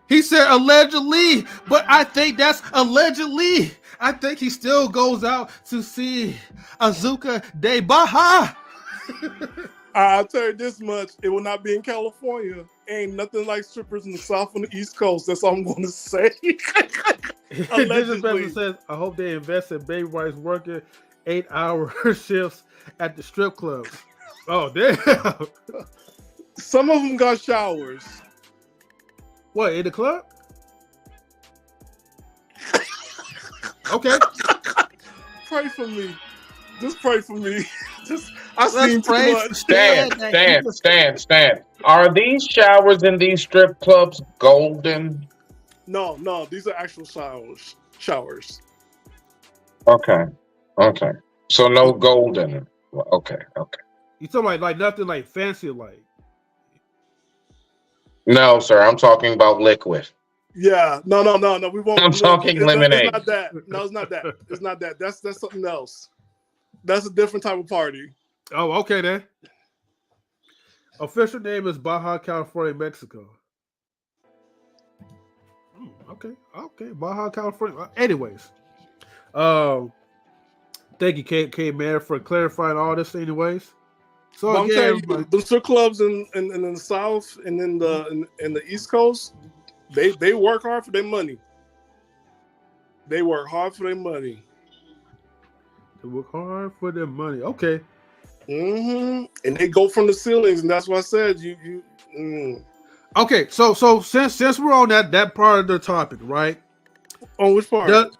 S1: He said allegedly, but I think that's allegedly. I think he still goes out to see Azuka de Baja.
S2: I'll tell you this much: it will not be in California. Ain't nothing like strippers in the South and the East Coast. That's all I'm going to say.
S1: Allegedly. Says, I hope they invest in baby rights working 8-hour shifts at the strip clubs. Oh, damn.
S2: Some of them got showers.
S1: What, in the club? Okay.
S2: Pray for me. Just pray for me.
S12: Let's pray. Stand. Are these showers in these strip clubs golden?
S2: No, these are actual showers.
S12: Okay. So no golden. Okay.
S1: You talking like nothing like fancy like?
S12: No, sir. I'm talking about liquid.
S2: Yeah. No. We won't.
S12: I'm talking lemonade.
S2: It's not that. No, it's not that. It's not that. That's something else. That's a different type of party.
S1: Oh, okay then. Official name is Baja California, Mexico. Okay. Baja California. Anyways, thank you, K man, for clarifying all this. Anyways, so
S2: but
S1: again,
S2: the strip clubs in the South and in the East Coast, they work hard for their money. They work hard for their money. Okay. And they go from the ceilings, and that's why I said you.
S1: Okay, so since we're on that part of the topic, right?
S2: On which part?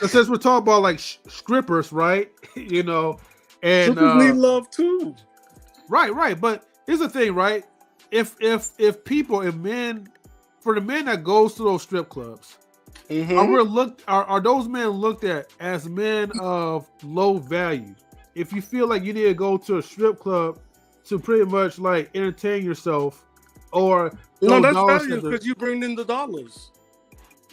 S1: Since we're talking about like strippers, right? You know, and
S2: strippers need love too.
S1: Right. But here's the thing, right? If men, for the men that goes to those strip clubs, are those men looked at as men of low value? If you feel like you need to go to a strip club to pretty much like entertain yourself, or
S2: no, that's value because you bring in the dollars.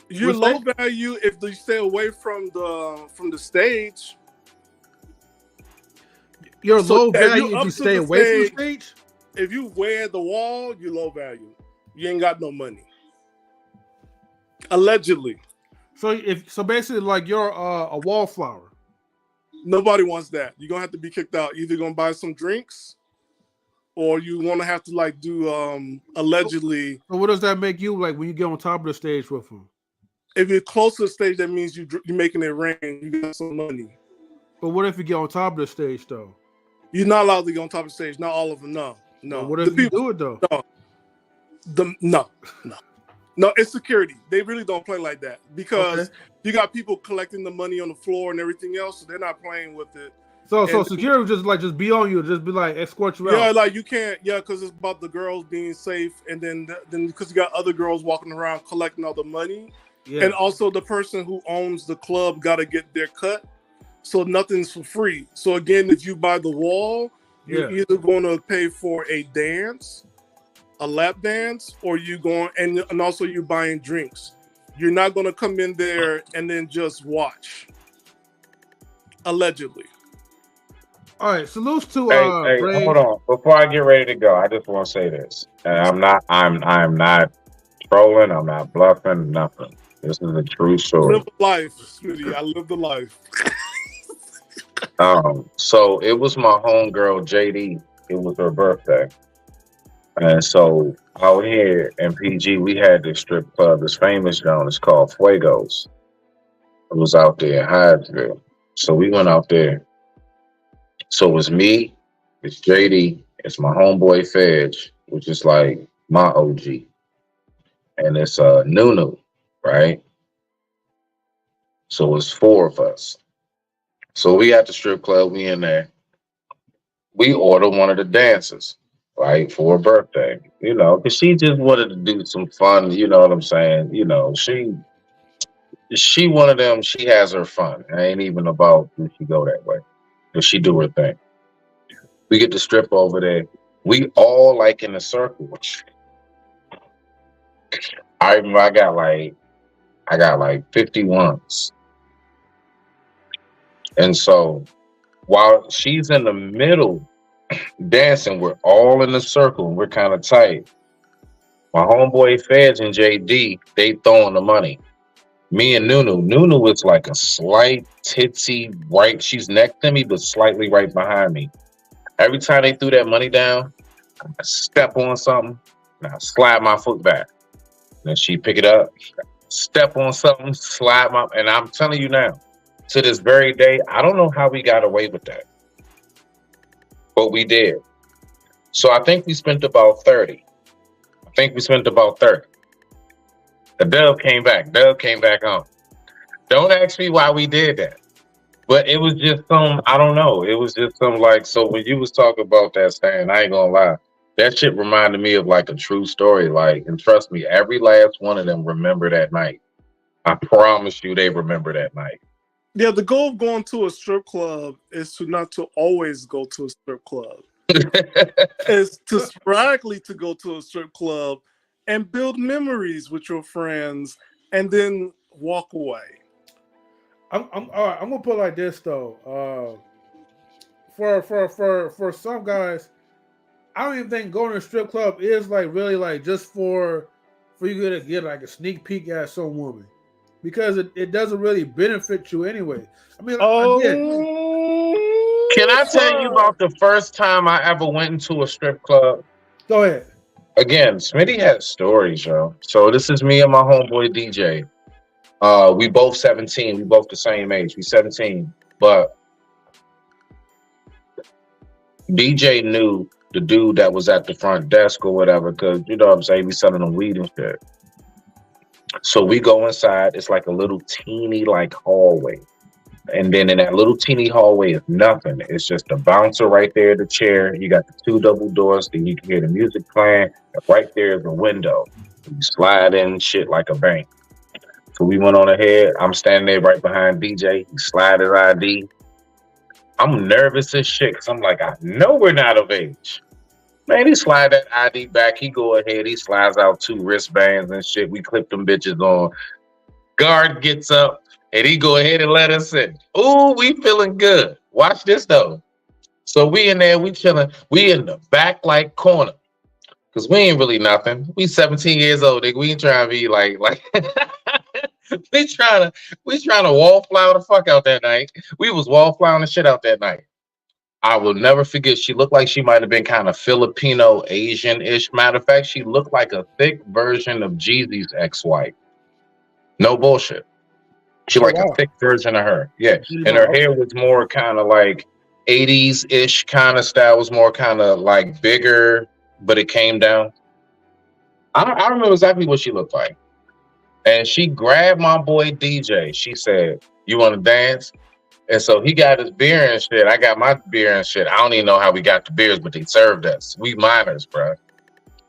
S2: You're low value if you stay away from the stage.
S1: You're low value if you stay away from the stage.
S2: If you wear the wall, you're low value. You ain't got no money. Allegedly.
S1: So basically, like you're a wallflower.
S2: Nobody wants that. You're gonna have to be kicked out. Either gonna buy some drinks, or you want to have to like do allegedly.
S1: So what does that make you like when you get on top of the stage with them?
S2: If you're close to the stage, that means you're making it rain. You got some money.
S1: But what if you get on top of the stage though?
S2: You're not allowed to get on top of the stage. Not all of them. No.
S1: Well, what if you do it though?
S2: No, it's security. They really don't play like that because you got people collecting the money on the floor and everything else, so they're not playing with it.
S1: So security just be on you, just be like escort you out.
S2: Yeah, like you can't. Yeah, because it's about the girls being safe, and then because you got other girls walking around collecting all the money, and also the person who owns the club got to get their cut, so nothing's for free. So again, if you buy the wall, you're either going to pay for a dance, a lap dance, or you going and also you're buying drinks. You're not going to come in there and then just watch. Allegedly.
S1: All right, salutes to
S12: hey, hold on. Before I get ready to go, I just want to say this. I'm not trolling, I'm not bluffing, nothing. This is a true story.
S2: Live a life, sweetie. I lived a life.
S12: So it was my homegirl JD. It was her birthday. And so out here in PG, we had this strip club, this famous joint. It's called Fuegos. It was out there in Hyattsville. So we went out there. So it was me, it's JD, it's my homeboy Fedge, which is like my OG. And it's Nunu, right? So it's 4 of us. So we at the strip club, we in there. We ordered one of the dances, right, for her birthday, you know, because she just wanted to do some fun, you know what I'm saying? You know, she one of them, she has her fun. It ain't even about if she go that way. But she do her thing. We get the strip over there. We all like in a circle. I remember I got like 51s. And so while she's in the middle dancing, we're all in a circle and we're kind of tight. My homeboy Feds and JD, they throwing the money. Me and Nunu. Nunu was like a slight titsy right. She's next to me, but slightly right behind me. Every time they threw that money down, I step on something and I slide my foot back. Then she pick it up, step on something, slide my, and I'm telling you now, to this very day, I don't know how we got away with that, but we did. So I think we spent about 30. The dub came back. Dub came back home. Don't ask me why we did that. But it was just some, I don't know. It was just some like, so when you was talking about that saying, I ain't gonna lie, that shit reminded me of like a true story. Like, and trust me, every last one of them remember that night. I promise you they remember that night.
S2: Yeah, the goal of going to a strip club is to not to always go to a strip club. It's to sporadically to go to a strip club and build memories with your friends and then walk away.
S1: I'm all right. I'm gonna put it like this though. For some guys, I don't even think going to a strip club is like really like just for you to get like a sneak peek at some woman, because it doesn't really benefit you anyway. I mean, again,
S12: can I tell you about the first time I ever went into a strip club?
S1: Go ahead.
S12: Again, Smitty has stories, yo. So this is me and my homeboy DJ. We both 17. We both the same age. We 17. But DJ knew the dude that was at the front desk or whatever, because you know what I'm saying, we selling them weed and shit. So we go inside. It's like a little teeny like hallway. And then in that little teeny hallway is nothing. It's just a bouncer right there, the chair. You got the 2 double doors, then you can hear the music playing. And right there is a window. You slide in shit like a bank. So we went on ahead. I'm standing there right behind DJ. He slide his ID. I'm nervous as shit because I'm like, I know we're not of age. Man, he slide that ID back. He go ahead. He slides out 2 wristbands and shit. We clip them bitches on. Guard gets up and he go ahead and let us in. Ooh, we feeling good. Watch this though. So we in there, we chilling. We in the back like corner. Cause we ain't really nothing. We 17 years old, nigga. We ain't trying to be like we trying to wallflower the fuck out that night. We was wallflowering the shit out that night. I will never forget. She looked like she might have been kind of Filipino, Asian-ish. Matter of fact, she looked like a thick version of Jeezy's ex-wife. No bullshit. She like a thick version of her. Yeah. And her hair was more kind of like 80s-ish kind of style. It was more kind of like bigger, but it came down. I remember exactly what she looked like. And she grabbed my boy DJ. She said, "You want to dance?" And so he got his beer and shit. I got my beer and shit. I don't even know how we got the beers, but they served us. We minors, bro.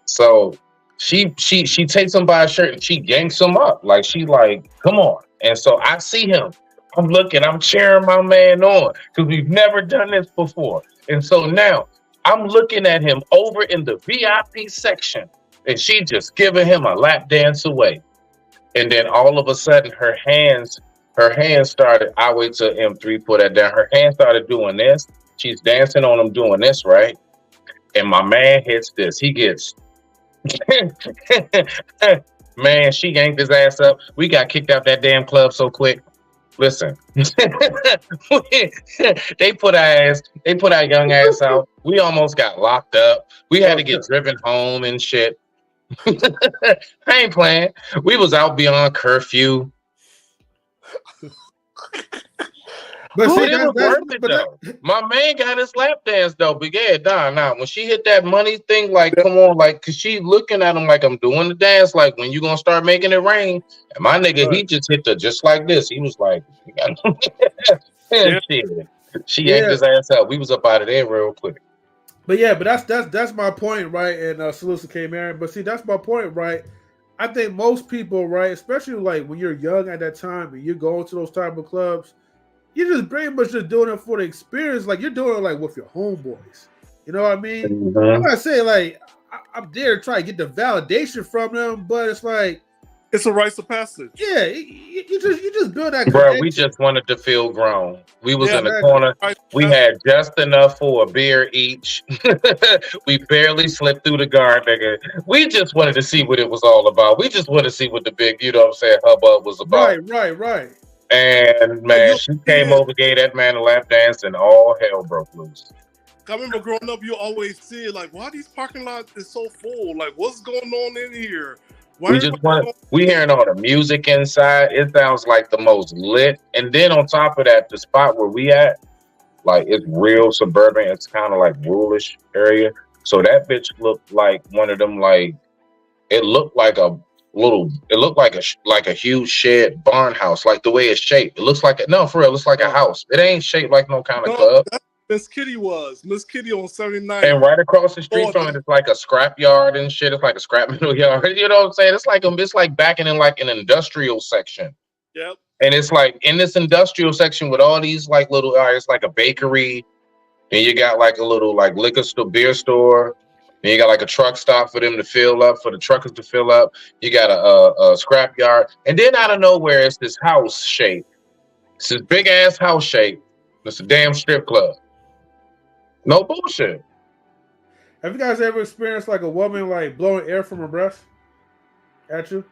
S12: So she takes him by his shirt and she yanks him up. Like, she like, come on. And so I see him. I'm looking, I'm cheering my man on because we've never done this before. And so now I'm looking at him over in the VIP section and she just giving him a lap dance away. And then all of a sudden her hands started, I wait till M3 put that down. Her hands started doing this. She's dancing on him doing this, right? And my man hits this. He gets, man, she yanked his ass up. We got kicked out that damn club so quick. Listen, they put our young ass out. We almost got locked up. We had to get driven home and shit. I ain't playing. We was out beyond curfew.
S1: But see,
S12: it was worth it though. My man got his lap dance though. But yeah, nah. When she hit that money thing, like, come on, like, cause she looking at him like I'm doing the dance. Like, when you gonna start making it rain? And my nigga, he just hit the just like this. He was like, she yanked his ass up. We was up out of there real quick.
S1: But that's my point, right? And salute to K Marion. But see, that's my point, right? I think most people, right, especially like when you're young at that time and you're going to those type of clubs, you're just pretty much just doing it for the experience. Like, you're doing it like with your homeboys. You know what I mean? I'm not saying like I'm there to try to get the validation from them, but it's like
S2: It's a rites of passage.
S1: Yeah, you just build that.
S12: Bro, we just wanted to feel grown. We was
S2: Yeah,
S12: in the
S1: exactly.
S12: corner.
S2: Right.
S12: We had just enough for a beer each. We barely slipped through the guard, nigga. We just wanted to see what it was all about. We just wanted to see what the big, you know what I'm saying, hubbub was about.
S1: Right.
S12: And man, she came over, gave that man a lap dance, and all hell broke loose.
S2: I remember growing up, you always see it, like, why these parking lots is so full? Like, what's going on in here? Why
S12: We hearing all the music inside. It sounds like the most lit. And then on top of that, the spot where we at, like it's real suburban. It's kind of like ruralish area. So that bitch looked like one of them. Like it looked like a huge shed barn house. Like the way it's shaped. It looks like no, for real. It looks like a house. It ain't shaped like no kind of club.
S2: Miss Kitty on 79.
S12: And right across the street from it, it's like a scrap yard and shit. It's like a scrap metal yard. You know what I'm saying? It's like backing in like an industrial section.
S2: Yep.
S12: And it's like in this industrial section with all these like little it's like a bakery, and you got like a little like liquor store, beer store, and you got like a truck stop for them to fill up, for the truckers to fill up. You got a scrap yard, and then out of nowhere, it's this house shape. It's this big ass house shape. It's a damn strip club. No bullshit.
S1: Have you guys ever experienced like a woman like blowing air from her breast at you?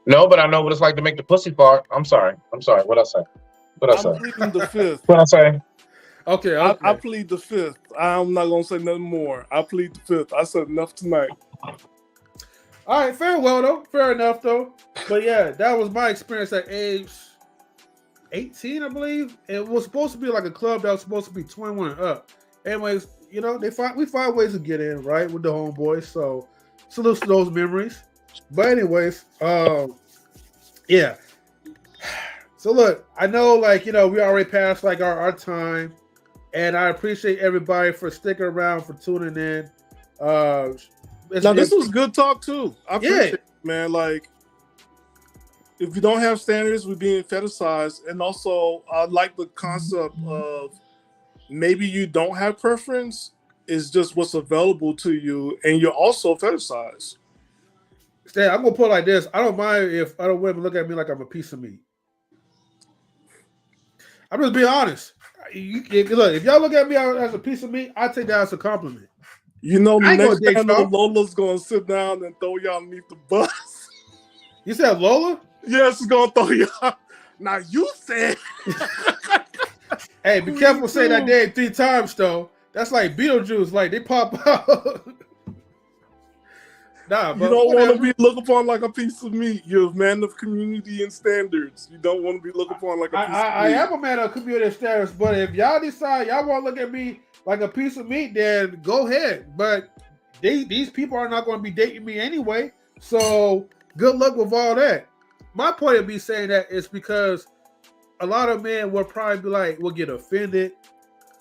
S12: No, but I know what it's like to make the pussy fart. I'm sorry. What I say?
S2: I'm pleading the fifth.
S12: What I say?
S1: Okay.
S2: I plead the fifth. I'm not gonna say nothing more. I plead the fifth. I said enough tonight.
S1: All right, fair enough though. But yeah, that was my experience at age 18, I believe. It was supposed to be like a club that was supposed to be 21 and up. Anyways, you know, we find ways to get in, right, with the homeboys. So salute to those memories. But anyways, yeah. So look, I know, like, you know, we already passed like our time, and I appreciate everybody for sticking around, for tuning in.
S2: Now this was good talk too. I appreciate it, man. Like, if you don't have standards, we're being fetishized. And also, I like the concept of maybe you don't have preference, it's just what's available to you, and you're also fetishized.
S1: Stan, I'm going to put it like this. I don't mind if other women look at me like I'm a piece of meat. I'm just being honest. Look, if y'all look at me as a piece of meat, I take that as a compliment.
S2: You know, next time Lola's going to sit down and throw y'all underneath the bus.
S1: You said Lola?
S2: Yes, it's gonna throw you out. Now you said.
S1: Hey, be careful saying that name 3 times though. That's like Beetlejuice, like they pop out. Nah,
S2: you don't want to be looked upon like a piece of meat. You're a man of community and standards. You don't want to be looked upon like a piece of meat.
S1: I am a man of community and standards, but if y'all decide y'all want to look at me like a piece of meat, then go ahead. But these people are not going to be dating me anyway, so good luck with all that. My point of me saying that is because a lot of men will probably be like, will get offended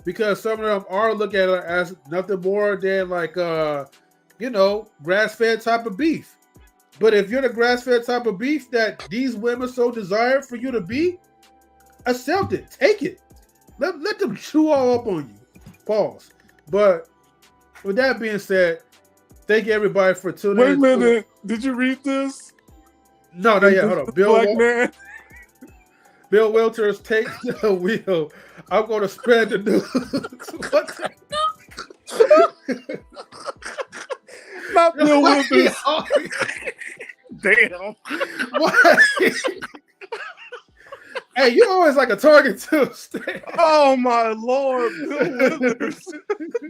S1: because some of them are looking at it as nothing more than like, you know, grass-fed type of beef. But if you're the grass-fed type of beef that these women so desire for you to be, accept it, take it. Let them chew all up on you. Pause. But with that being said, thank you everybody for tuning in.
S2: Wait a minute. Did you read this?
S1: No, not yet. Hold on. Bill Wilters, take the wheel. I'm going to spread the news.
S2: Not Bill Wilters. Damn.
S1: What? Hey, you always like a target too.
S2: Oh my Lord, Bill Wilters.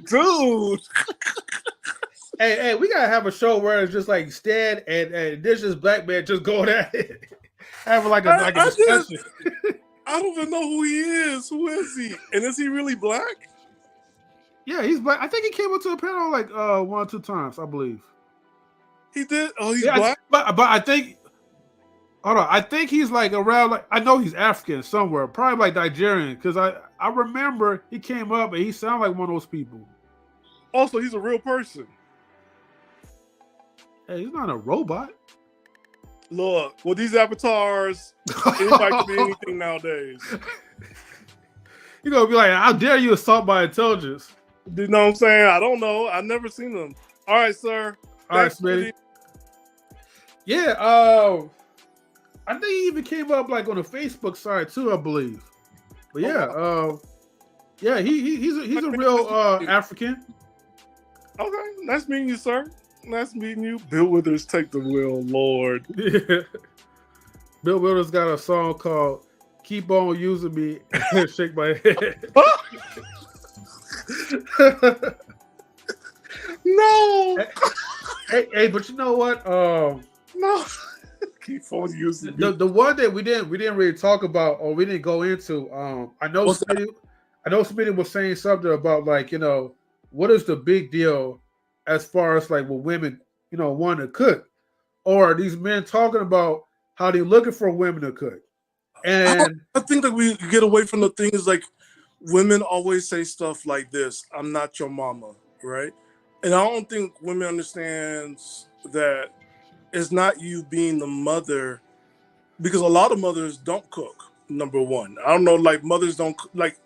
S2: Dude.
S1: Hey, we gotta have a show where it's just like Stan and there's this black man just going at it, having like a discussion.
S2: I don't even know who he is. Who is he? And is he really black?
S1: Yeah, he's black. I think he came up to a panel like 1 or 2 times, I believe.
S2: He did. Oh, he's black.
S1: But I think, hold on. I think he's like around. Like I know he's African somewhere, probably like Nigerian, because I remember he came up and he sounded like one of those people.
S2: Also, he's a real person.
S1: Hey, he's not a robot.
S2: Look, well, these avatars, anybody can be anything nowadays.
S1: You're going to be like, how dare you assault my intelligence?
S2: You know what I'm saying? I don't know. I've never seen them. All right, sir.
S1: All right, Smitty. Yeah, I think he even came up like on the Facebook side too, I believe. But yeah, yeah, he's a real African.
S2: Okay, nice meeting you, sir. Nice meeting you. Bill Withers, take the wheel, Lord.
S1: Yeah. Bill Withers got a song called "Keep On Using Me" and shake my head.
S2: No.
S1: Hey, but you know what?
S2: No. Keep on using me.
S1: The one that we didn't really talk about or we didn't go into. I know Smitty was saying something about like, you know, what is the big deal as far as like with women, you know, wanting to cook, or these men talking about how they're looking for women to cook. And
S2: I think that we get away from the things like women always say stuff like this: "I'm not your mama," right? And I don't think women understands that it's not you being the mother, because a lot of mothers don't cook. Number one, I don't know, like mothers don't like,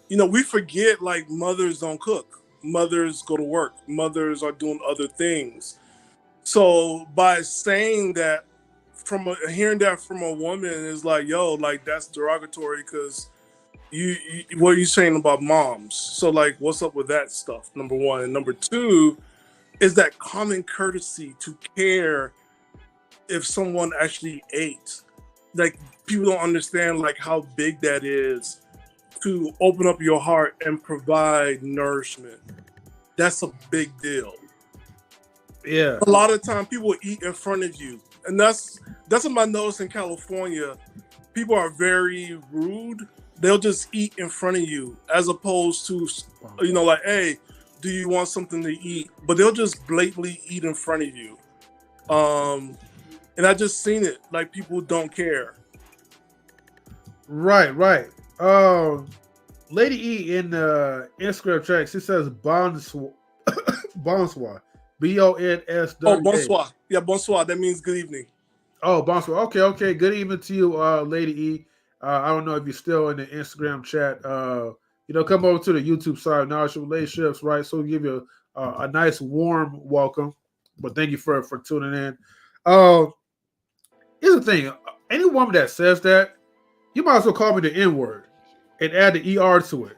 S2: you know, we forget like mothers don't cook. Mothers go to work. Mothers are doing other things. So by saying that, hearing that from a woman is like, yo, like that's derogatory because you what are you saying about moms? So like, what's up with that stuff? Number one, and number two is that common courtesy to care if someone actually ate. Like people don't understand like how big that is to open up your heart and provide nourishment. That's a big deal.
S1: yeah,
S2: A lot of time people eat in front of you, and that's what I noticed in California. People are very rude. They'll just eat in front of you, as opposed to, you know, like, hey, do you want something to eat? But they'll just blatantly eat in front of you. And I just seen it. Like people don't care.
S1: right. Lady E in the Instagram chat, she says bonsoir, bonsoir, BONSWA.
S2: Oh, bonsoir. Yeah, bonsoir. That means good evening.
S1: Oh, bonsoir. Okay. Good evening to you, Lady E. I don't know if you're still in the Instagram chat. You know, come over to the YouTube side, Knowledge Relationships, right? So we give you a nice warm welcome. But thank you for tuning in. Here's the thing: any woman that says that, you might as well call me the N word and add the ER to it,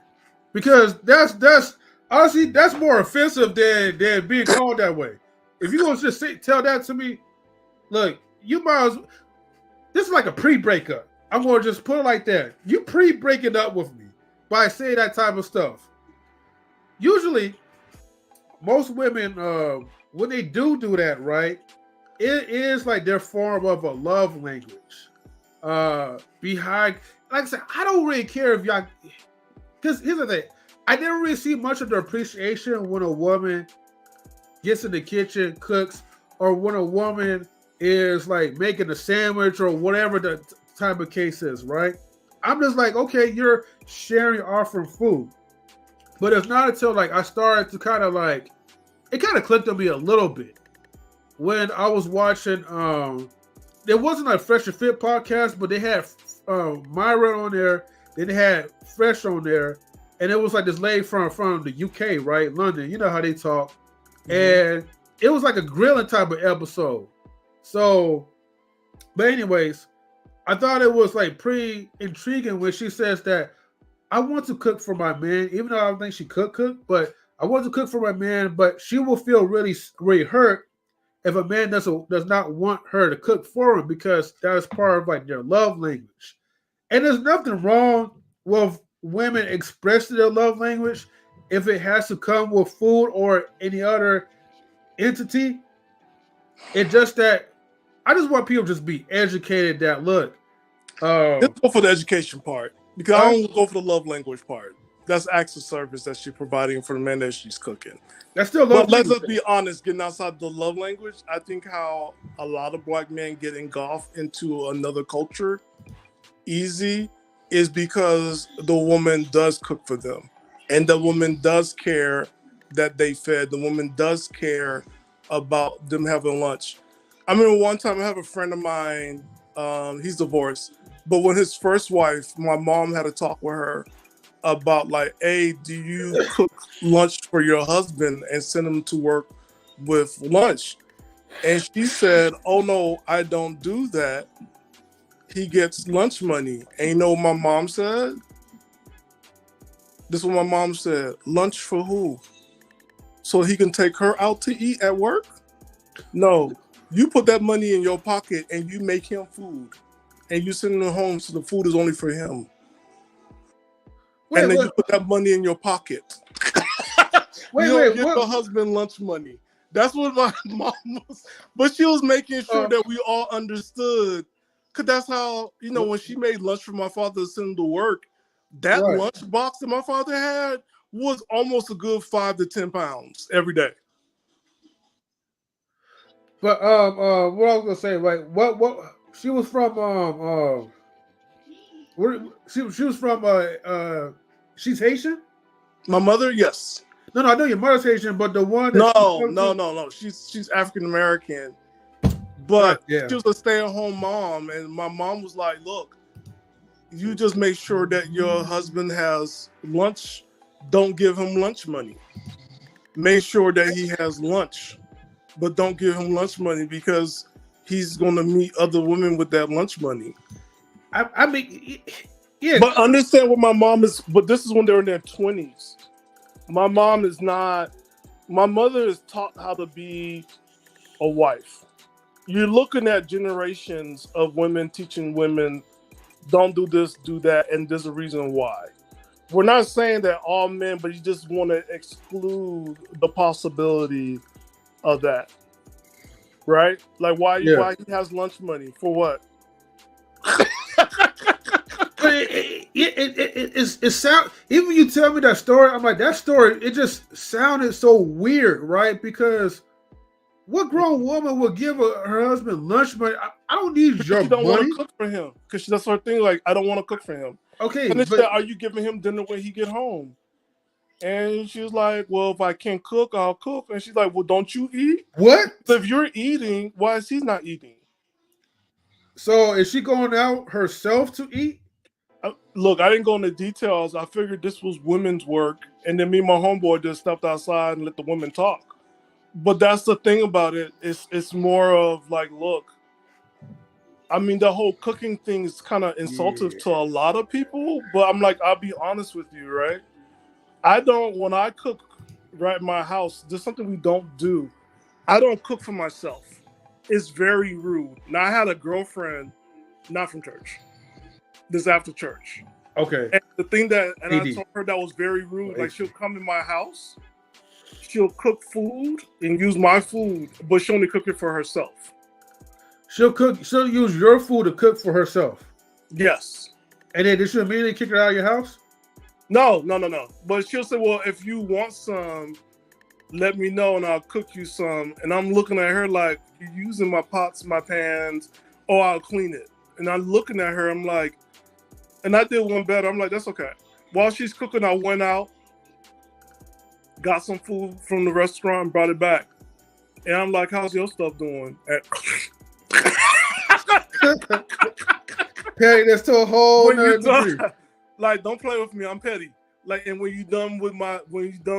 S1: because that's honestly that's more offensive than being called that way. If you gonna just tell that to me, look, you might as well, this is like a pre-breakup. I'm gonna just put it like that. You pre-breaking up with me by saying that type of stuff. Usually, most women, when they do that, right, it is like their form of a love language. Behind, like I said, I don't really care if y'all. Because here's the thing, I never really see much of the appreciation when a woman gets in the kitchen, cooks, or when a woman is like making a sandwich or whatever the type of case is, right? I'm just like, okay, you're sharing, offering food. But it's not until like I started to kind of like, it kind of clicked on me a little bit when I was watching, there wasn't a Fresh and Fit podcast, but they had Myra on there, then they had Fresh on there, and it was like this lady from the UK, right? London, you know how they talk. And it was like a grilling type of episode. So, but anyways, I thought it was like pretty intriguing when she says that I want to cook for my man, even though I don't think she cook, but I want to cook for my man, but she will feel really, really hurt if a man does not want her to cook for him, because that is part of like their love language. And there's nothing wrong with women expressing their love language if it has to come with food or any other entity. It's just that I just want people to just be educated that look.
S2: Let's go for the education part, because I don't go for the love language part. That's acts of service that she's providing for the man that she's cooking.
S1: That's still love.
S2: But let's be honest, getting outside the love language, I think how a lot of black men get engulfed into another culture easy is because the woman does cook for them, and the woman does care that they fed. The woman does care about them having lunch. I remember one time I have a friend of mine, he's divorced, but when his first wife, my mom had a talk with her about like, hey, do you cook lunch for your husband and send him to work with lunch? And she said, "Oh no, I don't do that. He gets lunch money." And you know what my mom said? This is what my mom said. Lunch for who? So he can take her out to eat at work? No. You put that money in your pocket and you make him food. And you send him home so the food is only for him. And then you put that money in your pocket. You don't give your husband lunch money. That's what my mom was. But she was making sure that we all understood. Because that's how, when she made lunch for my father to send him to work, that lunch box that my father had was almost a good 5 to 10 pounds every day.
S1: But what I was gonna say, like, what she was from, where she was from, she's Haitian.
S2: My mother, yes.
S1: No, I know your mother's Haitian, but the one
S2: No.
S1: that
S2: She's African American, but she was a stay-at-home mom, and my mom was like, "Look, you just make sure that your husband has lunch. Don't give him lunch money. Make sure that he has lunch, but don't give him lunch money because he's going to meet other women with that lunch money."
S1: I mean, yeah.
S2: But understand what my mom is. But this is when they're in their 20s. My mom is not. My mother is taught how to be a wife. You're looking at generations of women teaching women, don't do this, do that, and there's a reason why. We're not saying that all men, but you just want to exclude the possibility of that, right? Like why he has lunch money for what?
S1: It sound, even when you tell me that story, I'm like, that story, it just sounded so weird, right? Because what grown woman would give her husband lunch money? I don't need your money.
S2: She don't want to cook for him because that's her thing. Like, I don't want to cook for him.
S1: Okay,
S2: and they said, "Are you giving him dinner when he get home?" And she was like, "Well, if I can't cook, I'll cook." And she's like, "Well, don't you eat?"
S1: What?
S2: So if you're eating, why is he not eating?
S1: So is she going out herself to eat?
S2: Look, I didn't go into details. I figured this was women's work, and then me and my homeboy just stepped outside and let the women talk. But that's the thing about it. It's more of like, look, I mean, the whole cooking thing is kind of insultive to a lot of people. But I'm like, I'll be honest with you, right? When I cook, right, my house, there's something we don't do. I don't cook for myself. It's very rude. Now, I had a girlfriend, not from church. This after church.
S1: Okay.
S2: And the thing that, and I told her that was very rude. Like, she'll come in my house, she'll cook food and use my food, but she'll only cook it for herself.
S1: She'll use your food to cook for herself.
S2: Yes.
S1: And then did she immediately kick her out of your house?
S2: No. But she'll say, "Well, if you want some, let me know and I'll cook you some." And I'm looking at her like, "You're using my pots, my pans, or I'll clean it." And I'm looking at her, I'm like, and I did one better. I'm like, "That's okay." While she's cooking, I went out, got some food from the restaurant, and brought it back. And I'm like, "How's your stuff doing?"
S1: Petty, that's to a whole nother degree.
S2: Like, don't play with me. I'm petty. Like, and when you done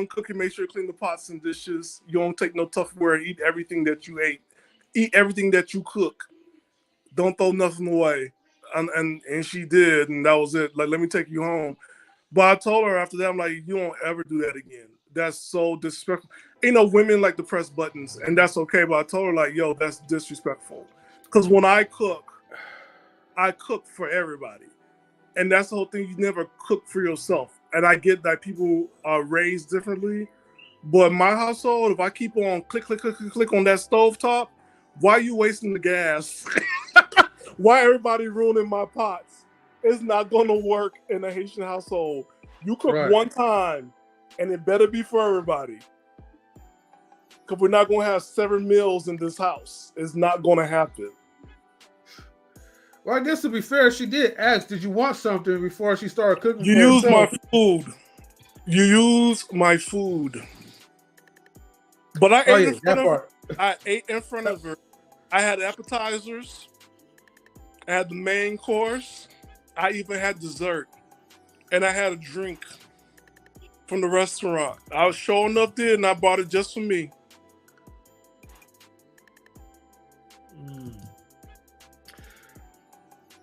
S2: cooking, make sure you clean the pots and dishes. You don't take no Tupperware. Eat everything that you ate. Eat everything that you cook. Don't throw nothing away. And she did, and that was it. Like, let me take you home. But I told her after that, I'm like, you won't ever do that again. That's so disrespectful. Women like to press buttons, and that's okay. But I told her, like, yo, that's disrespectful. Because when I cook for everybody. And that's the whole thing. You never cook for yourself. And I get that people are raised differently. But in my household, if I keep on click on that stovetop, why are you wasting the gas? Why everybody ruining my pots? It's not going to work in a Haitian household. You cook one time, and it better be for everybody. Because we're not going to have 7 meals in this house. It's not going to happen.
S1: Well, I guess to be fair, she did ask, "Did you want something?" before she started cooking.
S2: You use my food. You use my food. But I ate in front of her. I ate in front of her. I had appetizers. I had the main course. I even had dessert. And I had a drink from the restaurant. I was sure enough there, and I bought it just for me.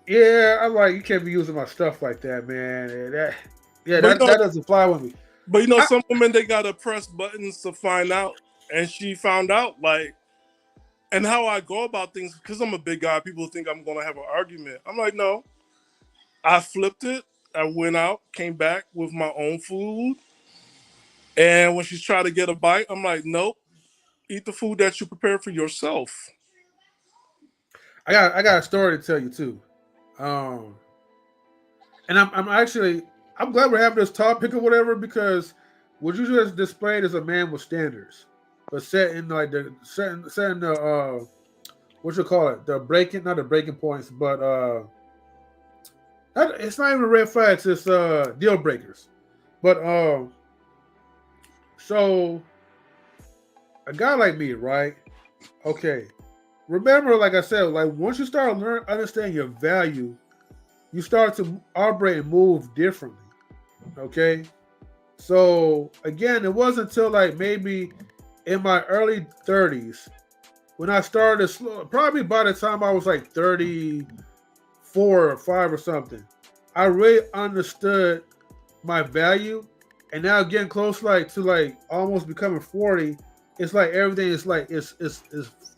S1: Yeah, I'm like, you can't be using my stuff like that, man. And
S2: But
S1: that doesn't fly with me.
S2: But you know, some women they gotta press buttons to find out, and she found out. Like, and how I go about things because I'm a big guy. People think I'm gonna have an argument. I'm like, no. I flipped it. I went out, came back with my own food, and when she's trying to get a bite, I'm like, nope. Eat the food that you prepared for yourself.
S1: I got a story to tell you too. And I'm glad we're having this topic or whatever because what you just displayed is a man with standards, but setting like setting the what you call it, the breaking, not the breaking points, but it's not even red flags, it's deal breakers. But so a guy like me, right? Okay. Remember, like I said, like once you start understanding your value, you start to operate and move differently. Okay. So again, it wasn't until like maybe in my early 30s when I started to slow, probably by the time I was like 34 or 5 or something, I really understood my value. And now getting close like to like almost becoming 40, it's like everything is like it's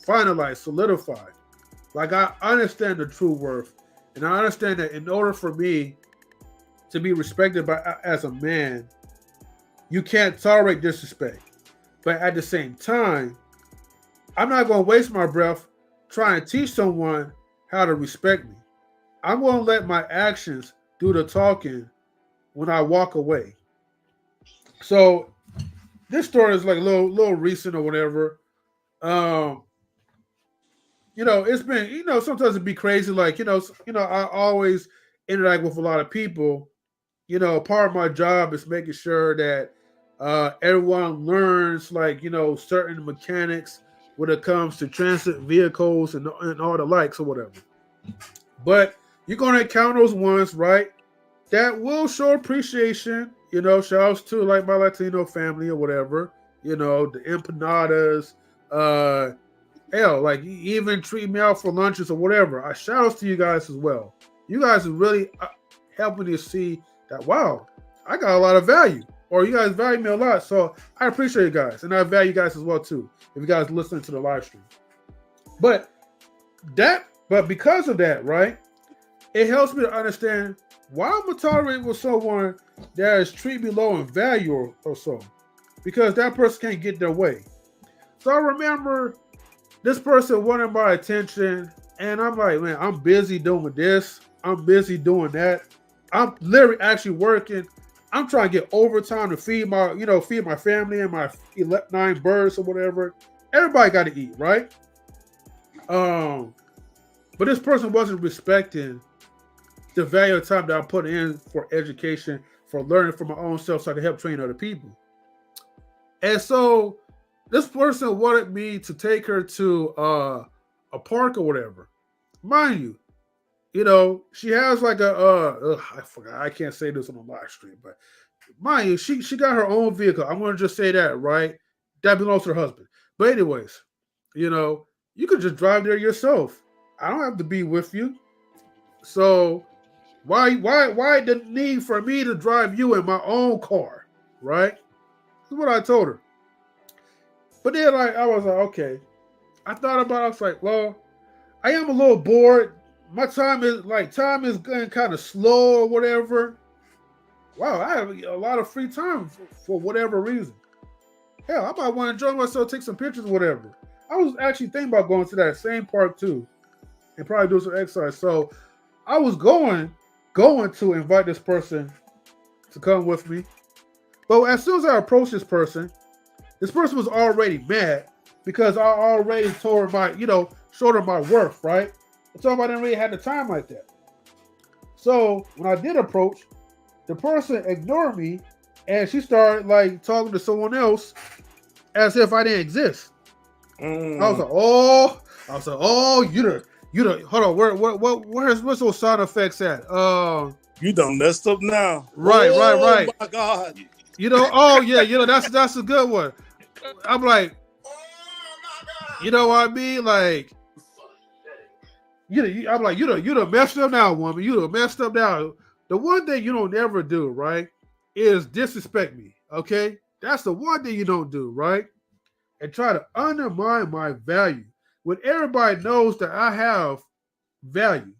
S1: finalized, solidified. Like I understand the true worth. And I understand that in order for me to be respected as a man, you can't tolerate disrespect. But at the same time, I'm not going to waste my breath trying to teach someone how to respect me. I'm going to let my actions do the talking when I walk away. So this story is like a little recent or whatever. It's been, sometimes it'd be crazy. Like, I always interact with a lot of people. Part of my job is making sure that everyone learns, like, certain mechanics when it comes to transit vehicles and all the likes or whatever. But you're going to encounter those ones, right, that will show appreciation. Shout outs to like my Latino family or whatever, the empanadas, hell, like even treat me out for lunches or whatever. I shout outs to you guys as well. You guys are really helping me see that, wow, I got a lot of value, or you guys value me a lot. So I appreciate you guys, and I value you guys as well too, if you guys listening to the live stream. But because of that, right, it helps me to understand why I'm gonna tolerate with someone that is treat me low in value or so, because that person can't get their way. So I remember this person wanted my attention, and I'm like, man, I'm busy doing this, I'm busy doing that. I'm literally actually working. I'm trying to get overtime to feed my family and my 9 birds or whatever. Everybody got to eat, right? But this person wasn't respecting the value of time that I put in for education, for learning for my own self, so I can help train other people. And so this person wanted me to take her to a park or whatever. Mind you, she has like I forgot. I can't say this on the live stream, but mind you, she got her own vehicle. I'm going to just say that, right? That belongs to her husband. But anyways, you could just drive there yourself. I don't have to be with you. So why the need for me to drive you in my own car, right? That's what I told her. But then I was like, okay. I thought about it. I was like, well, I am a little bored. My time is going kind of slow or whatever. Wow, I have a lot of free time for whatever reason. Hell, I might want to enjoy myself, take some pictures or whatever. I was actually thinking about going to that same park too and probably do some exercise. So I was going to invite this person to come with me. But as soon as I approached this person was already mad because I already told her showed her my worth, right? I told her I didn't really have the time like that. So when I did approach, the person ignored me and she started like talking to someone else as if I didn't exist. I was like, oh, you done, hold on, where's those sound effects at?
S2: You done messed up now.
S1: Right.
S2: Oh my God.
S1: That's a good one. I'm like, you know what I mean? Like, I'm like, you done messed up now, woman. You done messed up now. The one thing you don't ever do, right, is disrespect me. Okay, that's the one thing you don't do, right, and try to undermine my value when everybody knows that I have value.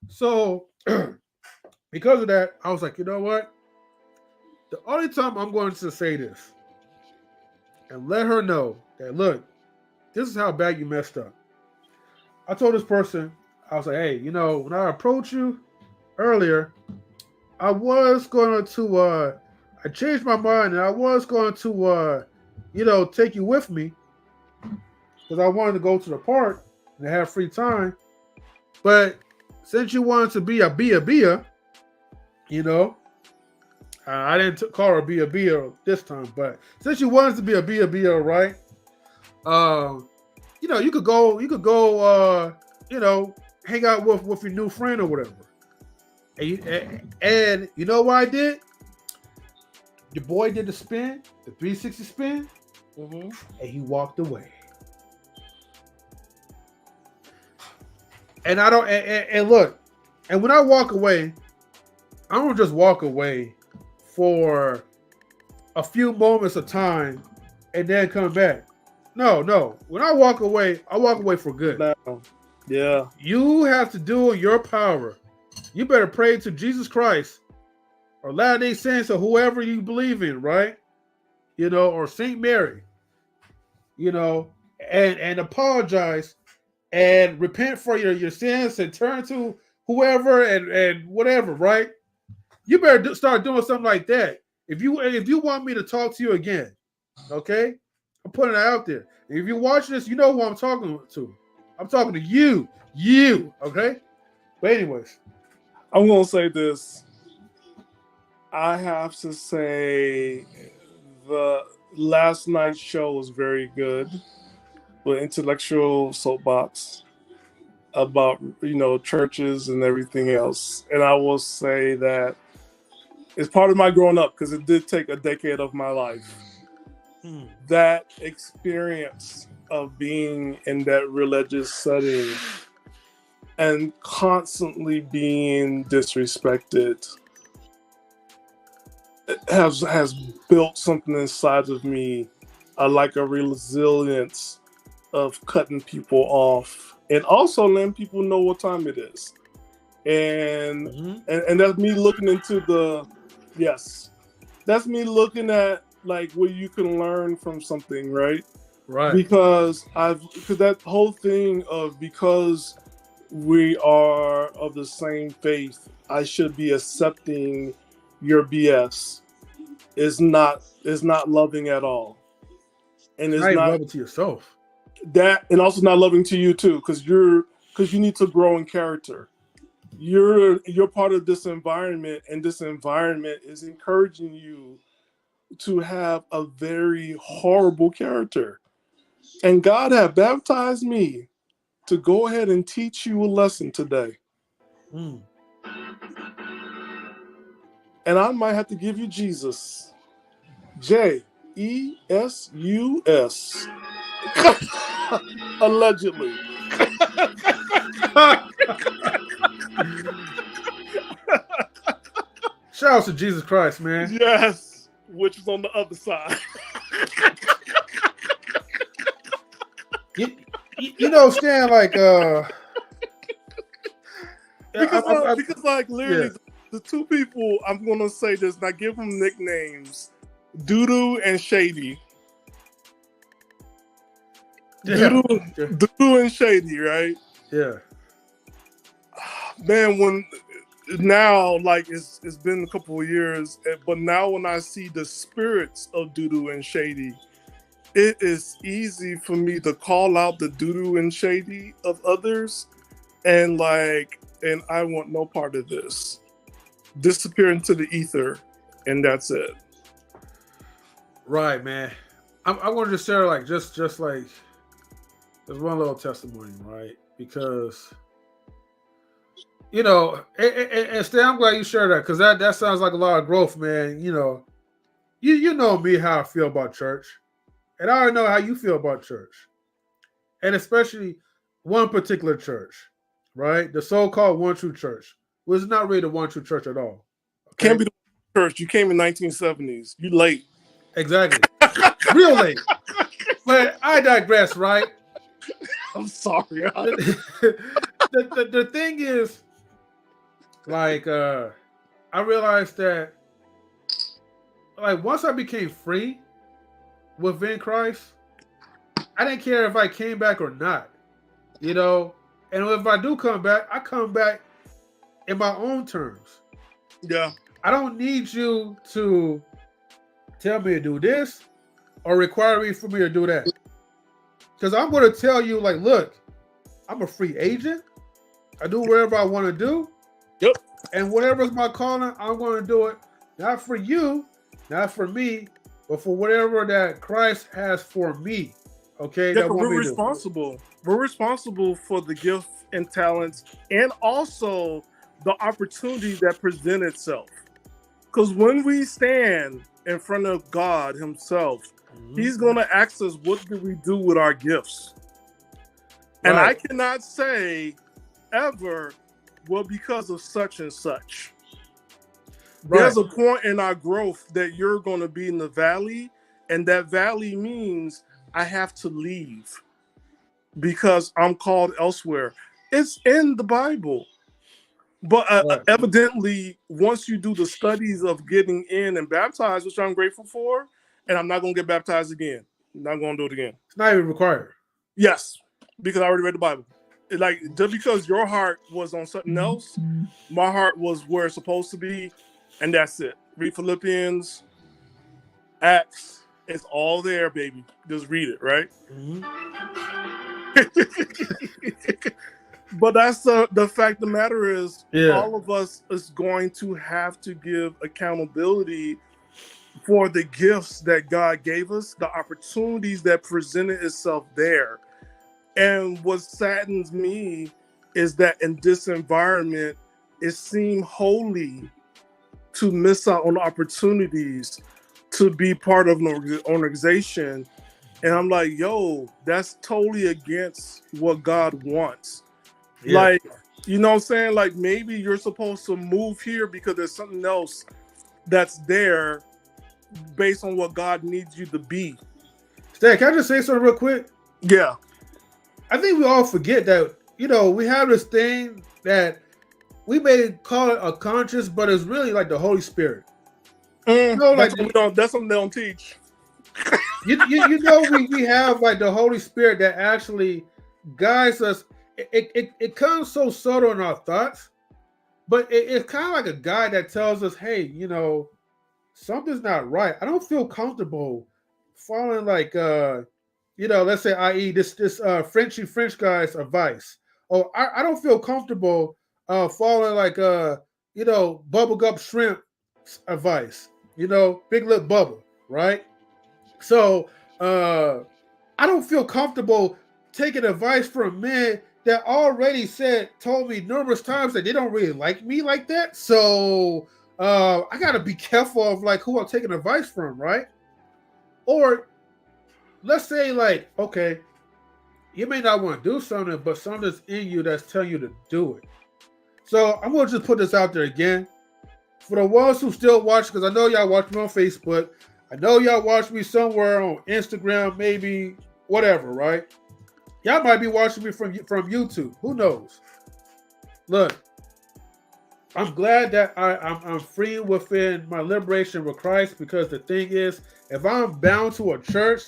S1: So because of that, I was like, you know what? The only time I'm going to say this and let her know that look, this is how bad you messed up. I told this person, I was like, hey, when I approached you earlier, I was going to I changed my mind and I was going to take you with me because I wanted to go to the park and have free time. But since you wanted to be a Bia, I didn't call her Bia this time, but since you wanted to be a Bia, right? You could go, hang out with your new friend or whatever. And you know what I did? Your boy did the spin, the 360 spin, and he walked away. And I don't, and look, and when I walk away, I don't just walk away for a few moments of time and then come back. No. When I walk away for good.
S2: No. Yeah.
S1: You have to do your power. You better pray to Jesus Christ or Latter-day Saints or whoever you believe in, right? Or Saint Mary, and apologize and repent for your sins and turn to whoever and whatever, right? You better start doing something like that. If you want me to talk to you again, okay? I'm putting it out there. If you watch this, you know who I'm talking to. I'm talking to you, okay? But anyways,
S2: I'm gonna say this. I have to say the last night's show was very good. The intellectual soapbox about churches and everything else. And I will say that it's part of my growing up because it did take a decade of my life. That experience of being in that religious setting and constantly being disrespected has built something inside of me, like a resilience of cutting people off and also letting people know what time it is. And that's me looking into that's me looking at like where you can learn from something, right?
S1: Right.
S2: Because that whole thing of because we are of the same faith, I should be accepting your BS is not loving at all. And it's not
S1: loving to yourself.
S2: That, and also not loving to you too, because you need to grow in character. You're part of this environment, and this environment is encouraging you to have a very horrible character. And God had baptized me to go ahead and teach you a lesson today. And I might have to give you Jesus. Jesus. Allegedly.
S1: Shout out to Jesus Christ, man.
S2: Yes, which is on the other side.
S1: Stan, like
S2: because like literally the two people, I'm gonna say this and I give them nicknames, Doodoo and Shady. Doodoo and Shady, right?
S1: Yeah.
S2: Man, when now like it's been a couple of years, but now when I see the spirits of Doodoo and Shady, it is easy for me to call out the Doodoo and Shady of others, and I want no part of this. Disappear into the ether, and that's it.
S1: Right, man. I wanted to share like just like there's one little testimony, right? Because and Stan, I'm glad you shared that because that sounds like a lot of growth, man. You know me how I feel about church, and I already know how you feel about church, and especially one particular church. right? The so-called one true church, which is not really the one true church at all. Okay?
S2: Can't be the church. You came in 1970s. You late.
S1: Exactly. Real late. But I digress, right?
S2: I'm sorry.
S1: The thing is, like, I realized that, like, once I became free within Christ, I didn't care if I came back or not, you know. And if I do come back, I come back in my own terms.
S2: Yeah.
S1: I don't need you to tell me to do this or require me for me to do that. Because I'm going to tell you, like, look, I'm a free agent. I do whatever I want to do.
S2: Yep.
S1: And whatever's my calling, I'm going to do it. Not for you, not for me, but for whatever that Christ has for me. Okay?
S2: Yeah,
S1: that
S2: we're responsible. We're responsible for the gifts and talents and also the opportunity that present itself. Because when we stand in front of God himself, he's going to ask us, what do we do with our gifts? And I cannot say ever, well, because of such and such. There's a point in our growth that you're going to be in the valley, and that valley means I have to leave because I'm called elsewhere. It's in the Bible. But evidently, once you do the studies of getting in and baptized, which I'm grateful for, and I'm not going to get baptized again. I'm not going to do it again.
S1: It's not even required.
S2: Yes, because I already read the Bible. Like, just because your heart was on something else, my heart was where it's supposed to be, and that's it. Read Philippians, Acts. It's all there, baby. Just read it, right? But that's the fact of the matter is, all of us is going to have to give accountability for the gifts that God gave us, the opportunities that presented itself there. And what saddens me is that in this environment, it seemed holy to miss out on opportunities to be part of an organization. And I'm like, yo, that's totally against what God wants. Like, you know what I'm saying? Like, maybe you're supposed to move here because there's something else that's there based on what God needs you to be.
S1: Stan, can I just say something real quick?
S2: Yeah.
S1: I think we all forget that, you know, we have this thing that we may call it a conscience, but it's really like the Holy Spirit. You know,
S2: that's something they don't teach.
S1: you know, we have like the Holy Spirit that actually guides us. It comes so subtle in our thoughts, but it's kind of like a guide that tells us, hey, you know, something's not right. I don't feel comfortable following like you know, let's say, i.e., this Frenchy French guy's advice. Oh, I don't feel comfortable following like you know, bubblegum shrimp advice. You know, Big Lip Bubble, right? So I don't feel comfortable taking advice from men that already told me numerous times that they don't really like me like that. So I gotta be careful of like who I'm taking advice from, right? Or let's say like, okay, you may not want to do something, but something's in you that's telling you to do it. So I'm gonna just put this out there again. For the ones who still watch, because I know y'all watch me on Facebook, I know y'all watch me somewhere on Instagram, maybe whatever, right? Y'all might be watching me from YouTube. Who knows? Look, I'm glad that I'm free within my liberation with Christ, because the thing is, if I'm bound to a church,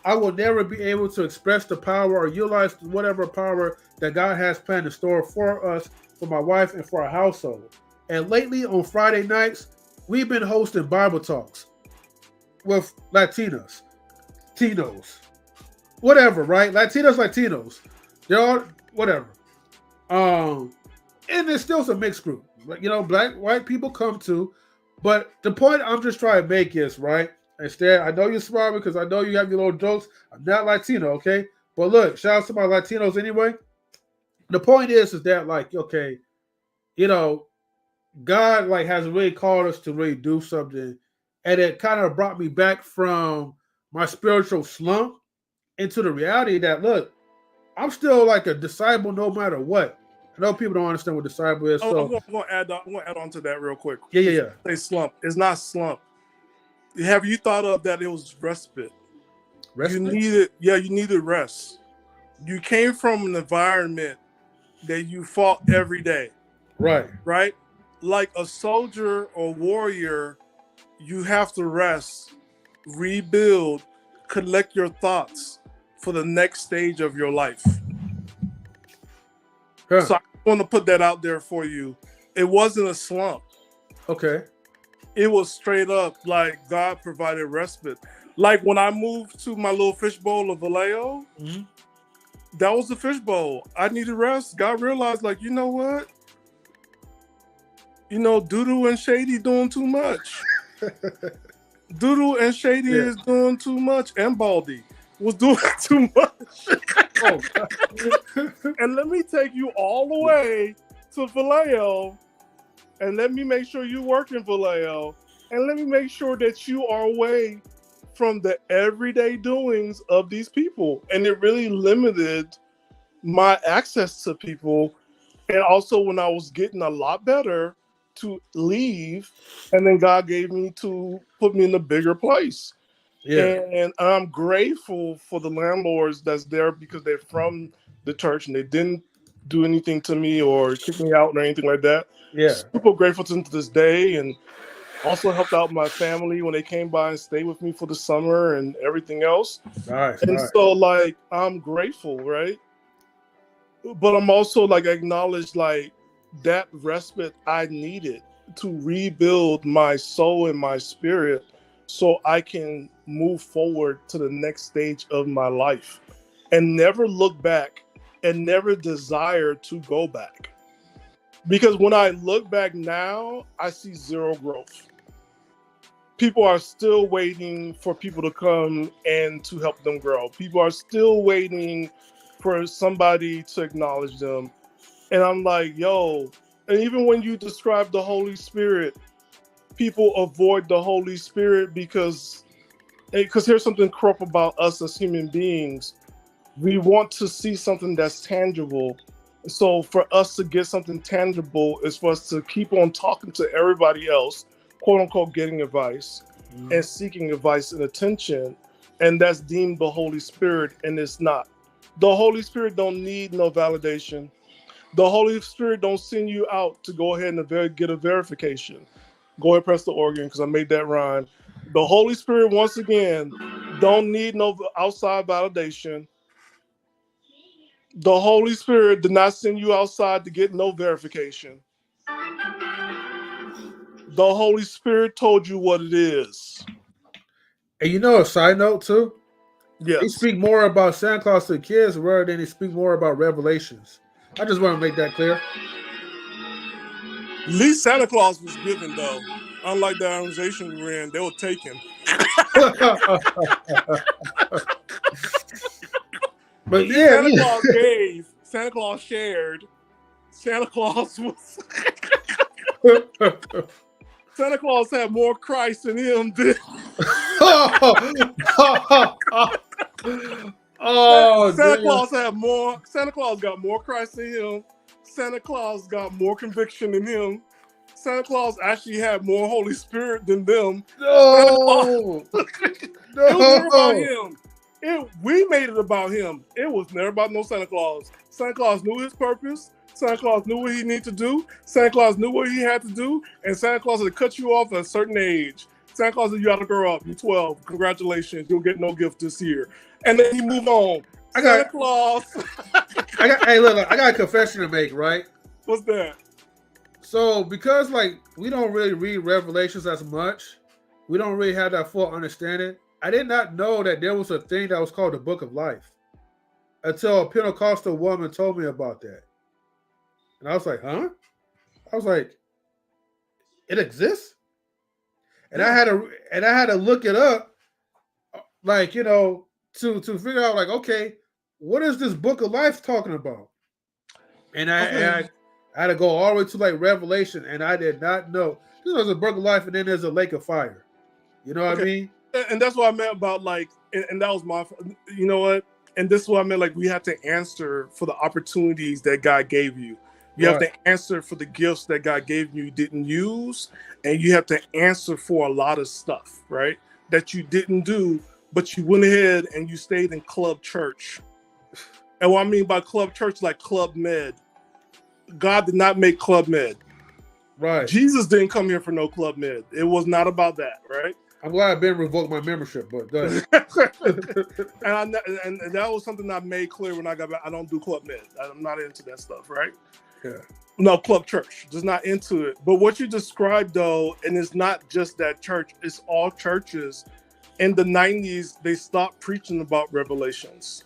S1: I will never be able to express the power or utilize whatever power that God has planned in store for us, for my wife, and for our household. And lately on Friday nights, we've been hosting Bible talks with Latinos, Tinos, whatever, right? Latinos. They're all whatever. And there's still some mixed group. You know, black, white people come too. But the point I'm just trying to make is, right? Instead, I know you're smart because I know you have your little jokes. I'm not Latino, okay? But look, shout out to my Latinos anyway. The point is that, like, okay, you know, God like has really called us to really do something, and it kind of brought me back from my spiritual slump into the reality that, look, I'm still like a disciple no matter what. I know people don't understand what disciple is. So
S2: I'm gonna add on to that real quick.
S1: yeah.
S2: Say slump. It's not slump. Have you thought of that? It was respite.
S1: Respite?
S2: You needed rest. You came from an environment that you fought every day.
S1: Right.
S2: Right? Like a soldier or warrior, you have to rest, rebuild, collect your thoughts for the next stage of your life.
S1: Huh.
S2: So I want to put that out there for you. It wasn't a slump.
S1: Okay.
S2: It was straight up like God provided respite. Like when I moved to my little fishbowl of Vallejo, that was the fishbowl. I needed rest. God realized, like, you know what? You know, Doodoo and Shady doing too much. Doodoo and Shady is doing too much. And Baldy was doing too much.
S1: Oh,
S2: and let me take you all the way to Vallejo. And let me make sure you work in Vallejo. And let me make sure that you are away from the everyday doings of these people. And it really limited my access to people. And also when I was getting a lot better, to leave. And then God gave me to put me in a bigger place.
S1: Yeah.
S2: And I'm grateful for the landlords that's there because they're from the church and they didn't do anything to me or kick me out or anything like that.
S1: Yeah.
S2: Super grateful to this day, and also helped out my family when they came by and stayed with me for the summer and everything else.
S1: Nice.
S2: And so like I'm grateful, right? But I'm also like acknowledge like that respite I needed to rebuild my soul and my spirit so I can move forward to the next stage of my life and never look back and never desire to go back. Because when I look back now, I see zero growth. People are still waiting for people to come and to help them grow. People are still waiting for somebody to acknowledge them. And I'm like, yo, and even when you describe the Holy Spirit, people avoid the Holy Spirit because here's something corrupt about us as human beings. We want to see something that's tangible. So for us to get something tangible is for us to keep on talking to everybody else, quote unquote, getting advice and seeking advice and attention. And that's deemed the Holy Spirit, and it's not. The Holy Spirit don't need no validation. The Holy Spirit don't send you out to go ahead and get a verification. Go ahead, press the organ, because I made that rhyme. The Holy Spirit, once again, don't need no outside validation. The Holy Spirit did not send you outside to get no verification. The Holy Spirit told you what it is.
S1: And you know a side note too?
S2: Yes.
S1: They speak more about Santa Claus to the kids rather than they speak more about revelations. I just want to make that clear.
S2: At least Santa Claus was given, though. Unlike the organization we were in, they were taken.
S1: But
S2: Santa Claus gave, Santa Claus shared, Santa Claus was... Santa Claus had more Christ in him than... Santa Claus got more Christ in him. Santa Claus got more conviction in him. Santa Claus actually had more Holy Spirit than them.
S1: No.
S2: It was never about him. We made it about him. It was never about no Santa Claus. Santa Claus knew his purpose. Santa Claus knew what he needed to do. Santa Claus knew what he had to do. And Santa Claus had to cut you off at a certain age. Santa Claus said, you got to grow up. You're 12. Congratulations. You'll get no gift this year. And then he moved on. Santa Claus.
S1: Hey, look, I got a confession to make, right?
S2: What's that?
S1: So, because, like, we don't really read Revelations as much, we don't really have that full understanding. I did not know that there was a thing that was called the Book of Life until a Pentecostal woman told me about that. And I was like, huh? I was like, it exists? And I had to look it up, like, you know, to figure out, like, okay, what is this Book of Life talking about? And I had to go all the way to like Revelation, and I did not know. There's a Book of Life, and then there's a lake of fire. You know what I mean?
S2: And that's what I meant about like, and that was my, you know what? And this is what I meant, like, we have to answer for the opportunities that God gave you. You have to answer for the gifts that God gave you didn't use, and you have to answer for a lot of stuff, right? That you didn't do, but you went ahead and you stayed in club church. And what I mean by club church, like Club Med. God did not make Club Med.
S1: Right.
S2: Jesus didn't come here for no Club Med. It was not about that, right?
S1: I'm glad Ben revoked my membership, but go ahead.
S2: and that was something I made clear when I got back. I don't do Club Med. I'm not into that stuff, right?
S1: Yeah.
S2: No, Club Church. Just not into it. But what you described, though, and it's not just that church, it's all churches. In the 90s, they stopped preaching about revelations.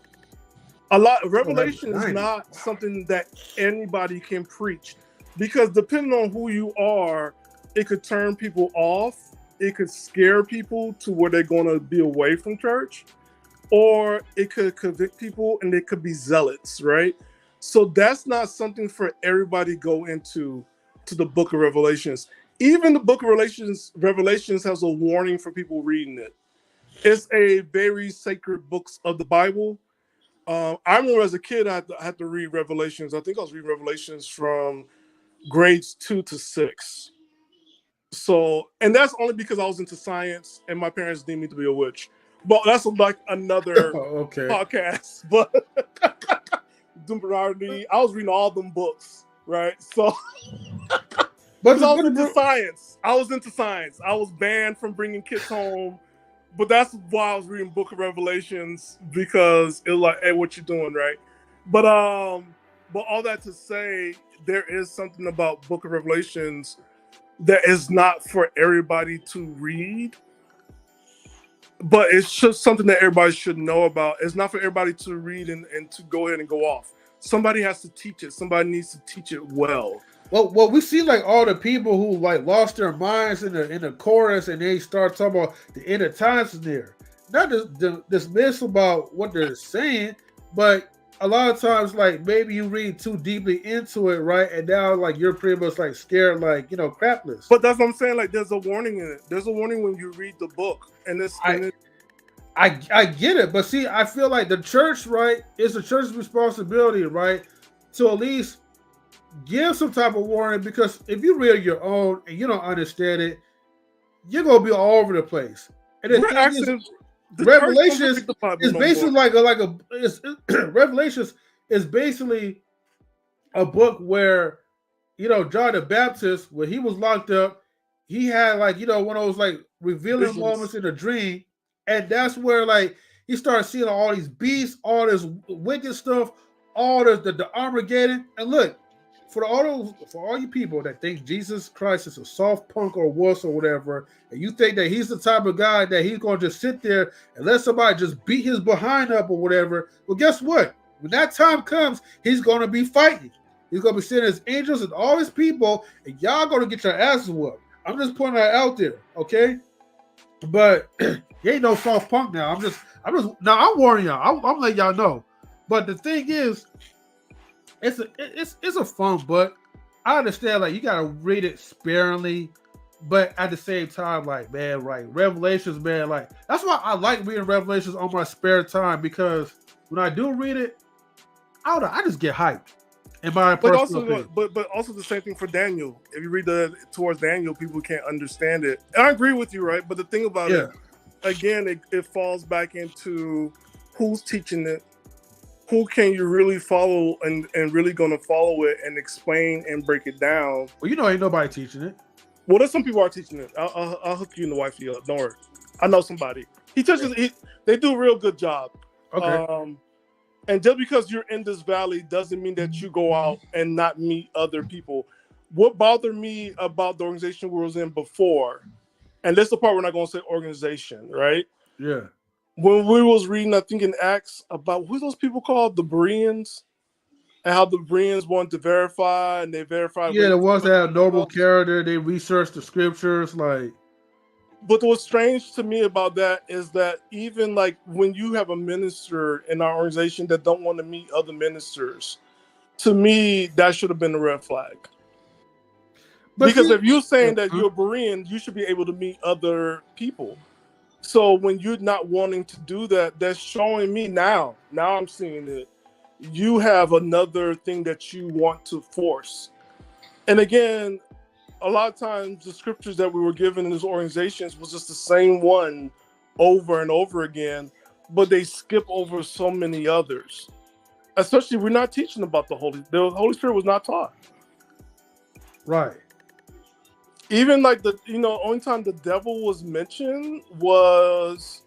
S2: Revelation is not something that anybody can preach, because depending on who you are, it could turn people off. It could scare people to where they're going to be away from church, or it could convict people and they could be zealots, right? So that's not something for everybody to go into the book of Revelations. Even the book of Revelations has a warning for people reading it. It's a very sacred book of the Bible. I remember as a kid, I had to read Revelations. I think I was reading Revelations from grades 2 to 6. So, and that's only because I was into science and my parents deemed me to be a witch. But that's like another podcast. But I was reading all them books, right? So, but I was into science. I was banned from bringing kids home. But that's why I was reading Book of Revelations, because it was like, hey, what you doing, right? But all that to say, there is something about Book of Revelations that is not for everybody to read, but it's just something that everybody should know about. It's not for everybody to read and to go ahead and go off. Somebody has to teach it. Somebody needs to teach it well.
S1: Well, we see like all the people who like lost their minds in the chorus, and they start talking about the end of times is near. Not just dismiss about what they're saying, but a lot of times, like maybe you read too deeply into it, right? And now, like you're pretty much like scared, like crapless.
S2: But that's what I'm saying. Like there's a warning in it. There's a warning when you read the book, and
S1: I get it, but see, I feel like the church, right, it's the church's responsibility, right, to at least give some type of warning, because if you read your own and you don't understand it, you're gonna be all over the place. And Revelations is basically Revelations is basically a book where John the Baptist, when he was locked up, he had like one of those like revealing moments in a dream, and that's where like he started seeing all these beasts, all this wicked stuff, all the Armageddon. And look, for all you people that think Jesus Christ is a soft punk or wuss or whatever, and you think that he's the type of guy that he's going to just sit there and let somebody just beat his behind up or whatever, well, guess what? When that time comes, he's going to be fighting. He's going to be sending his angels and all his people, and y'all going to get your asses whooped. I'm just putting that out there, okay? But he ain't no soft punk now. I'm warning y'all. I'm letting y'all know. But the thing is, it's a fun book. I understand, like, you gotta read it sparingly, but at the same time, like, man, right, Revelations, man, like, that's why I like reading Revelations on my spare time, because when I do read it, I just get hyped. But
S2: also the same thing for Daniel. If you read towards Daniel, people can't understand it. And I agree with you, right? But the thing about it, again, it falls back into who's teaching it. Who can you really follow and really going to follow it and explain and break it down?
S1: Well, ain't nobody teaching it.
S2: Well, there's some people are teaching it. I'll hook you and the wifey up. Don't worry. I know somebody. He teaches. They do a real good job.
S1: Okay.
S2: And just because you're in this valley doesn't mean that you go out and not meet other people. What bothered me about the organization we was in before, and this is the part we're not going to say organization, right?
S1: Yeah.
S2: When we was reading, I think in Acts, about who those people called, the Bereans, and how the Bereans wanted to verify, and they verified.
S1: Yeah, the ones that have noble character, they research the scriptures, like.
S2: But what's strange to me about that is that even like when you have a minister in our organization that don't want to meet other ministers, to me that should have been a red flag. Because if you're saying that you're a Berean, you should be able to meet other people. So when you're not wanting to do that, that's showing me now I'm seeing it, you have another thing that you want to force. And again, a lot of times the scriptures that we were given in these organizations was just the same one over and over again, but they skip over so many others. Especially, we're not teaching about the Holy Spirit was not taught.
S1: Right.
S2: Even like only time the devil was mentioned was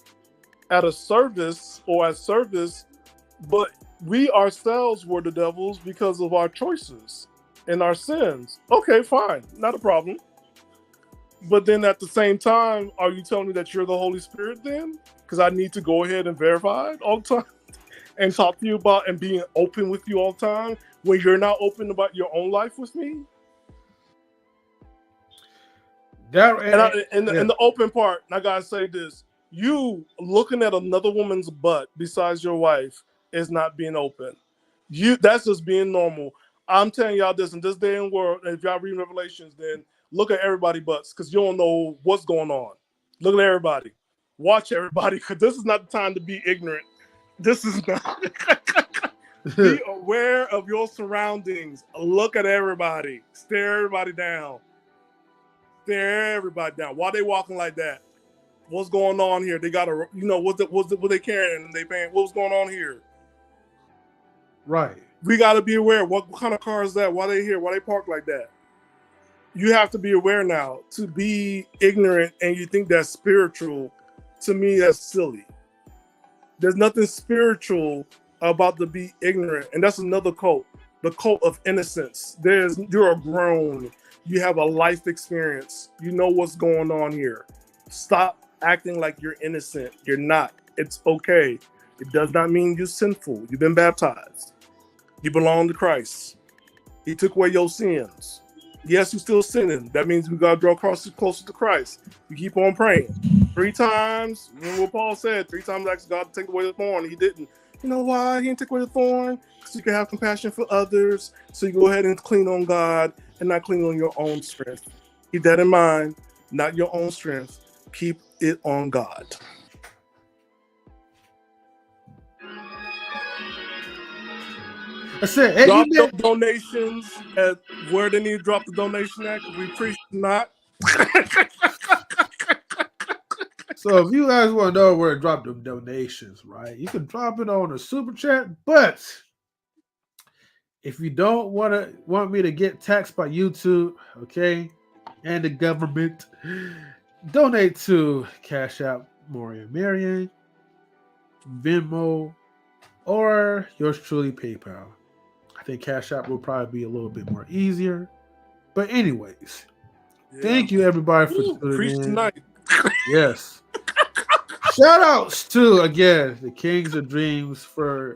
S2: at a service or at service, but we ourselves were the devils because of our choices and our sins. Okay, fine, not a problem. But then at the same time, are you telling me that you're the Holy Spirit then? Because I need to go ahead and verify it all the time and talk to you about and being open with you all the time when you're not open about your own life with me? And the open part, and I gotta say this, you looking at another woman's butt besides your wife is not being open. That's just being normal. I'm telling y'all this in this day and world, and if y'all read Revelations, then look at everybody's butts, because you don't know what's going on. Look at everybody. Watch everybody, because this is not the time to be ignorant. This is not. Be aware of your surroundings. Look at everybody. Stare everybody down. Stare everybody down. Why they walking like that? What's going on here? They got a, what they carrying and they paying. What's going on here?
S1: Right.
S2: We got to be aware. What kind of car is that? Why they here? Why they park like that? You have to be aware now. To be ignorant and you think that's spiritual, to me, that's silly. There's nothing spiritual about to be ignorant. And that's another cult. The cult of innocence. You're grown. You have a life experience. You know what's going on here. Stop acting like you're innocent. You're not. It's okay. It does not mean you're sinful. You've been baptized. You belong to Christ. He took away your sins. Yes, you're still sinning. That means we got to draw closer to Christ. You keep on praying. 3 times, remember what Paul said, 3 times asked God to take away the thorn. He didn't. You know why he didn't take away the thorn? So you can have compassion for others. So you go ahead and clean on God and not clean on your own strength. Keep that in mind. Not your own strength. Keep it on God.
S1: I said,
S2: drop your donations at where they need to drop the donation at, because we preach not.
S1: So if you guys want to know where to drop the donations, right, you can drop it on a super chat. But if you don't want me to get taxed by YouTube, okay, and the government, donate to Cash App, Moria Marion, Venmo, or yours truly, PayPal. I think Cash App will probably be a little bit more easier. But anyways, thank you everybody for tuning in.
S2: Tonight.
S1: Yes. Shout outs to, again, the Kings of Dreams for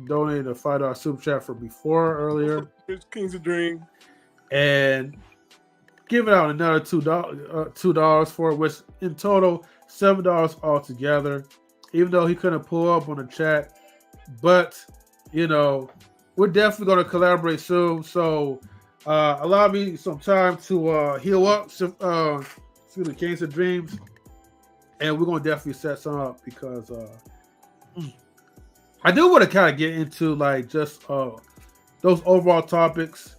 S1: donating a $5 super chat for before earlier.
S2: Kings of Dream.
S1: And giving out another $2 for it, which in total, $7 altogether. Even though he couldn't pull up on the chat. But, we're definitely going to collaborate soon. So allow me some time to heal up to the Kings of Dreams. And we're going to definitely set some up because I do want to kind of get into just those overall topics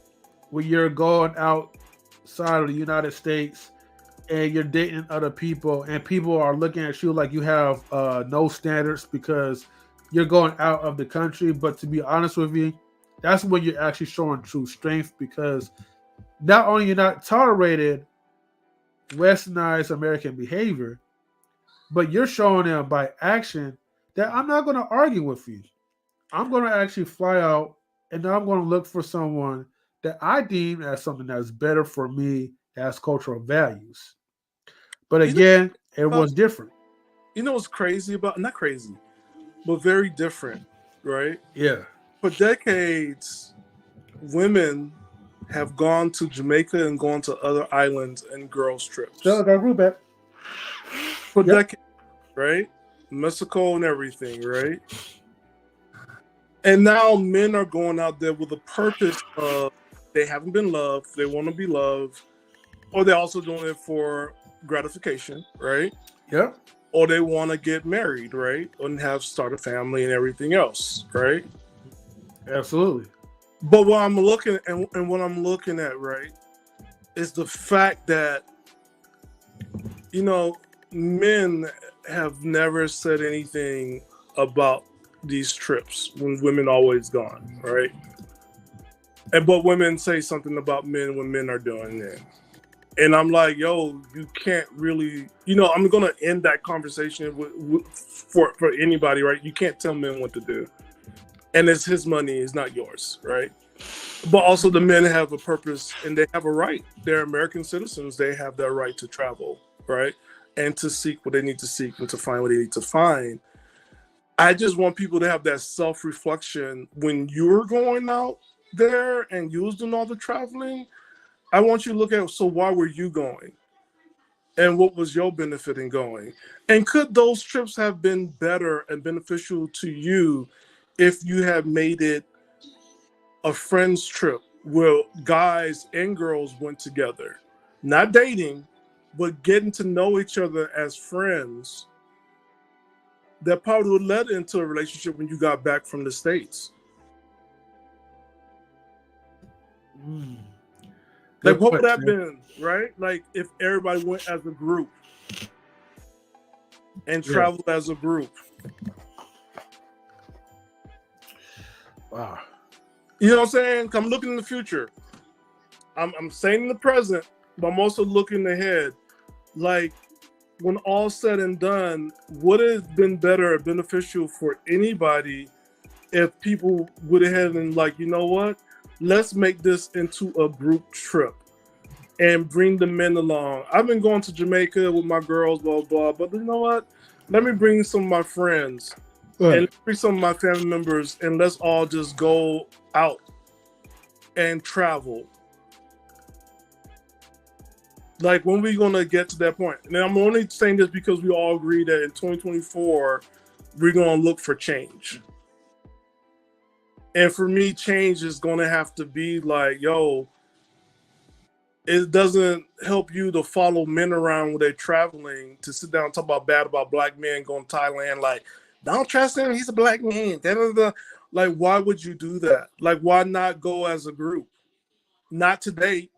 S1: when you're going outside of the United States and you're dating other people and people are looking at you like you have no standards because you're going out of the country. But to be honest with you, that's when you're actually showing true strength, because not only you're not tolerated westernized American behavior, but you're showing them by action that I'm not going to argue with you. I'm going to actually fly out and I'm going to look for someone that I deem as something that's better for me as cultural values. But again, everyone's different.
S2: You know what's crazy about, not crazy, but very different, right?
S1: Yeah.
S2: For decades, women have gone to Jamaica and gone to other islands and girls' trips.
S1: Still got group back.
S2: For decades, right? Mexico and everything, right? And now men are going out there with the purpose of they haven't been loved, they want to be loved, or they're also doing it for gratification, right?
S1: Yep.
S2: Or they want to get married, right? And start a family and everything else, right?
S1: Absolutely.
S2: But what I'm looking and what I'm looking at, right, is the fact that, you know, men have never said anything about these trips when women always gone, right? But women say something about men when men are doing it. And I'm like, yo, you can't really, you know, I'm gonna end that conversation for anybody, right? You can't tell men what to do, and it's his money, it's not yours, right? But also, the men have a purpose and they have a right. They're American citizens. They have their right to travel, right, and to seek what they need to seek and to find what they need to find. I just want people to have that self-reflection when you're going out there and you're doing all the traveling. I want you to look at, so why were you going? And what was your benefit in going? And could those trips have been better and beneficial to you if you had made it a friend's trip where guys and girls went together? Not dating, but getting to know each other as friends. That probably would lead into a relationship when you got back from the States. Like, what would that have been, right? Like, if everybody went as a group and traveled as a group.
S1: Wow.
S2: You know what I'm saying? I'm looking in the future. I'm saying in the present, but I'm also looking ahead. Like, when all said and done, would it have been better or beneficial for anybody if people would have had and like, you know what? Let's make this into a group trip and bring the men along. I've been going to Jamaica with my girls, blah, blah, but you know what? Let me bring some of my friends and bring some of my family members, and let's all just go out and travel. Like, when we gonna get to that point? And I'm only saying this because we all agree that in 2024, we're gonna look for change. And for me, change is gonna have to be like, yo, it doesn't help you to follow men around when they're traveling to sit down and talk about bad about black men going to Thailand. Like, don't trust him, he's a black man. Like, why would you do that? Like, why not go as a group? Not to date,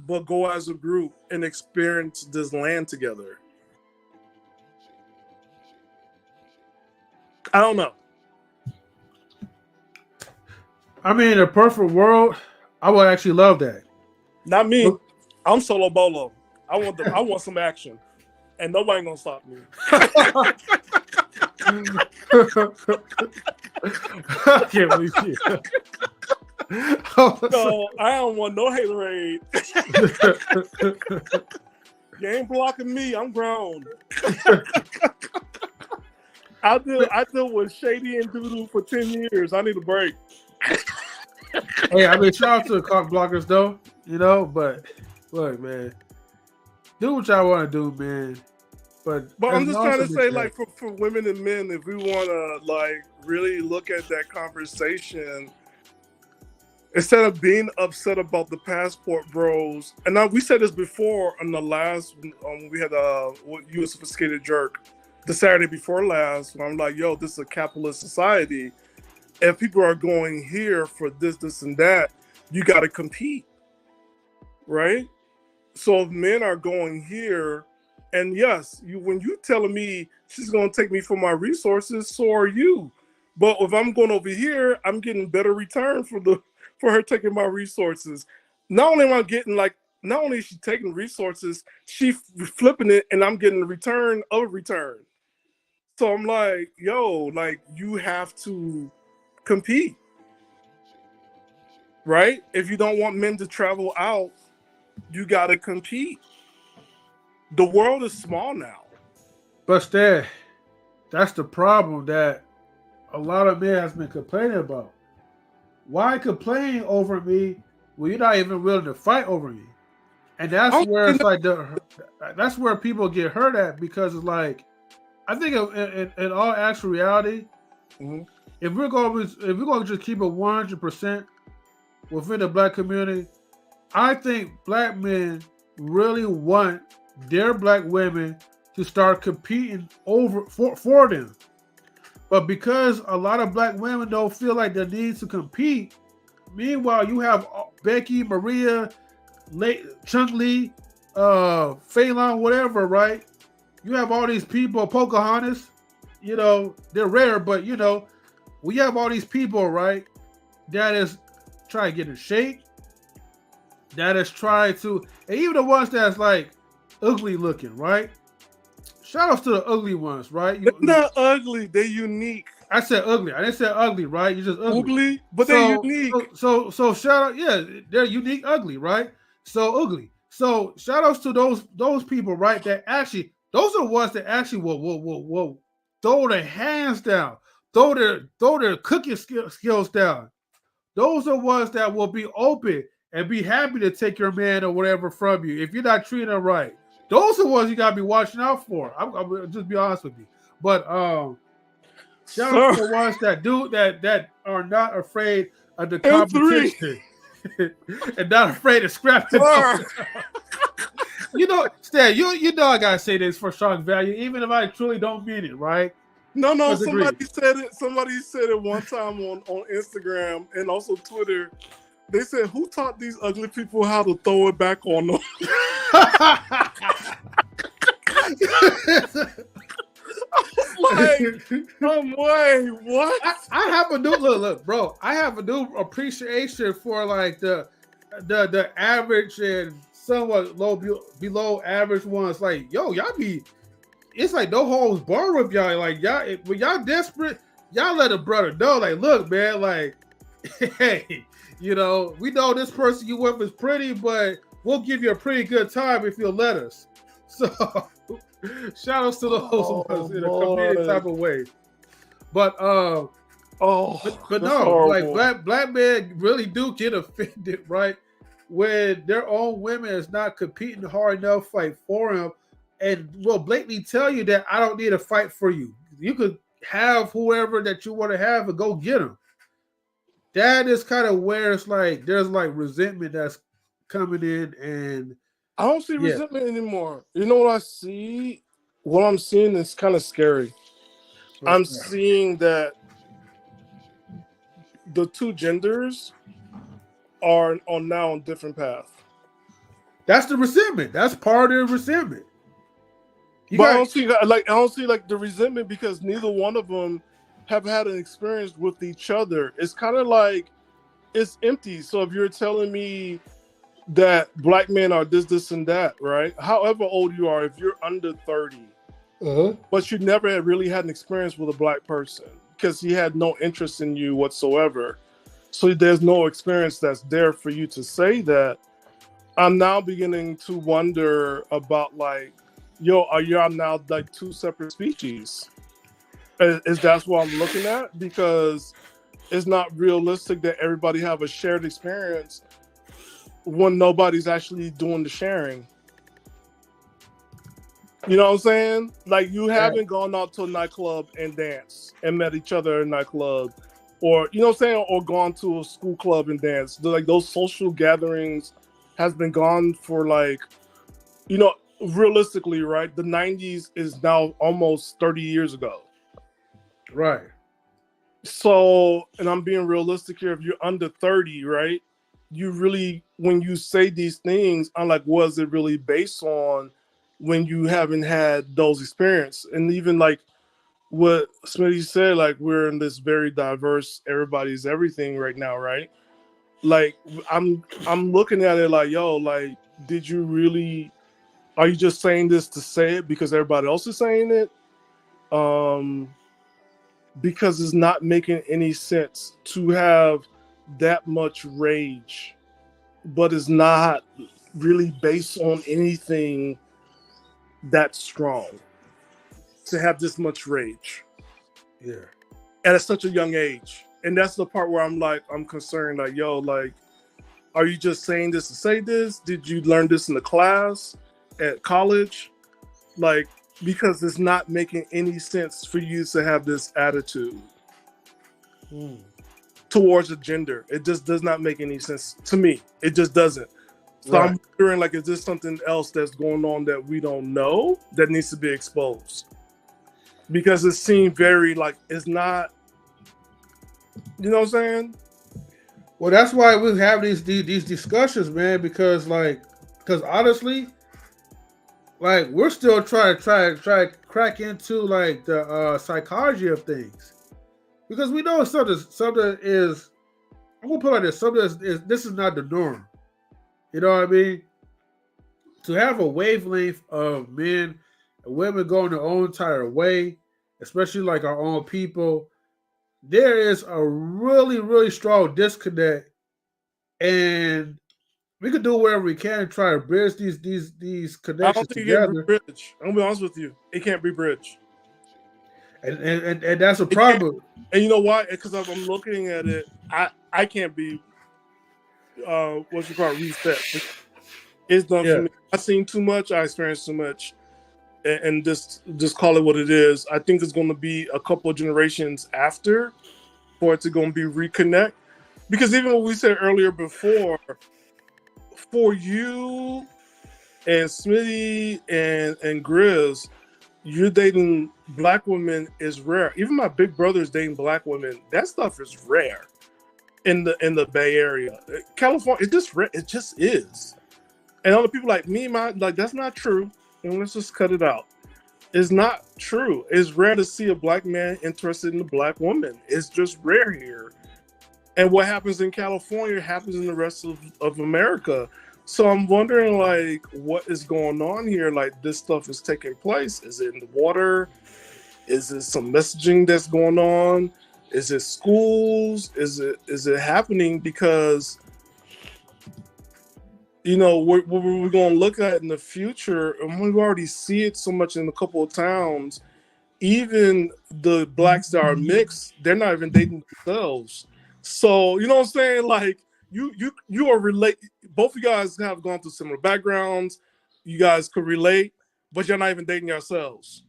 S2: but go as a group and experience this land together. I don't know.
S1: I mean, in a perfect world, I would actually love that.
S2: Not me. I'm solo bolo. I want some action, and nobody gonna stop me.
S1: I can't believe you.
S2: No, I don't want no haterade. You ain't blocking me. I'm grown. I deal with Shady and Doodoo for 10 years. I need a break.
S1: Hey, I mean, shout out to the cock blockers though, you know. But look, man, do what y'all want to do, man. But
S2: I'm just trying to say, like, for women and men, if we want to like really look at that conversation, instead of being upset about the passport bros, and now we said this before on the last, we had You a Sophisticated Jerk, the Saturday before last, when I'm like, yo, this is a capitalist society. If people are going here for this, and that, you got to compete, right? So if men are going here, and yes, when you telling me she's going to take me for my resources, so are you. But if I'm going over here, I'm getting better return for her taking my resources. Not only am I getting not only is she taking resources, she flipping it, and I'm getting the return of a return. So I'm like, yo, like, you have to compete, right? If you don't want men to travel out, you got to compete. The world is small now.
S1: But that's the problem that a lot of men has been complaining about. Why complain over me when you're not even willing to fight over me? And that's where it's like that's where people get hurt at, because it's like, I think in all actual reality, if we're going to just keep it 100% within the black community, I think black men really want their black women to start competing for them. But because a lot of black women don't feel like they need to compete, meanwhile you have Becky, Maria, Chung Lee, Phelan, whatever, right? You have all these people, Pocahontas, you know, they're rare, but you know, we have all these people, right, that is trying to get in shape, that is trying to, and even the ones that's like ugly looking, right? Shout outs to the ugly ones, right?
S2: They're not ugly, they're unique.
S1: I said ugly. I didn't say ugly, right? You just
S2: ugly, but they're unique.
S1: So shout out, yeah, they're unique, ugly, right? So ugly. So shout outs to those people, right? That actually, those are the ones that actually will throw their hands down, throw their cooking skills down. Those are ones that will be open and be happy to take your man or whatever from you if you're not treating them right. Those are the ones you gotta be watching out for. I'm just be honest with you. But shout out to the ones that are not afraid of the competition and not afraid of scrapping. You know, Stan, you know I gotta say this for shock value, even if I truly don't mean it, right?
S2: No, somebody said it. Somebody said it one time on Instagram and also Twitter. They said, "Who taught these ugly people how to throw it back on them?" What?
S1: I have a new look, bro. I have a new appreciation for like the average and somewhat below average ones. Like, yo, y'all be. It's like no holds barred with y'all. Like y'all, when y'all desperate, y'all let a brother know. Like, look, man. Like, hey, you know, we know this person you with is pretty, but we'll give you a pretty good time if you'll let us. So, shout outs to those ones in a comedic type of way. But no, horrible. Like black men really do get offended, right? When their own women is not competing hard enough, like for them, and will blatantly tell you that I don't need to fight for you. You could have whoever that you want to have and go get them. That is kind of where it's like there's like resentment that's coming in, and
S2: I don't see resentment anymore. You know what I see? What I'm seeing is kind of scary. I'm seeing that the two genders are now on different paths.
S1: That's the resentment. That's part of the resentment.
S2: I don't see the resentment because neither one of them have had an experience with each other. It's kind of like it's empty. So if you're telling me that black men are this, and that, right? However old you are, if you're under 30, but you never really had an experience with a black person because he had no interest in you whatsoever. So there's no experience that's there for you to say that. I'm now beginning to wonder about like, yo, are y'all now like two separate species? Is that's what I'm looking at? Because it's not realistic that everybody have a shared experience when nobody's actually doing the sharing. You know what I'm saying? Like you haven't gone out to a nightclub and danced and met each other in a nightclub, or you know what I'm saying, or gone to a school club and danced. Like those social gatherings has been gone for like, you know, realistically, right? The 90s is now almost 30 years ago.
S1: Right.
S2: So, and I'm being realistic here, if you're under 30, right? You really, when you say these things, I'm like, was it really based on when you haven't had those experiences? And even like what Smitty said, like we're in this very diverse, everybody's everything right now, right? Like I'm looking at it like, yo, like, did you really, are you just saying this to say it because everybody else is saying it? Because it's not making any sense to have that much rage, but it's not really based on anything that strong to have this much rage.
S1: Yeah.
S2: And at such a young age. And that's the part where I'm like, I'm concerned, like, yo, like, are you just saying this to say this? Did you learn this in the class at college? Like, because it's not making any sense for you to have this attitude towards a gender. It just does not make any sense to me. It just doesn't. So I'm wondering, like, is this something else that's going on that we don't know that needs to be exposed? because it seemed very like it's not. You know what I'm saying?
S1: Well, that's why we have these discussions, man. Because honestly, like we're still trying to crack into like the psychology of things, because we know something is. I'm gonna put it like this: something is this is not the norm. You know what I mean? To have a wavelength of men and women going their own entire way, especially like our own people, there is a really, really strong disconnect, and we could do whatever we can to try to bridge these
S2: I
S1: connections
S2: don't think it can be
S1: together.
S2: bridge. I'm gonna be honest with you. It can't be bridge.
S1: And that's a
S2: It can't-
S1: problem.
S2: And you know why? Because I'm looking at it, I can't be what you call it, reset. It's done for
S1: Yeah.
S2: me. I've seen too much. I experienced too much, and just call it what it is. I think it's going to be a couple of generations after for it to going to be reconnect. Because even what we said earlier before, for you and Smitty and Grizz, you're dating black women is rare. Even my big brother is dating black women. That stuff is rare in the Bay Area, California. It just is. And other people like me, like that's not true. And let's just cut it out. It's not true. It's rare to see a black man interested in a black woman. It's just rare here. And what happens in California happens in the rest of America. So I'm wondering, like, what is going on here? Like, this stuff is taking place. Is it in the water? Is it some messaging that's going on? Is it schools? Is it happening because, you know, what we're going to look at in the future, and we already see it so much in a couple of towns, even the blacks that are mixed, they're not even dating themselves. So, you know what I'm saying? Like, you are relate. Both of you guys have gone through similar backgrounds. You guys could relate, but you're not even dating yourselves.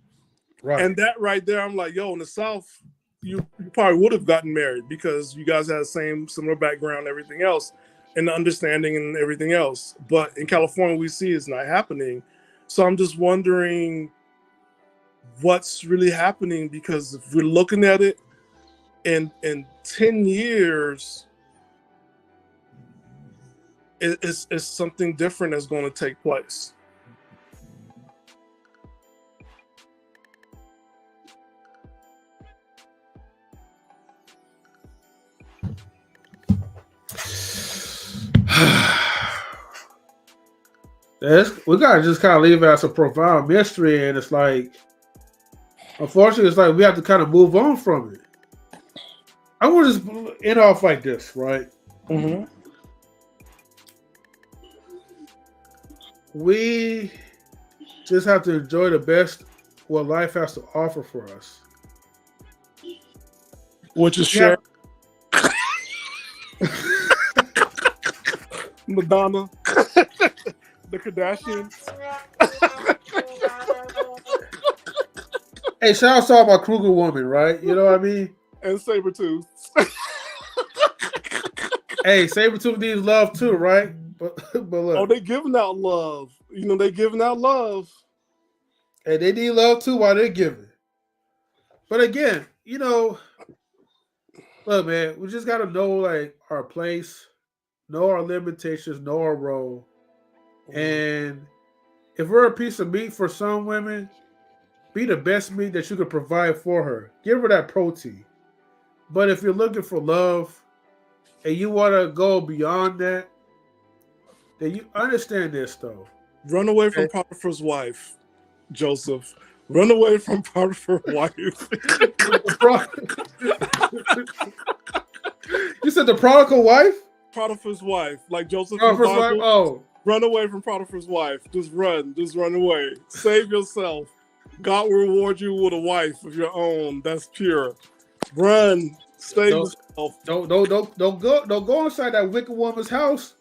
S1: Right.
S2: And that right there, I'm like, yo, in the South, you probably would have gotten married because you guys had the same similar background and everything else, and the understanding and everything else. But in California, we see it's not happening. So I'm just wondering what's really happening, because if we're looking at it in 10 years, it's something different that's going to take place.
S1: We gotta just kind of leave it as a profound mystery, and it's like, unfortunately, it's like we have to kind of move on from it. I want to just end off like this, right?
S2: Mm-hmm.
S1: We just have to enjoy the best what life has to offer for us,
S2: which is share. Madonna, the Kardashians.
S1: Hey, shout out to all my Kruger woman, right? You know what I mean?
S2: And Sabretooth.
S1: Hey, Sabretooth needs love too, right? But look.
S2: Oh, they giving out love. You know, they giving out love.
S1: And they need love too while they're giving. But again, you know, look, man, we just gotta know like our place, know our limitations, know our role. And if we're a piece of meat for some women, be the best meat that you can provide for her. Give her that protein. But if you're looking for love and you want to go beyond that, then you understand this though.
S2: Run away from Potiphar's wife, Joseph. Run away from Potiphar's wife.
S1: You said the prodigal wife?
S2: Potiphar's wife, like Joseph.
S1: Potiphar's wife? Oh.
S2: Run away from Potiphar's wife. Just run away. Save yourself. God will reward you with a wife of your own. That's pure. Run. Save yourself.
S1: Don't go inside that wicked woman's house.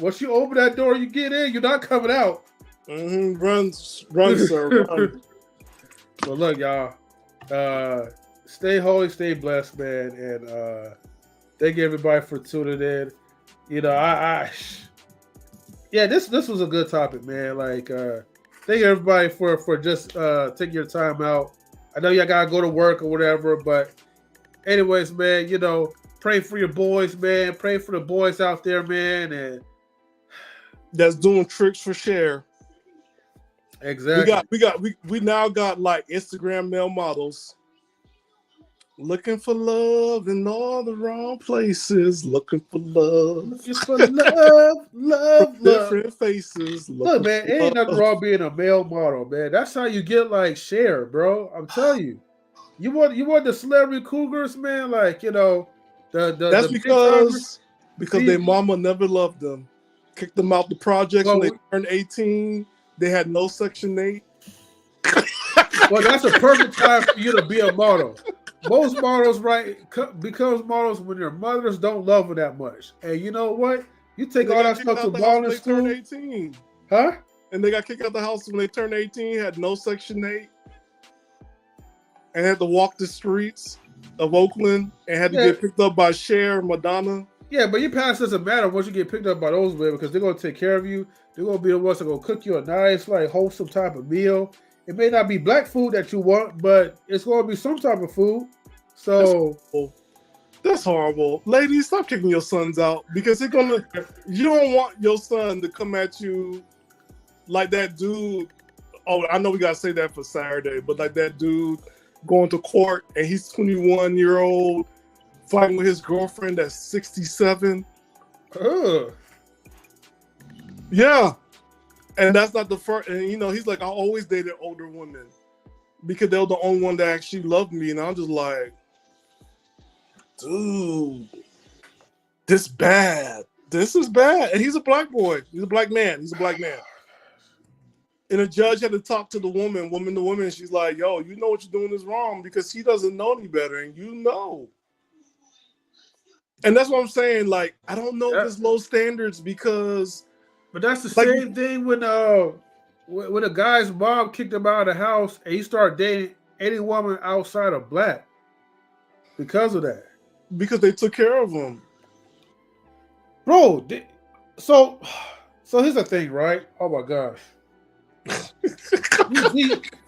S1: Once you open that door, you get in. You're not coming out.
S2: Mm-hmm. Run, sir. Run.
S1: But look, y'all. Stay holy, stay blessed, man, and thank you everybody for tuning in. You know, yeah, this was a good topic, man. Like, thank you everybody for just taking your time out. I know y'all gotta go to work or whatever, but anyways, man, you know, pray for your boys, man. Pray for the boys out there, man, and
S2: That's doing tricks for share.
S1: exactly.
S2: We now got like Instagram male models looking for love in all the wrong places, looking for love.
S1: Looking for love.
S2: Different faces.
S1: Look, man, it ain't nothing wrong being a male model, man. That's how you get like share, bro. I'm telling you. You want the celebrity cougars, man? Like, you know,
S2: That's
S1: the
S2: because their mama never loved them. Kicked them out the projects when they turned 18. They had no Section 8.
S1: Well, that's a perfect time for you to be a model. Most models, right, becomes models when their mothers don't love them that much. And you know what? You take all that stuff to modeling school.
S2: 18.
S1: Huh?
S2: And they got kicked out the house when they turned 18, had no Section 8, and had to walk the streets of Oakland and had to get picked up by Cher and Madonna.
S1: Yeah, but your past doesn't matter once you get picked up by those women because they're going to take care of you. They're going to be the ones that are going to cook you a nice, like, wholesome type of meal. It may not be black food that you want, but it's going to be some type of food. So
S2: that's horrible. Ladies, stop kicking your sons out because you don't want your son to come at you like that dude. Oh, I know we got to say that for Saturday, but like that dude going to court and he's 21-year-old fighting with his girlfriend that's 67. Yeah. And that's not the first. And, you know, he's like, I always dated older women because they were the only one that actually loved me. And I'm just like, dude, this bad. This is bad. And he's a black boy. He's a black man. He's a black man. And the judge had to talk to the woman to woman. She's like, yo, you know what you're doing is wrong because he doesn't know any better. And you know. And that's what I'm saying. Like, I don't know if it's low standards because.
S1: But that's the same thing when a guy's mom kicked him out of the house and he started dating any woman outside of black because of that.
S2: Because they took care of him.
S1: Bro, so here's the thing, right? Oh my gosh.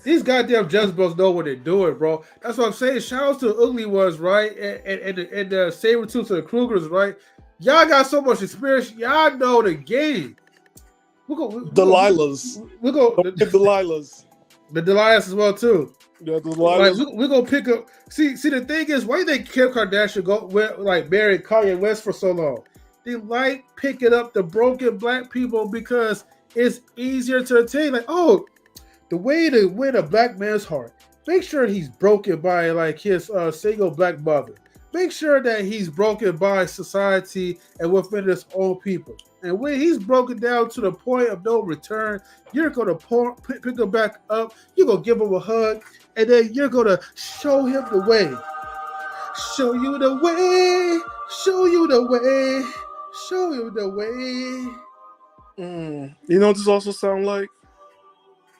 S1: these goddamn Jezebels know what they're doing, bro. That's what I'm saying. Shout out to the ugly ones, right? And the saber tooth to the Krugers, right? Y'all got so much experience. Y'all know the game.
S2: Delilahs.
S1: We go
S2: the Delilahs.
S1: The Delilahs as well too.
S2: Yeah, the Delilahs.
S1: Like, we're gonna pick up. See, the thing is, why do they Kim Kardashian married Kanye West for so long? They like picking up the broken black people because it's easier to attain. Like, oh, the way to win a black man's heart, make sure he's broken by like his single black mother. Make sure that he's broken by society and within his own people. And when he's broken down to the point of no return, you're going to pick him back up. You're going to give him a hug. And then you're going to show him the way. Show you the way. Show you the way. Show you the way.
S2: You know what this also sound like?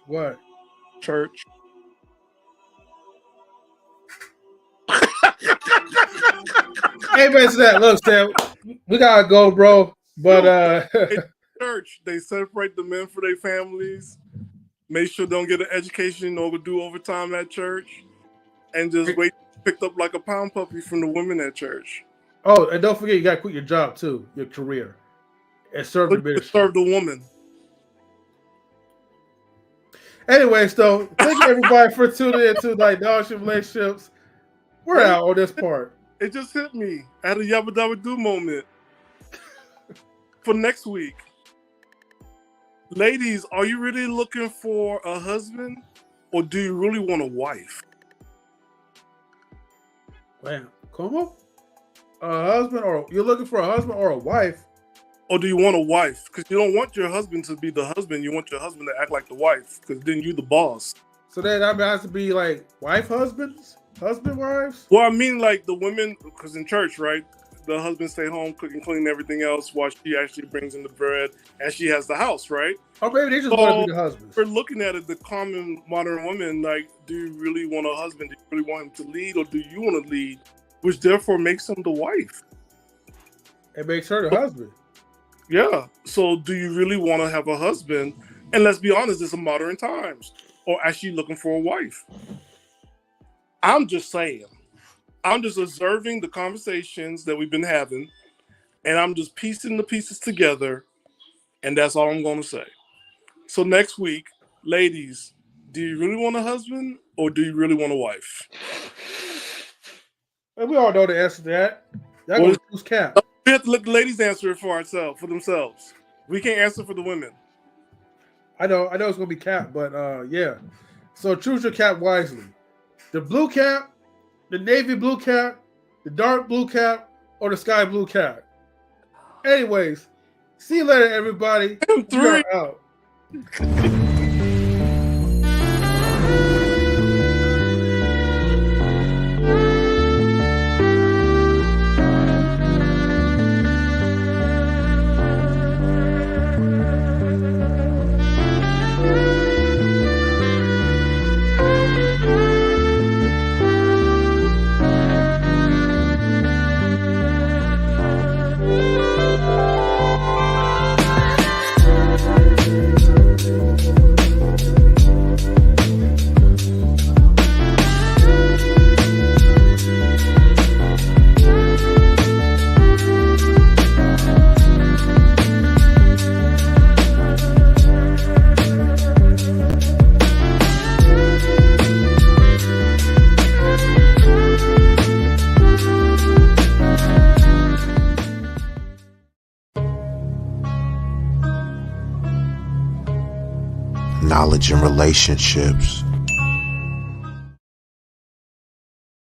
S1: What?
S2: Church.
S1: Hey, man, to that. Look, Sam, we got to go, bro. But
S2: church, they separate the men for their families, make sure they don't get an education or do overtime at church, and just wait picked up like a pound puppy from the women at church.
S1: Oh, and don't forget you gotta quit your job too, your career. And serve the ministry.
S2: Serve the woman.
S1: Anyway, so thank you everybody for tuning in to like Knowledge and Relationships. We're out on this part.
S2: It just hit me. I had a yabba dabba do moment. For next week. Ladies, are you really looking for a husband or do you really want a wife?
S1: Man, come on. A husband, or you're looking for a husband or a wife?
S2: Or do you want a wife? Because you don't want your husband to be the husband. You want your husband to act like the wife because then you the boss.
S1: So then that has to be like wife husbands? Husband wives?
S2: Well, I mean like the women, because in church, right? The husband stay home, cooking, cleaning everything else while she actually brings in the bread and she has the house, right?
S1: Or maybe they just want to be the husband.
S2: We're looking at it, the common modern woman, like, do you really want a husband? Do you really want him to lead or do you want to lead? Which therefore makes him the wife.
S1: It makes her the husband.
S2: Yeah. So do you really want to have a husband? And let's be honest, it's a modern times. Or actually looking for a wife. I'm just saying. I'm just observing the conversations that we've been having, and I'm just piecing the pieces together, and that's all I'm going to say. So next week, ladies, do you really want a husband or do you really want a wife?
S1: And we all know the answer to that. That
S2: Well,
S1: goes who's cap.
S2: we have to let the ladies answer it for themselves. We can't answer for the women.
S1: I know it's gonna be cap, but yeah. So choose your cap wisely. The blue cap, the navy blue cap, the dark blue cap, or the sky blue cap. Anyways, see you later, everybody. We are out.
S14: Knowledge and relationships.